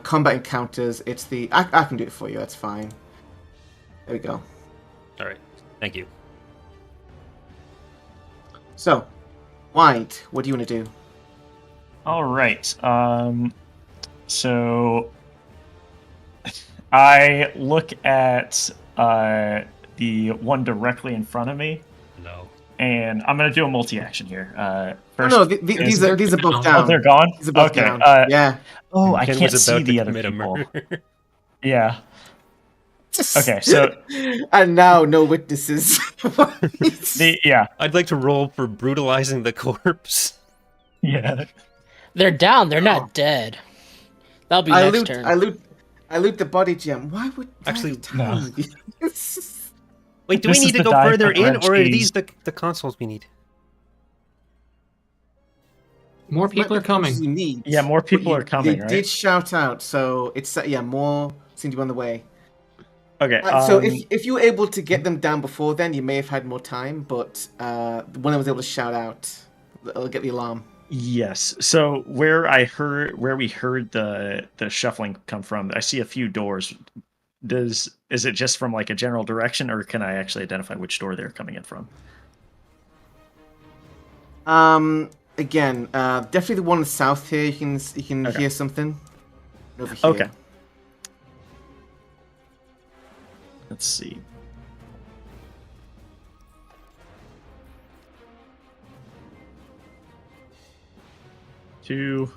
combat encounters, it's the. I can do it for you. That's fine. There we go. All right, thank you. So, White, what do you want to do? All right. So I look at the one directly in front of me, No. and I'm gonna do a multi-action here. Oh, First, no, these are both down. oh, they're gone. These are both Okay. down. Yeah. Oh, I Ken can't was see about to the other commit a people. murder. Yeah. Okay. So And now no witnesses. yeah. I'd like to roll for brutalizing the corpse. Yeah. They're down. They're not dead. That'll be I next loot. turn. I loot the body gem. Why would that Actually, no. Wait, do This we is need to the go die further for in, or are cheese. these the consoles we need? More people are coming. You need. Yeah, more people But are coming, They right? did shout out, so it's more seem to be on the way. Okay. So if you were able to get them down before then, you may have had more time. But when I was able to shout out, it'll get the alarm. Yes. So where we heard the shuffling come from, I see a few doors. Is it just from like a general direction, or can I actually identify which door they're coming in from? Again, definitely the one in the south here. You can Okay. hear something over here. Okay. Let's see. Two.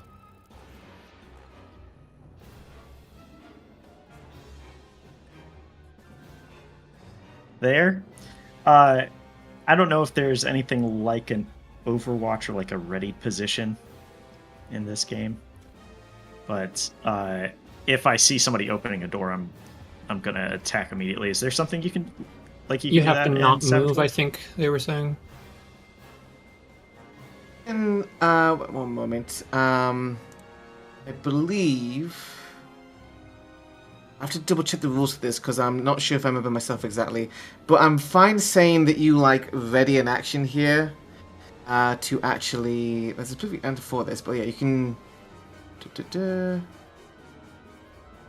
There. I don't know if there's anything like an Overwatch or like a ready position in this game, but if I see somebody opening a door, I'm gonna attack immediately. Is there something you can like? You can do have that to in not Savage move, I Worlds? think they were saying. And one moment. I believe I have to double check the rules for this because I'm not sure if I remember myself exactly. But I'm fine saying that you like ready an action here to actually. There's a specific answer for this, but yeah, you can.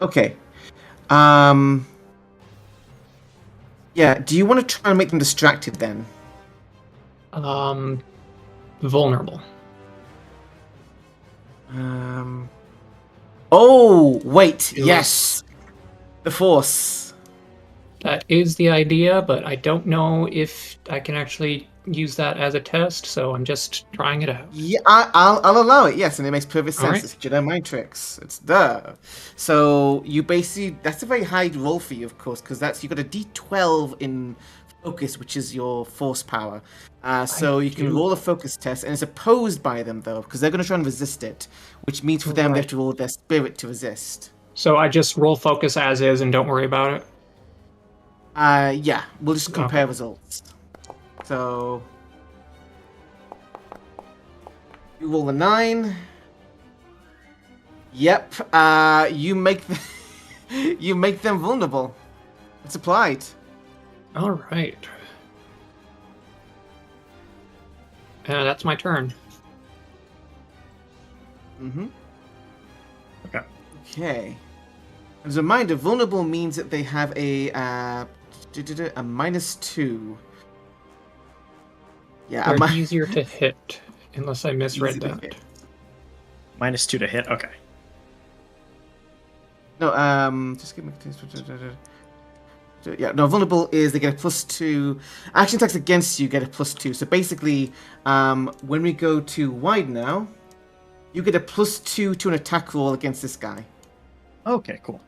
Okay. Yeah, do you want to try and make them distracted then? Vulnerable. Oh, wait, Unless- yes! The Force. That is the idea, but I don't know if I can actually use that as a test, so I'm just trying it out. Yeah, I'll allow it, yes, and it makes perfect sense. Alright. It's Jedi mind tricks. It's there. So you basically, that's a very high roll for you, of course, because you got a D12 in focus, which is your force power. So you can roll a focus test, and it's opposed by them though, because they're going to try and resist it, which means for them they have to roll their spirit to resist. So I just roll focus as is and don't worry about it? Yeah, we'll just compare results. So you roll a 9. Yep. You make you make them vulnerable. It's applied. All right. That's my turn. Okay. As a reminder, vulnerable means that they have a -2. Yeah, They're easier to hit, unless I misread Easy to that. hit. -2 to hit. Okay. No, just give me. Yeah, no, vulnerable is they get a +2. Action attacks against you get a +2. So basically, when we go to wide now, you get a +2 to an attack roll against this guy. Okay, cool.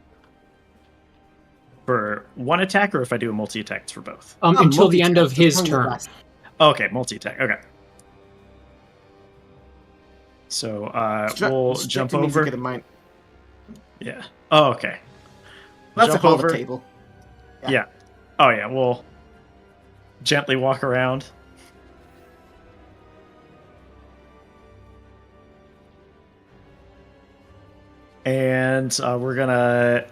For one attack, or if I do a multi-attack, it's for both? Until the end of his Multi-attack, turn. that's Okay, multi-attack. Okay. So we'll jump means you over. get a min- Yeah. Oh, okay. That's Jump a whole over. table. Yeah. Oh, yeah. We'll gently walk around. And we're gonna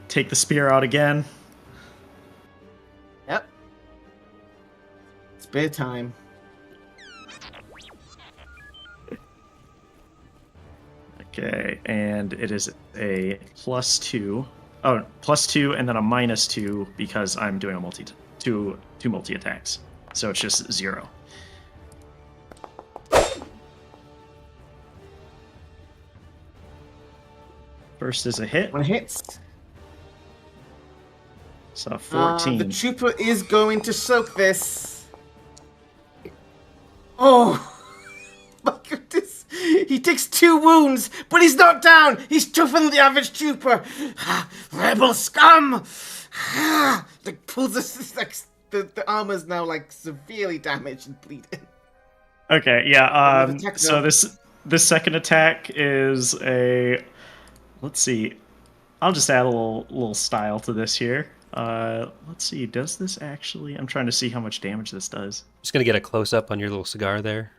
take the spear out again. Yep. It's bedtime. Okay, and it is a +2. Oh, +2 and then a -2 because I'm doing a two multi-attacks. So it's just 0. First is a hit. One hits. So 14. The trooper is going to soak this. Oh! My goodness! He takes 2 wounds, but he's not down! He's tougher than the average trooper! Rebel scum! Like, pulls this, like, the armor's now, like, severely damaged and bleeding. Okay, yeah. Attack So though. this second attack is a. Let's see. I'll just add a little style to this here. Let's see. Does this actually? I'm trying to see how much damage this does. Just gonna get a close up on your little cigar there.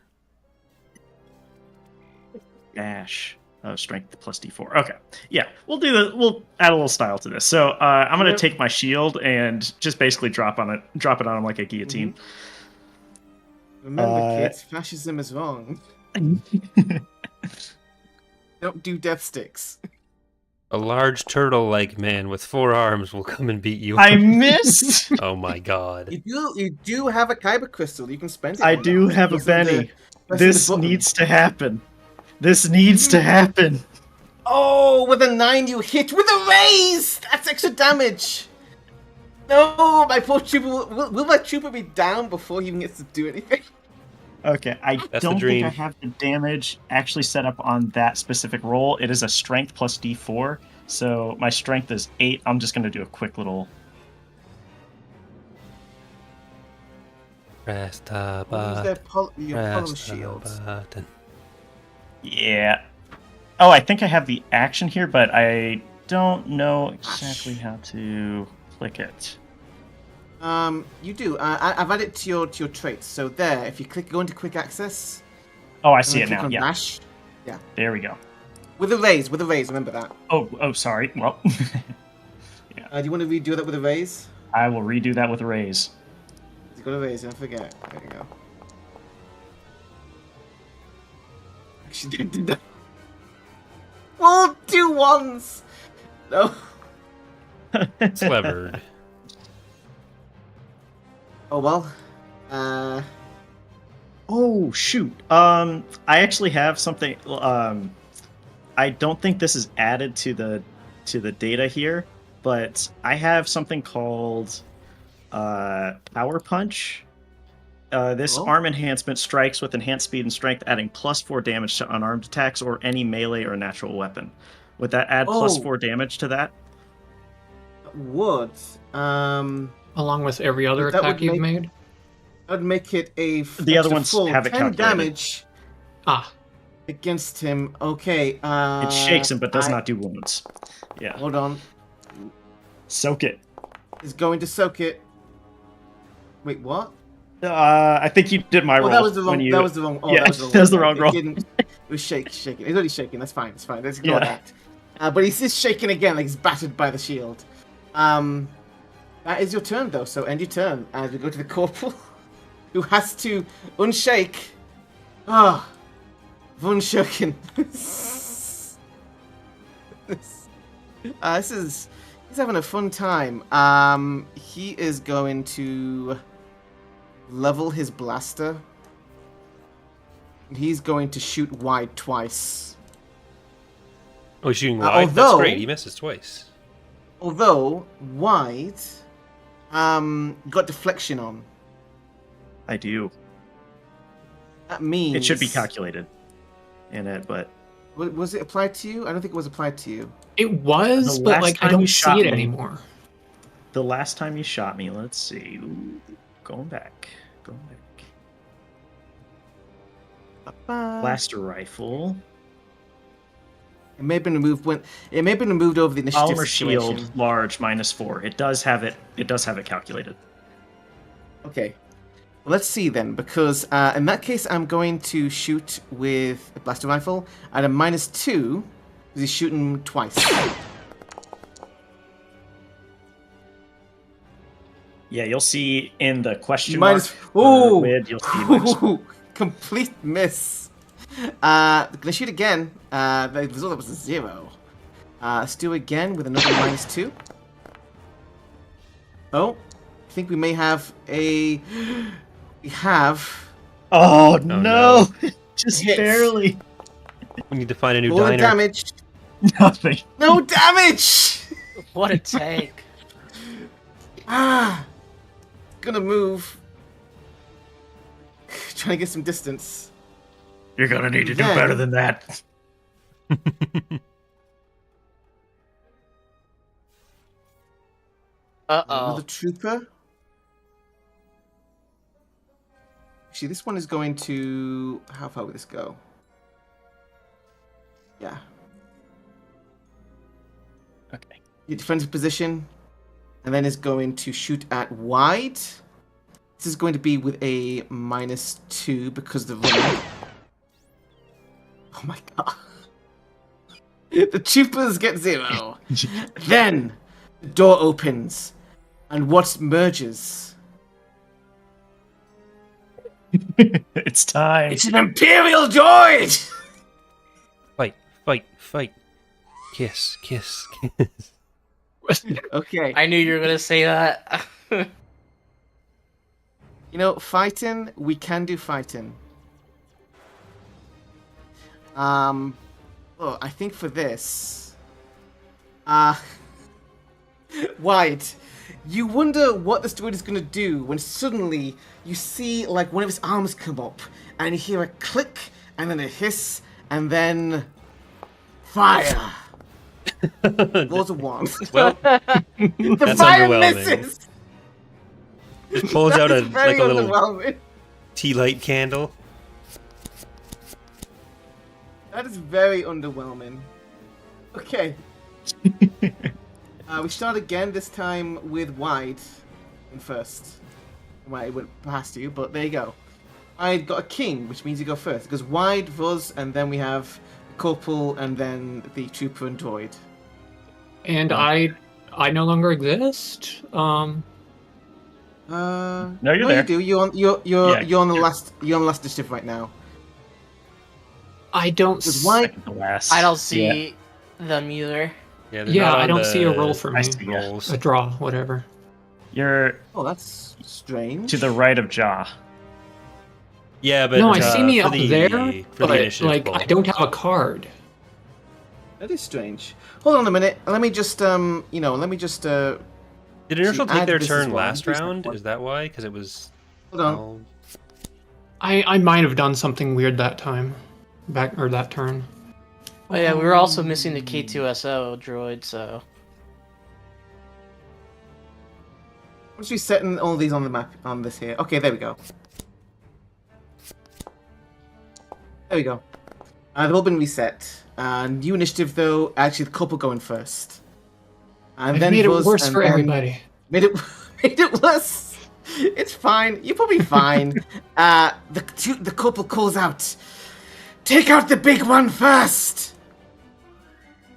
Dash. Oh, strength plus D4. Okay. Yeah, we'll do the. We'll add a little style to this. So I'm gonna take my shield and just basically drop it on him like a guillotine. Remember, kids, fascism is wrong. Don't do death sticks. A large turtle-like man with 4 arms will come and beat you. I missed. Oh my god. You do have a kyber crystal. You can spend it. I on do that. have a Pressing Benny. pressing the This button. needs to happen. This needs to happen. Oh, with a 9 you hit with a raise! That's extra damage! No, my poor trooper. Will my trooper be down before he even gets to do anything? Okay, I That's the don't think dream. I have the damage actually set up on that specific roll. It is a strength plus D4, so my strength is 8. I'm just going to do a quick little... Press the Use button. your polymer Press the shields. button. Yeah. Oh, I think I have the action here, but I don't know exactly how to click it. You do. I've added it to your traits. So there, if you go into quick access. Oh, I and see then it click now. on Yeah, dash. Yeah. there we go. With a raise, remember that. Oh, sorry. Well, Do you want to redo that with a raise? I will redo that with a raise. You got a raise, don't forget. There you go. Actually, did that. Roll 2 1s! No. Slevered. Oh well. Oh shoot. I actually have something. I don't think this is added to the data here, but I have something called Power Punch. This Oh. arm enhancement strikes with enhanced speed and strength, adding +4 damage to unarmed attacks or any melee or natural weapon. Would that add Oh. +4 damage to that? Would Along with every other That would attack you've make- made. I'd make it a The other extra ones full have it 10 calculated. damage Ah, against him. Okay. It shakes him, but does I- not do wounds. Yeah. Hold on. Soak it. He's going to soak it. Wait, what? I think you did my Oh, roll. that was the wrong. when you... That was the wrong. Oh, Yeah, that was the wrong. that was the one. wrong It roll. didn't- It was shaking. He's already shaking. That's fine. It's fine. Let's ignore Yeah. that. But he's just shaking again, like he's battered by the shield. That is your turn, though. So end your turn as we go to the corporal, who has to unshake. Ah, unshaken. This is. He's having a fun time. He is going to level his blaster. He's going to shoot wide twice. Oh, he's shooting wide? That's although- great. He misses twice. Although wide, got deflection on. I do. That means It should be calculated in it, but Was it applied to you? I don't think it was applied to you. it was, The but last like I time don't you see shot it me- anymore. the last time you shot me, let's see. Ooh, going back. Blaster rifle. It may have been removed when it may have been removed over the initiative Polymer situation. shield, large, -4. It does have it. It does have it calculated. Okay. Well, let's see then, because in that case, I'm going to shoot with a blaster rifle at a -2, because he's shooting twice. Yeah, you'll see in the question Minus. mark. for Ooh! Wid, you'll see minus. Ooh! Complete miss. Gonna shoot again. The result was a 0. Let's do again with another -2. Oh, I think we may have a. We have. Oh, no. no! Just Hits. barely. We need to find a new Roll the diner. damage. Nothing. No damage! What a tank. Gonna move. Trying to get some distance. You're gonna need to do Then- better than that. Uh-oh. Another trooper. Actually, this one is going to. How far would this go? Yeah. Okay. Your defensive position. And then is going to shoot at wide. This is going to be with a -2 because the running. Oh my god. The troopers get 0. Then the door opens. And what merges? It's time. It's an Imperial droid! Fight. Kiss. Okay. I knew you were gonna say that. You know, fighting, we can do fighting. I think for this, Wide, you wonder what this droid is gonna do when suddenly you see like one of his arms come up, and you hear a click, and then a hiss, and then fire. Rolls a 1. Well, The that's fire underwhelming. misses. just pulls out That is very like a little underwhelming. tea light candle. That is very underwhelming. Okay. We start again, this time with Wide in first. Well, it went past you, but there you go. I got a king, which means you go first. It goes Wide, Vuz, and then we have Corporal, and then the Trooper and Droid. And I no longer exist. No, you're no, there. you do. You're on the last initiative right now. I don't. Because Wide, The last. I don't see them either. Yeah, they're Yeah, not I on don't the see a roll for me. rolls. A draw, whatever. You're Oh, that's strange. to the right of Jaw. Yeah, but No, I see me for up the, there, for the but initiative like poll. I don't have a card. That is strange. Hold on a minute. Let me just let me just Did Inertial actually take their add this as turn well. last Use that round? one. Is that why? Because it was. Hold on. Oh, I might have done something weird that time, that turn. Oh yeah, we were also missing the K2SO droid, so Once we setting all these on the map on this here. Okay, there we go. There we go. They've all been reset. New initiative though. Actually, the couple going first. And I've then made it Buzz, worse and for then- everybody. Made it made it worse. It's fine. You're probably fine. The couple calls out, "Take out the big one first!"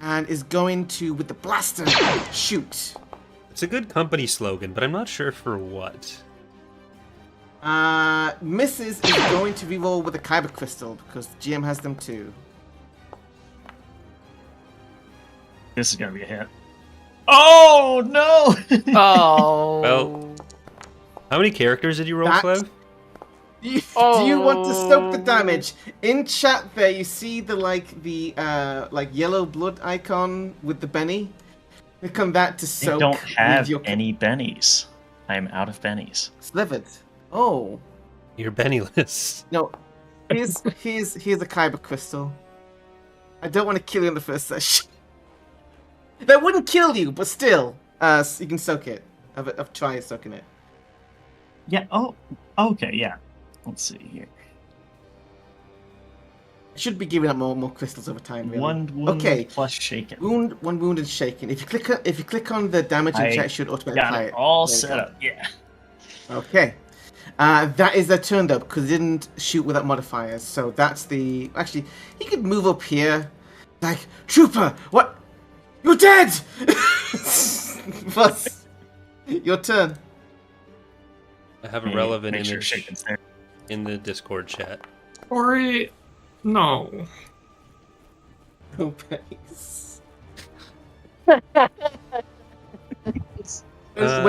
And is going to, with the blaster, shoot. it's a good company slogan, but I'm not sure for what. Mrs. is going to reroll with a kyber crystal because the GM has them too. This is gonna be a hit. Oh no! oh Well, How many characters did you roll, That- Flev? Do you want to stoke the damage? In chat there, you see the yellow blood icon with the Benny. Click on that to I soak. don't with have your any bennies. I'm out of bennies. Slevered. Oh You're Bennyless. no! Here's a kyber crystal. I don't want to kill you in the first session. That wouldn't kill you, but still, you can soak it. I've tried soaking it. Yeah. Oh. Okay. Yeah. Let's see here. I should be giving up more crystals over time. Really. One wound Okay. plus shaken. One wound and shaken. If you click on the damage in I chat, it should automatically Got apply it it. all There you set go. up. Yeah. Okay. That is their turn though, because they didn't shoot without modifiers. So that's the. Actually, he could move up here. Like, Trooper, what? You're dead! Plus, your turn. I have a relevant Make sure image shaken's there. in the Discord chat. Ori, no. No place. When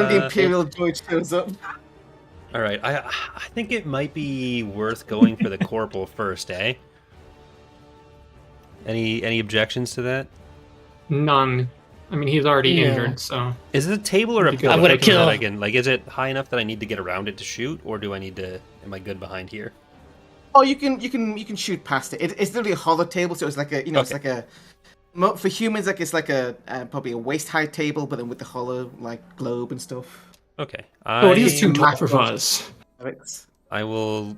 the Imperial droid shows up. All right, I think it might be worth going for the corporal first, eh? Any objections to that? None. I mean, he's already Yeah. injured, so. Is it a table or a I'm pillar? gonna So kill. that I can, like, is it high enough that I need to get around it to shoot, or do I need to? Am I good behind here? Oh, you can shoot past it. It's literally a hollow table, so it's like a it's like a for humans it's like a probably a waist high table, but then with the hollow like globe and stuff. Okay, Oh, it is I, too tall for us. Ferrix. I will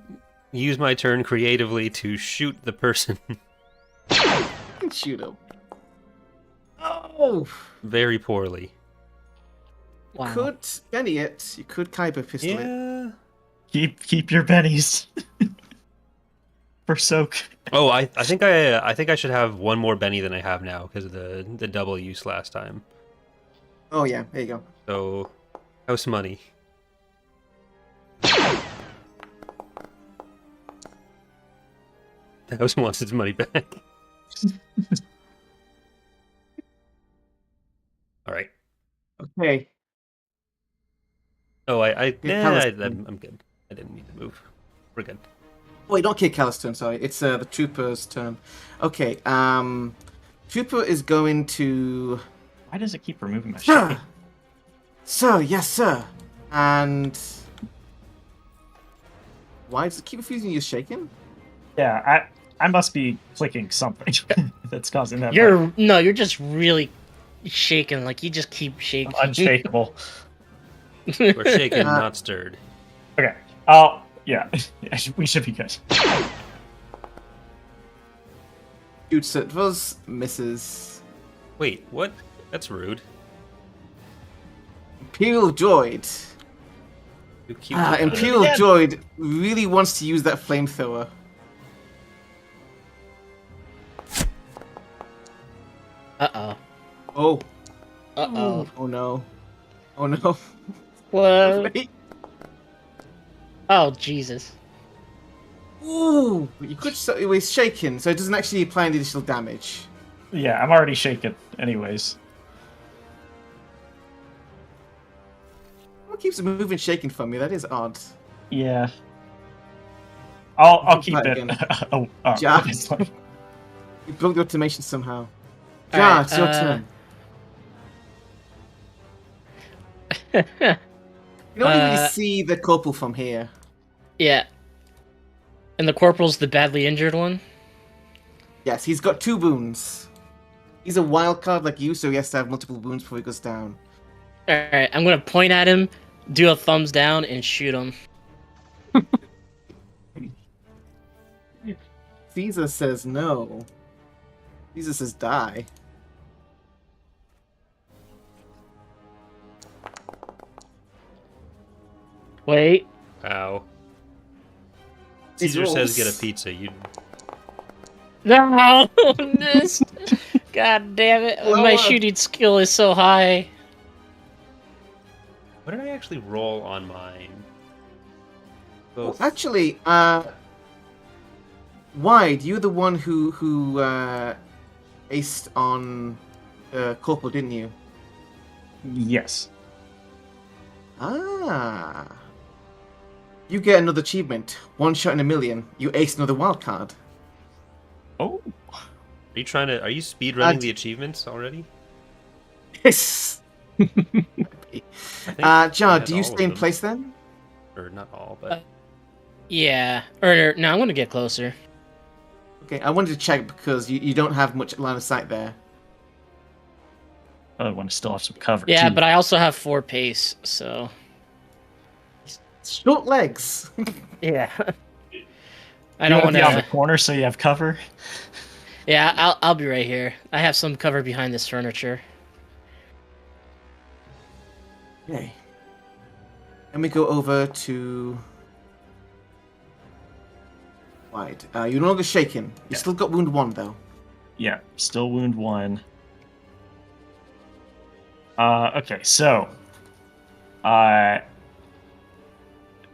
use my turn creatively to shoot the person You can shoot him. Oh, very poorly. wow. could Benny it? You could kyber pistol it. Yeah. Keep your bennies for soak. Oh, I think I should have one more Benny than I have now because of the double use last time. Oh yeah, there you go. So, house money. The house wants its money back. All right. Okay. Oh, I'm Palestine. good. I didn't need to move. We're good. Wait, not Kid Callus' turn. Sorry, it's the Trooper's turn. Okay. Trooper is going to. Why does it keep removing my Sir! shit? Sir, yes, sir. And. Why does it keep refusing you shaken? Yeah, I must be clicking something that's causing that. You're just really shaking. Like you just keep shaking. Unshakable. We're shaken, not stirred. Okay. Oh, yeah. We should be good. Shoots at Vuz, misses. Wait, what? That's rude. Imperial Droid. You keep Imperial Yeah. Droid really wants to use that flamethrower. Uh-oh. Oh. Uh-oh. Oh no. Oh no. What? Wait. Oh, Jesus. Ooh. You could. It was shaken, so it doesn't actually apply any additional damage. Yeah, I'm already shaken anyways. keeps moving shaking from me? That is odd. Yeah. I'll keep Try it. again. Oh, Ja. it's like- You broke the automation somehow. All Ja, right, it's your turn. You don't really see the corporal from here. Yeah. And the corporal's the badly injured one? Yes, he's got 2 wounds. He's a wild card like you, so he has to have multiple wounds before he goes down. Alright, I'm gonna point at him, do a thumbs down, and shoot him. Caesar says no. Caesar says die. Wait. Ow. These Caesar says rolls. get a pizza. You No! Missed! God damn it. My Lower. shooting skill is so high. What did I actually roll on mine? Well, Both. actually, Wide, you're the one who aced on corporal, didn't you? yes. Ah. You get another achievement. 1 shot in a million. You ace another wild card. Oh. Are you trying to? Are you speedrunning the achievements already? Yes. I think Jar, I do you had all stay of in them. place then? Or not all, but Yeah. Or, no, I'm gonna get closer. Okay, I wanted to check because you don't have much line of sight there. I want to still have some cover. Yeah, too. but I also have 4 pace, so... Short legs. Yeah. I You don't want want to be on the to... corner so you have cover. Yeah, I'll be right here. I have some cover behind this furniture. Okay. Let me go over to Wide. You're no longer shaken. You Yeah. still got wound 1 though. Yeah, still wound 1. Okay, so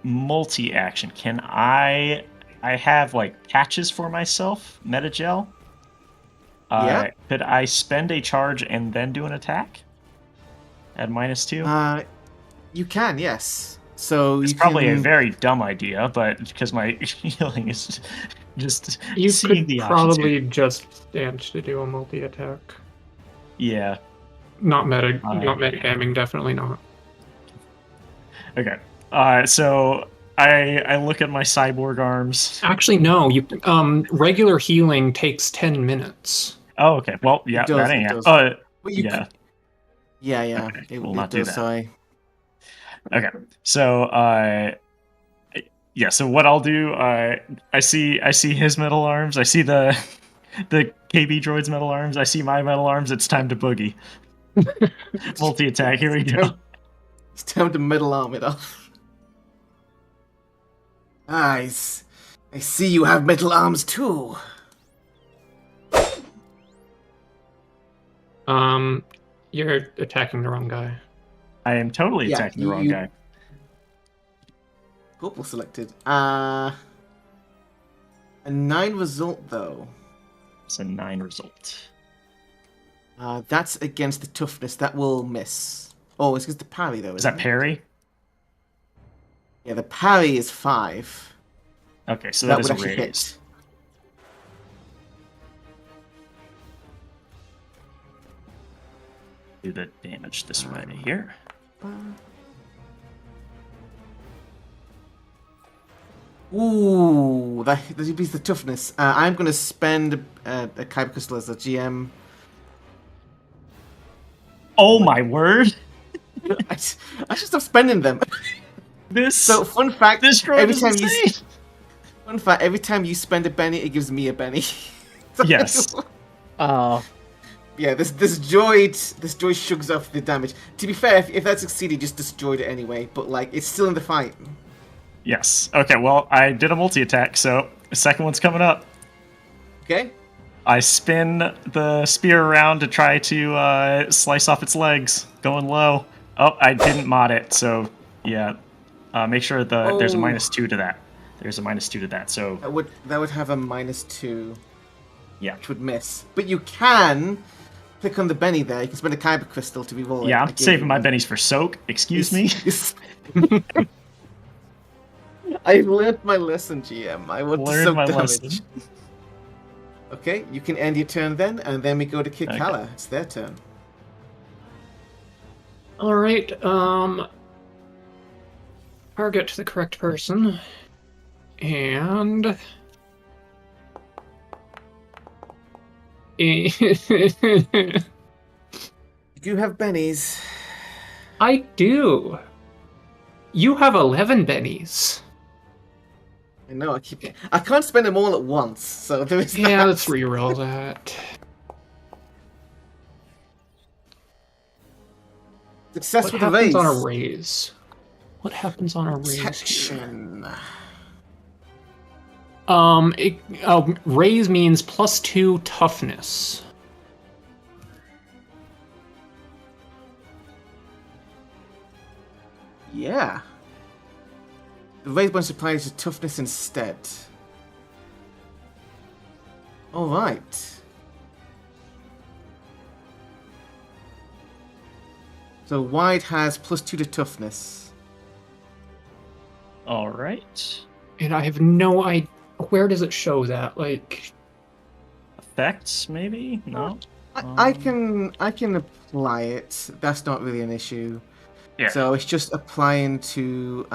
multi-action. Can I have like patches for myself, metagel? Yeah. Could I spend a charge and then do an attack? At -2? You can, yes. So It's you probably can... a very dumb idea, but because my healing is just You seeing could the options here. probably just stand to do a multi-attack. Yeah. Not metagaming, definitely not. Okay. So I look at my cyborg arms. Actually, no. You regular healing takes 10 minutes. Oh, okay. Well, yeah, does, that it ain't. does. Oh, But you yeah. could... Yeah. Okay, It, we'll it not do does, that. so Okay. So yeah. So what I'll do, I see his metal arms. I see the KB droid's metal arms. I see my metal arms. It's time to boogie. Multi attack. Here we go. It's time to metal arm it off. Eyes. I see you have metal arms too. You're attacking the wrong guy. I am totally Yeah, attacking the wrong you- guy. Corporal selected. A 9 result though. It's a 9 result. That's against the toughness. That will miss. Oh, it's against the parry though. Is that isn't it? parry? Yeah, the parry is 5. Okay, so That that is would a actually raise. hit. Do the damage this way here. Ooh, that beats the toughness. I'm going to spend a Kyber Crystal as a GM. Oh my word! I should stop spending them. This So, fun fact: this droid every is time insane. fun fact, every time you spend a penny, it gives me a penny. So- Yes. Oh. Yeah, this droid shrugs off the damage. To be fair, if that succeeded, he just destroyed it anyway. But like, it's still in the fight. Yes. Okay. Well, I did a multi attack, so the second one's coming up. Okay. I spin the spear around to try to slice off its legs, going low. Oh, I didn't mod it, so yeah. Make sure there's a Oh. -2 to that. There's a -2 to that. So That would have a -2, yeah. which would miss. But you can click on the Benny there, you can spend a Kyber crystal to reroll it. Yeah, I I'm gave saving you my one. bennies for soak. Excuse me. I've learned my lesson, GM. I want to Learned soak my damage. lesson. Okay, you can end your turn then, and then we go to Kikala. It's their turn. All right. Target the correct person, and You do have bennies. I do. You have 11 bennies. I know. I can't spend them all at once, so there is Yeah, that. let's reroll that. Success What with a happens raise. on a raise? What happens on a raise? Here? Protection. Raise means +2 toughness. Yeah. The raise bonus applies to toughness instead. Alright. So wide has +2 to toughness. All right. And I have no idea. Where does it show that? Like, Effects, maybe? No? I can apply it. That's not really an issue. Yeah. So it's just applying to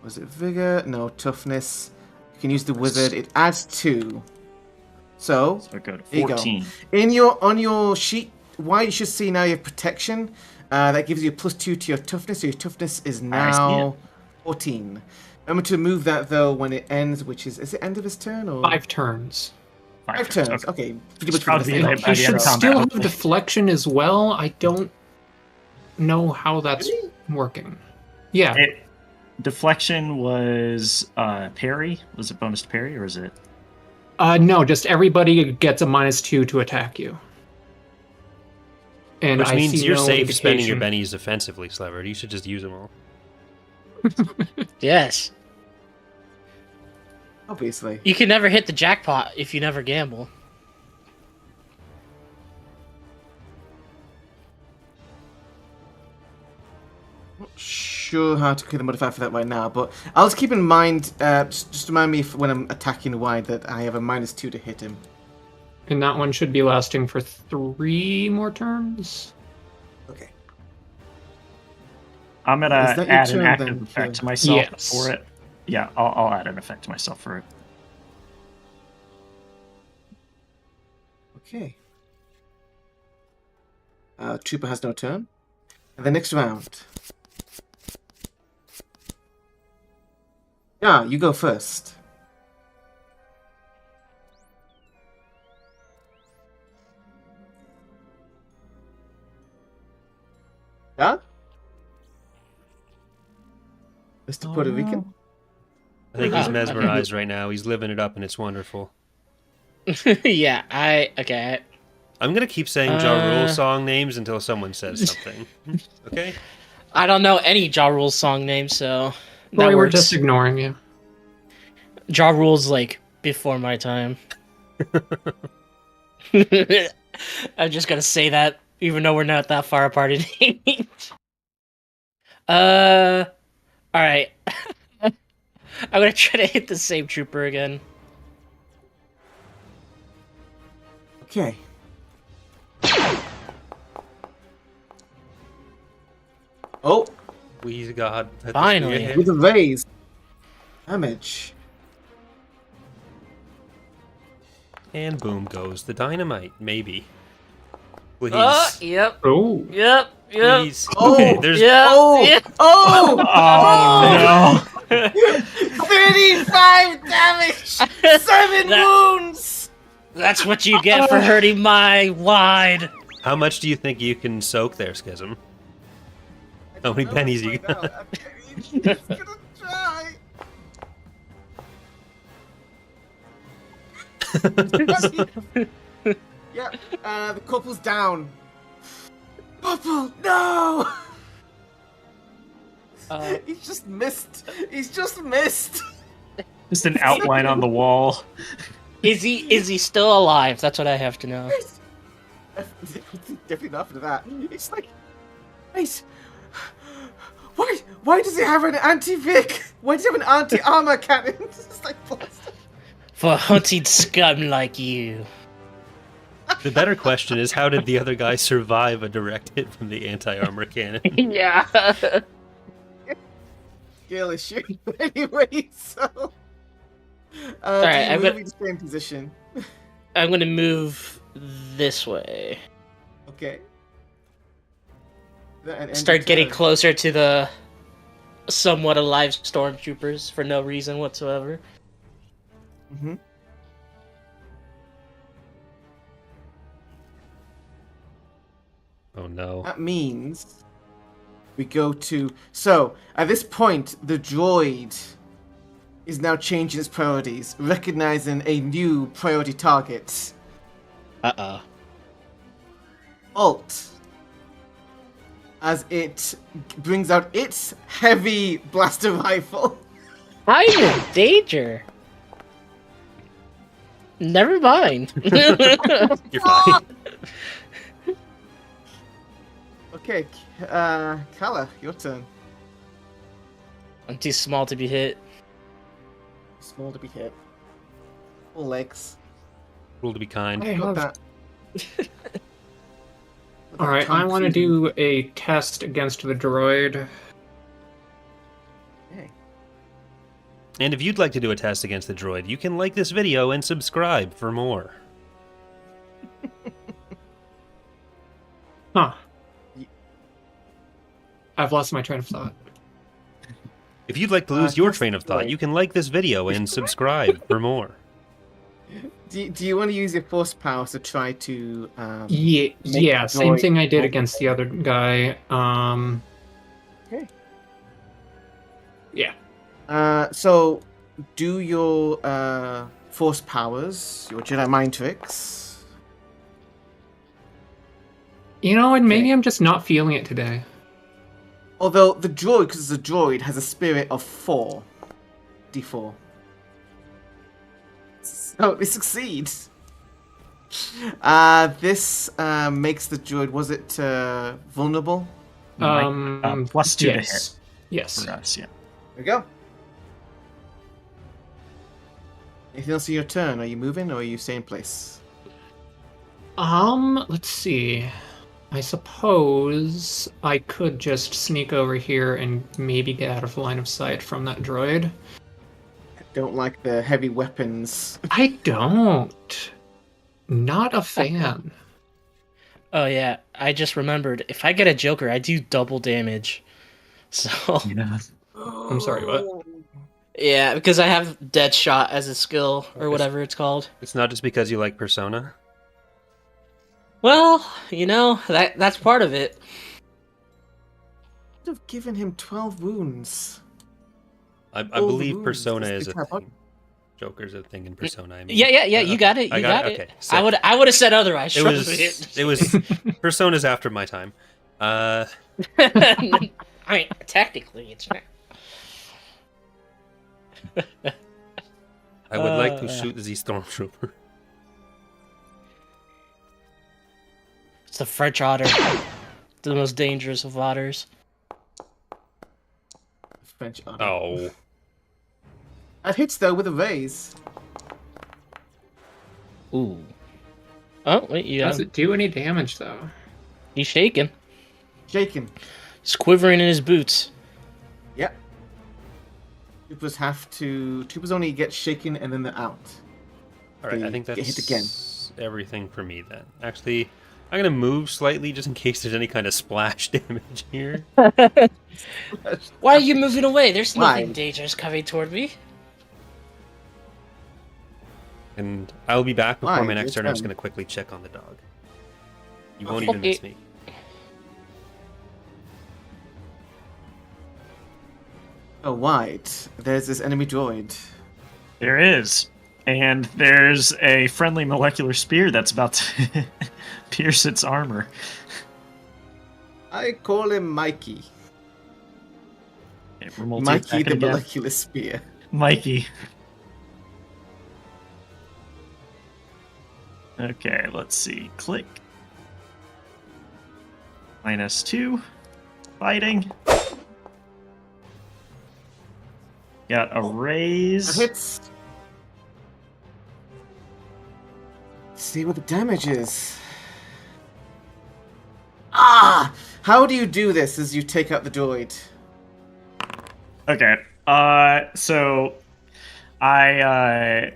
was it vigor? No, toughness. You can use the wizard. It adds 2. So So I go to there you go. 14. on your sheet, why you should see now you have protection. That gives you a +2 to your toughness. So your toughness is I see now it. 14. Remember to move that though when it ends, which is it end of his turn or 5 turns. 5 turns? Okay, pretty much Probably for the by same. the He end of should combat, still have hopefully. deflection as well. I don't know how that's working. Yeah. Deflection was parry. Was it bonus to parry, or is it? No, just everybody gets a -2 to attack you. And Which I means see you're no safe spending your indication- bennies offensively, Slevered. You should just use them all. Yes. Obviously. You can never hit the jackpot if you never gamble. Not sure how to create the modifier for that right now, but I'll just keep in mind, just remind me when I'm attacking wide that I have a -2 to hit him. And that one should be lasting for 3 more turns. Okay. I'm gonna Is that your add an turn, active then? effect Yeah. to myself Yes. for it. Yeah, I'll add an effect to myself for it. Okay. Trooper has no turn. And the next round. Yeah, you go first. Yeah? Mr. Puerto Rican? I think he's Oh. mesmerized right now. He's living it up, and it's wonderful. Yeah, okay. I'm gonna keep saying Ja Rule song names until someone says something. Okay? I don't know any Ja Rule song names, so that Boy, we're works. just ignoring you. Ja Rule's like before my time. I'm just gonna say that, even though we're not that far apart in age. Alright. I'm gonna try to hit the same trooper again. Okay. Oh, Please, God. let this be a Finally. hit. with a raise. Damage. And boom goes the dynamite. Maybe. Please. Yep. Oh. Yep. Please. Oh, Okay, there's Yeah. Oh! yeah. Oh! Oh, no! 35 damage! 7 wounds! That's what you get for hurting my wide. How much do you think you can soak there, Schism? How many pennies you got? I'm just gonna try. Yeah, the couple's down. Couple, no! He's just missed. He's just missed. Just an outline on the wall. Is he still alive? That's what I have to know. Definitely not after that. It's like, wait, why does he have an anti-Vic? Why does he have an anti-armor cannon? It's like, For hunting scum like you. The better question is, how did the other guy survive a direct hit from the anti-armor cannon? Yeah. skill issue. Anyway, so. Alright, I'm going to stay in position. I'm gonna move this way. Okay. Start getting closer to the somewhat alive stormtroopers for no reason whatsoever. Mm-hmm. Oh no. That means we go to... So, at this point, the droid is now changing its priorities, recognizing a new priority target. Uh-oh. Alt. As it brings out its heavy blaster rifle. I'm in danger. Never mind. You're fine. Okay, Kala, your turn. I'm too small to be hit. Small to be hit. Full legs. Rule to be kind. I Got have... that. Alright, I want to do a test against the droid. Okay. And if you'd like to do a test against the droid, you can like this video and subscribe for more. Huh. I've lost my train of thought. If you'd like to lose your test train of thought, droid. you can like this video and subscribe for more. Do you want to use your force powers to try to... Yeah, the same droid thing I did roll? against the other guy. Okay. Yeah. So, do your force powers, your Jedi mind tricks. You know, and maybe Okay. I'm just not feeling it today. Although the droid, because it's a droid, has a spirit of 4. D4. So it succeeds. This makes the droid, was it vulnerable? +2 to hit Yes. Yes. for us, yeah. There we go. Anything else in your turn? Are you moving or are you staying in place? Let's see. I suppose I could just sneak over here and maybe get out of line of sight from that droid. I don't like the heavy weapons. I don't. Not a fan. Oh yeah, I just remembered. If I get a Joker, I do double damage. So Yeah. I'm sorry, what? yeah, because I have Deadshot as a skill or whatever it's called. It's not just because you like Persona. Well, you know that's part of it. I would have given him 12 wounds. I All believe wounds. Persona That's is a the entire thing. Joker's a thing in Persona. I mean. Yeah. You Okay. got it. I You got got it, it. okay, sick. I would have said otherwise. It trust was me. it was Persona's after my time. I mean, technically, it's not. I would like to shoot the Stormtrooper. It's the French otter, the most dangerous of otters. French otter. Oh. That hits though with a raise. Ooh. Oh wait, Does it do any damage though? he's shaking. Shaken. He's quivering in his boots. Yep. Troopers only get shaken and then they're out. All right, I They think get that's hit again. everything for me then. Actually, I'm gonna move slightly just in case there's any kind of splash damage here. Why are you moving away? There's nothing Why? dangerous coming toward me. And I'll be back before Why? my next It's turn. I'm just fine. gonna quickly check on the dog. You won't Okay. even miss me. Oh, wide. There's this enemy droid. There is. And there's a friendly molecular spear that's about to pierce its armor. I call him Mikey. Okay, we're Mikey multi-attacking the again. molecular spear. Mikey. Okay, let's see. Click. -2. Fighting. Got a raise. That hits. Let's see what the damage is. Ah! How do you do this as you take out the droid? Okay. So I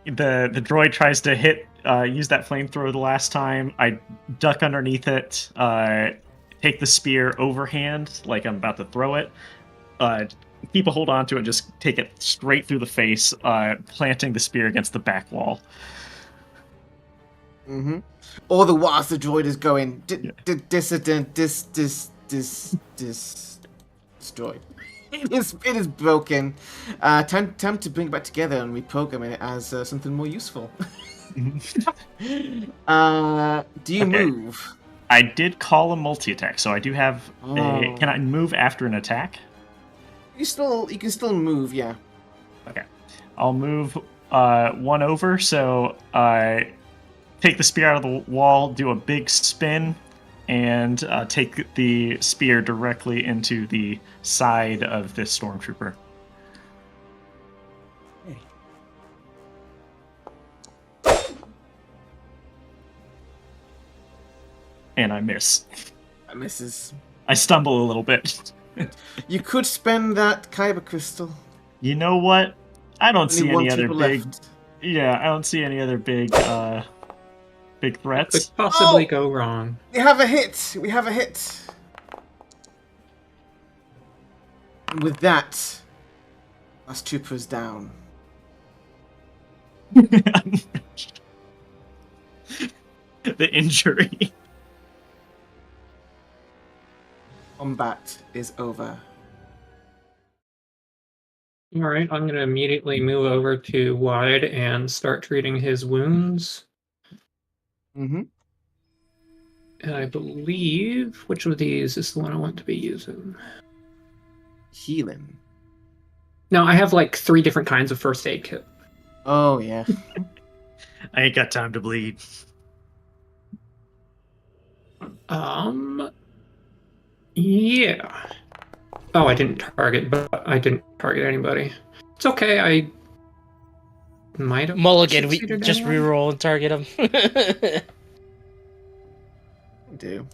the droid tries to hit use that flamethrower the last time. I duck underneath it, take the spear overhand like I'm about to throw it. Keep a hold on to it, just take it straight through the face, planting the spear against the back wall. Mm-hmm. All the whilst the droid is going dissident destroyed. It is broken. Time to bring it back together and reprogram it as something more useful. Do you move? I did call a multi-attack, so I do have a... Can I move after an attack? You can still move, yeah. Okay. I'll move 1 over, so take the spear out of the wall, do a big spin, and take the spear directly into the side of this stormtrooper. And I miss. That misses. I stumble a little bit. You could spend that kyber crystal. You know what? I don't see Only any other one big... left. Yeah, I don't see any other big big threats. Could possibly go wrong. We have a hit. And with that, last trooper's down. The injury. Combat is over. All right, I'm going to immediately move over to Wide and start treating his wounds. Mm-hmm. And I believe, which of these is the one I want to be using? Healing. No, I have like 3 different kinds of first aid kit. Oh, yeah. I ain't got time to bleed. Yeah. Oh, I didn't target anybody. It's okay, I might have Mulligan, we succeeded just anyway. reroll and target him. I do.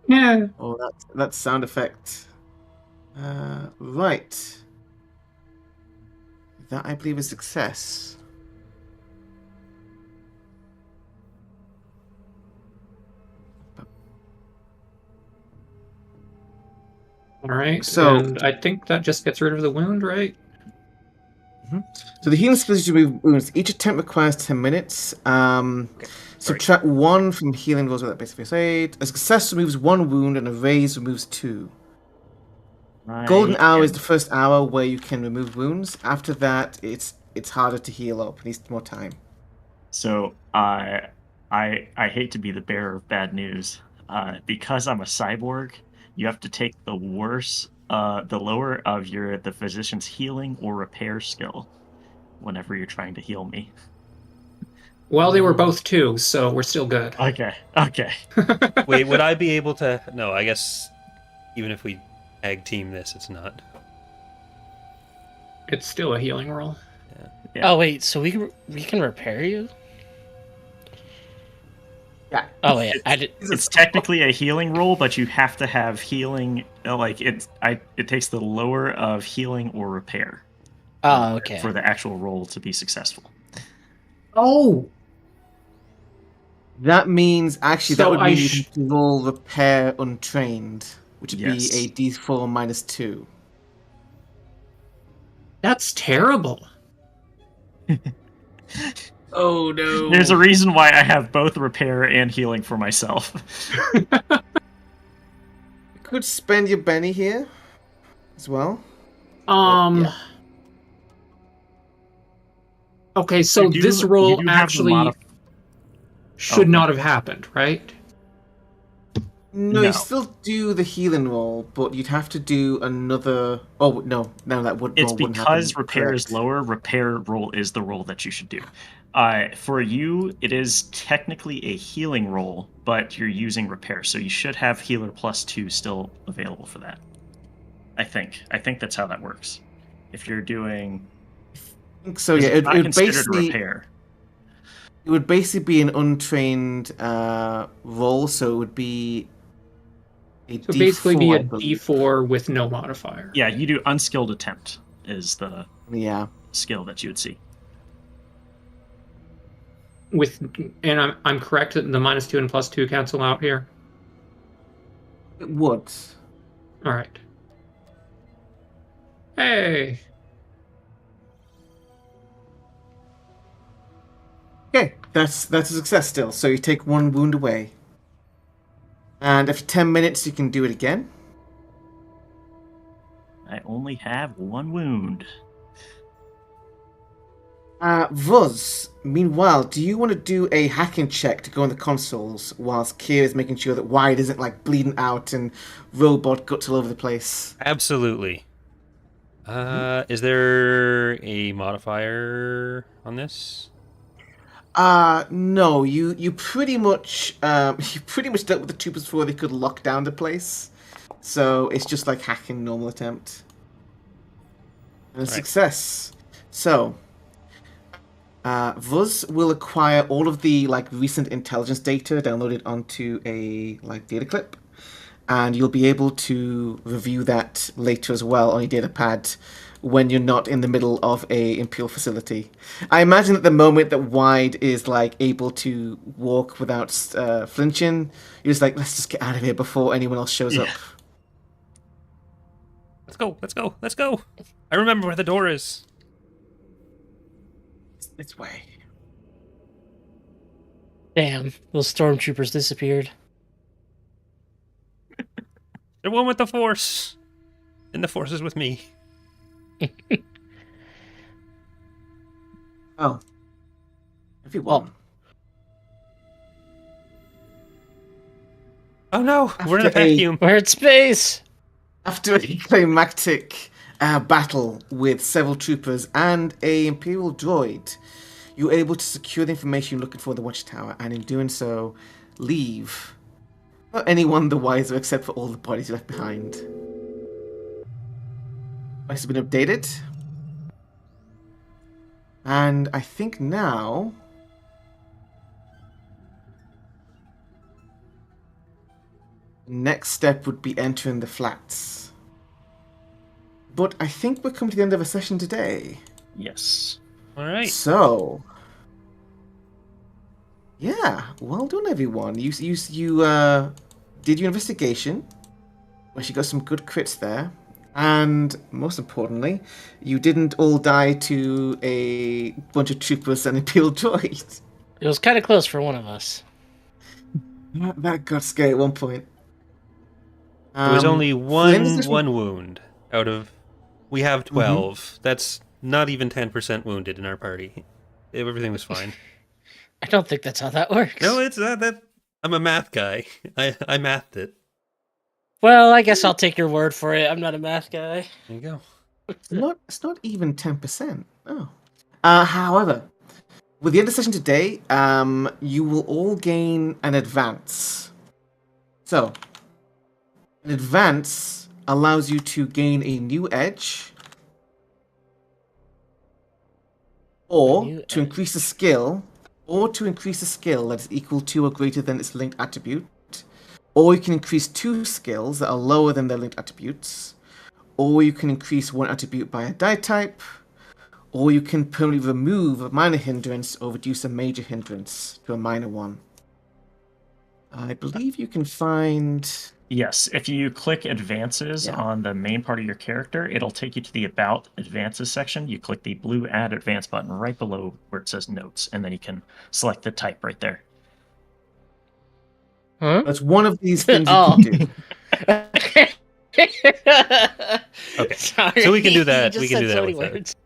Yeah. Oh, that's sound effect. Right. That, I believe, is success. All right. So- and I think that just gets rid of the wound, right? So the healing skills to remove wounds. Each attempt requires 10 minutes. Subtract 1 from healing rolls with that basic first aid. A success removes 1 wound and a raise removes 2. Golden hour is the first hour where you can remove wounds. After that, it's harder to heal up. It needs more time. So I hate to be the bearer of bad news. Because I'm a cyborg, you have to take the lower of the physician's healing or repair skill whenever you're trying to heal me. Well, they were both 2, so we're still good. Okay. Wait, would I be able to... No, I guess even if we tag team this, it's not. It's still a healing roll. Yeah. Oh wait, so we can repair you? Yeah. Oh wait, I did. It's technically a healing roll, but you have to have healing. It takes the lower of healing or repair. Oh, okay. For the actual roll to be successful. Oh! That means, actually, So that would I mean you can roll repair untrained, which would Yes. be a d4 minus 2. That's terrible. Oh no. There's a reason why I have both repair and healing for myself. You could spend your Benny here as well. Yeah. Okay, so You do- this you roll do have the actually should Oh, not have happened, right? No, you still do the healing roll, but you'd have to do another. Oh no, that would. It's roll wouldn't happen. because repair is Correct. lower. Repair roll is the roll that you should do. For you, it is technically a healing roll, but you're using repair, so you should have healer +2 still available for that. I think that's how that works. If you're doing, I think so. Yeah, it's it would basically repair. It would basically be an untrained roll, so it would be a So D4, basically be I a believe. D4 with no modifier. Yeah, you do unskilled attempt is the Yeah. skill that you would see. And I'm correct that the -2 and +2 cancel out here? It would. Alright. Hey! Okay, that's a success still. So you take 1 wound away. And after 10 minutes, you can do it again. I only have 1 wound. Vuz, meanwhile, do you want to do a hacking check to go on the consoles whilst Kier is making sure that Wide isn't like bleeding out and robot guts all over the place? Absolutely. Is there a modifier on this? No, you pretty much dealt with the troopers before they could lock down the place. So it's just like hacking normal attempt. And a success. So Vuz will acquire all of the like recent intelligence data downloaded onto a like data clip, and you'll be able to review that later as well on your data pad when you're not in the middle of a Imperial facility. I imagine at the moment that Wide is like able to walk without flinching, you're just like, let's just get out of here before anyone else shows up. Let's go. I remember where the door is. This way. Damn, those stormtroopers disappeared. They're one with the Force. And the Force is with me. Oh. Everyone. Oh no, we're in a After a- vacuum. We're in space! After a climactic battle with several troopers and a Imperial droid, you're able to secure the information you're looking for in the Watchtower, and in doing so, leave. Not anyone the wiser except for all the bodies left behind. Device has been updated. And I think now... next step would be entering the flats. But I think we're coming to the end of a session today. Yes. All right. So... yeah, well done everyone. You did your investigation. Well, you got some good crits there. And most importantly, you didn't all die to a bunch of troopers and Imperial droids. It was kind of close for one of us. That got scary at one point. There was only Flynn's one wound out of... We have 12. That's not even 10% wounded in our party. Everything was fine. I don't think that's how that works. No, it's that. I'm a math guy. I mathed it. Well, I guess I'll take your word for it. I'm not a math guy. There you go. It's not even 10%. Oh. However, with the end of the session today, you will all gain an advance. So, an advance allows you to gain a new edge, or to increase a skill, that is equal to or greater than its linked attribute, or you can increase 2 skills that are lower than their linked attributes, or you can increase 1 attribute by a die type, or you can permanently remove a minor hindrance or reduce a major hindrance to a minor one. I believe you can find... Yes, if you click advances on the main part of your character, it'll take you to the About Advances section. You click the blue Add Advance button right below where it says Notes, and then you can select the type right there. Huh? That's one of these things you can do. Okay, Sorry. so we can do that. You We just can do said that so with many it. words.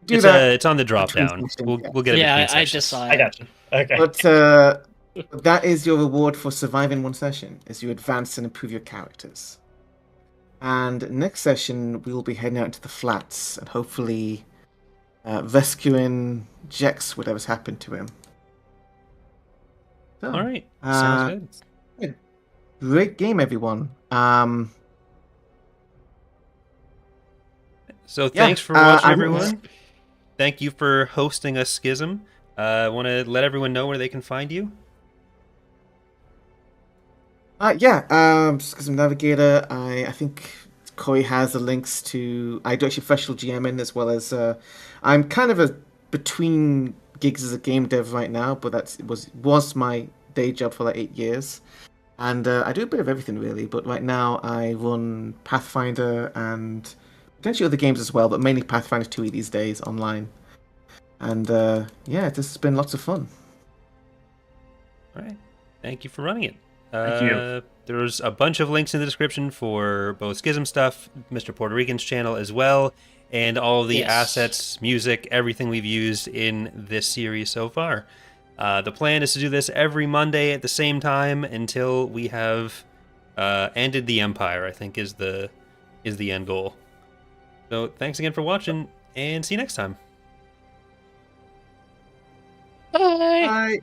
It's on the drop down. Translation, We'll get it. Yeah, between I just sessions. saw I it. got you. Okay. But That is your reward for surviving one session, as you advance and improve your characters. And next session, we will be heading out into the flats and hopefully rescuing Jex, whatever's happened to him. So, All right. Sounds good. great game, everyone. So thanks for watching, I everyone. Thank you for hosting us, Schism. I want to let everyone know where they can find you. Schism Navigator. I think Corey has the links to. I do actually professional GM as well as. I'm kind of a between gigs as a game dev right now, but that was my day job for like 8 years, and I do a bit of everything really. But right now I run Pathfinder and potentially other games as well, but mainly Pathfinder 2e these days online. And this has been lots of fun. All right. Thank you for running it. Thank you. There's a bunch of links in the description for both Schism stuff, MrPuertorican's channel as well, and all of the assets, music, everything we've used in this series so far. The plan is to do this every Monday at the same time until we have ended the Empire, I think is the end goal. So thanks again for watching, and see you next time. Bye. Bye.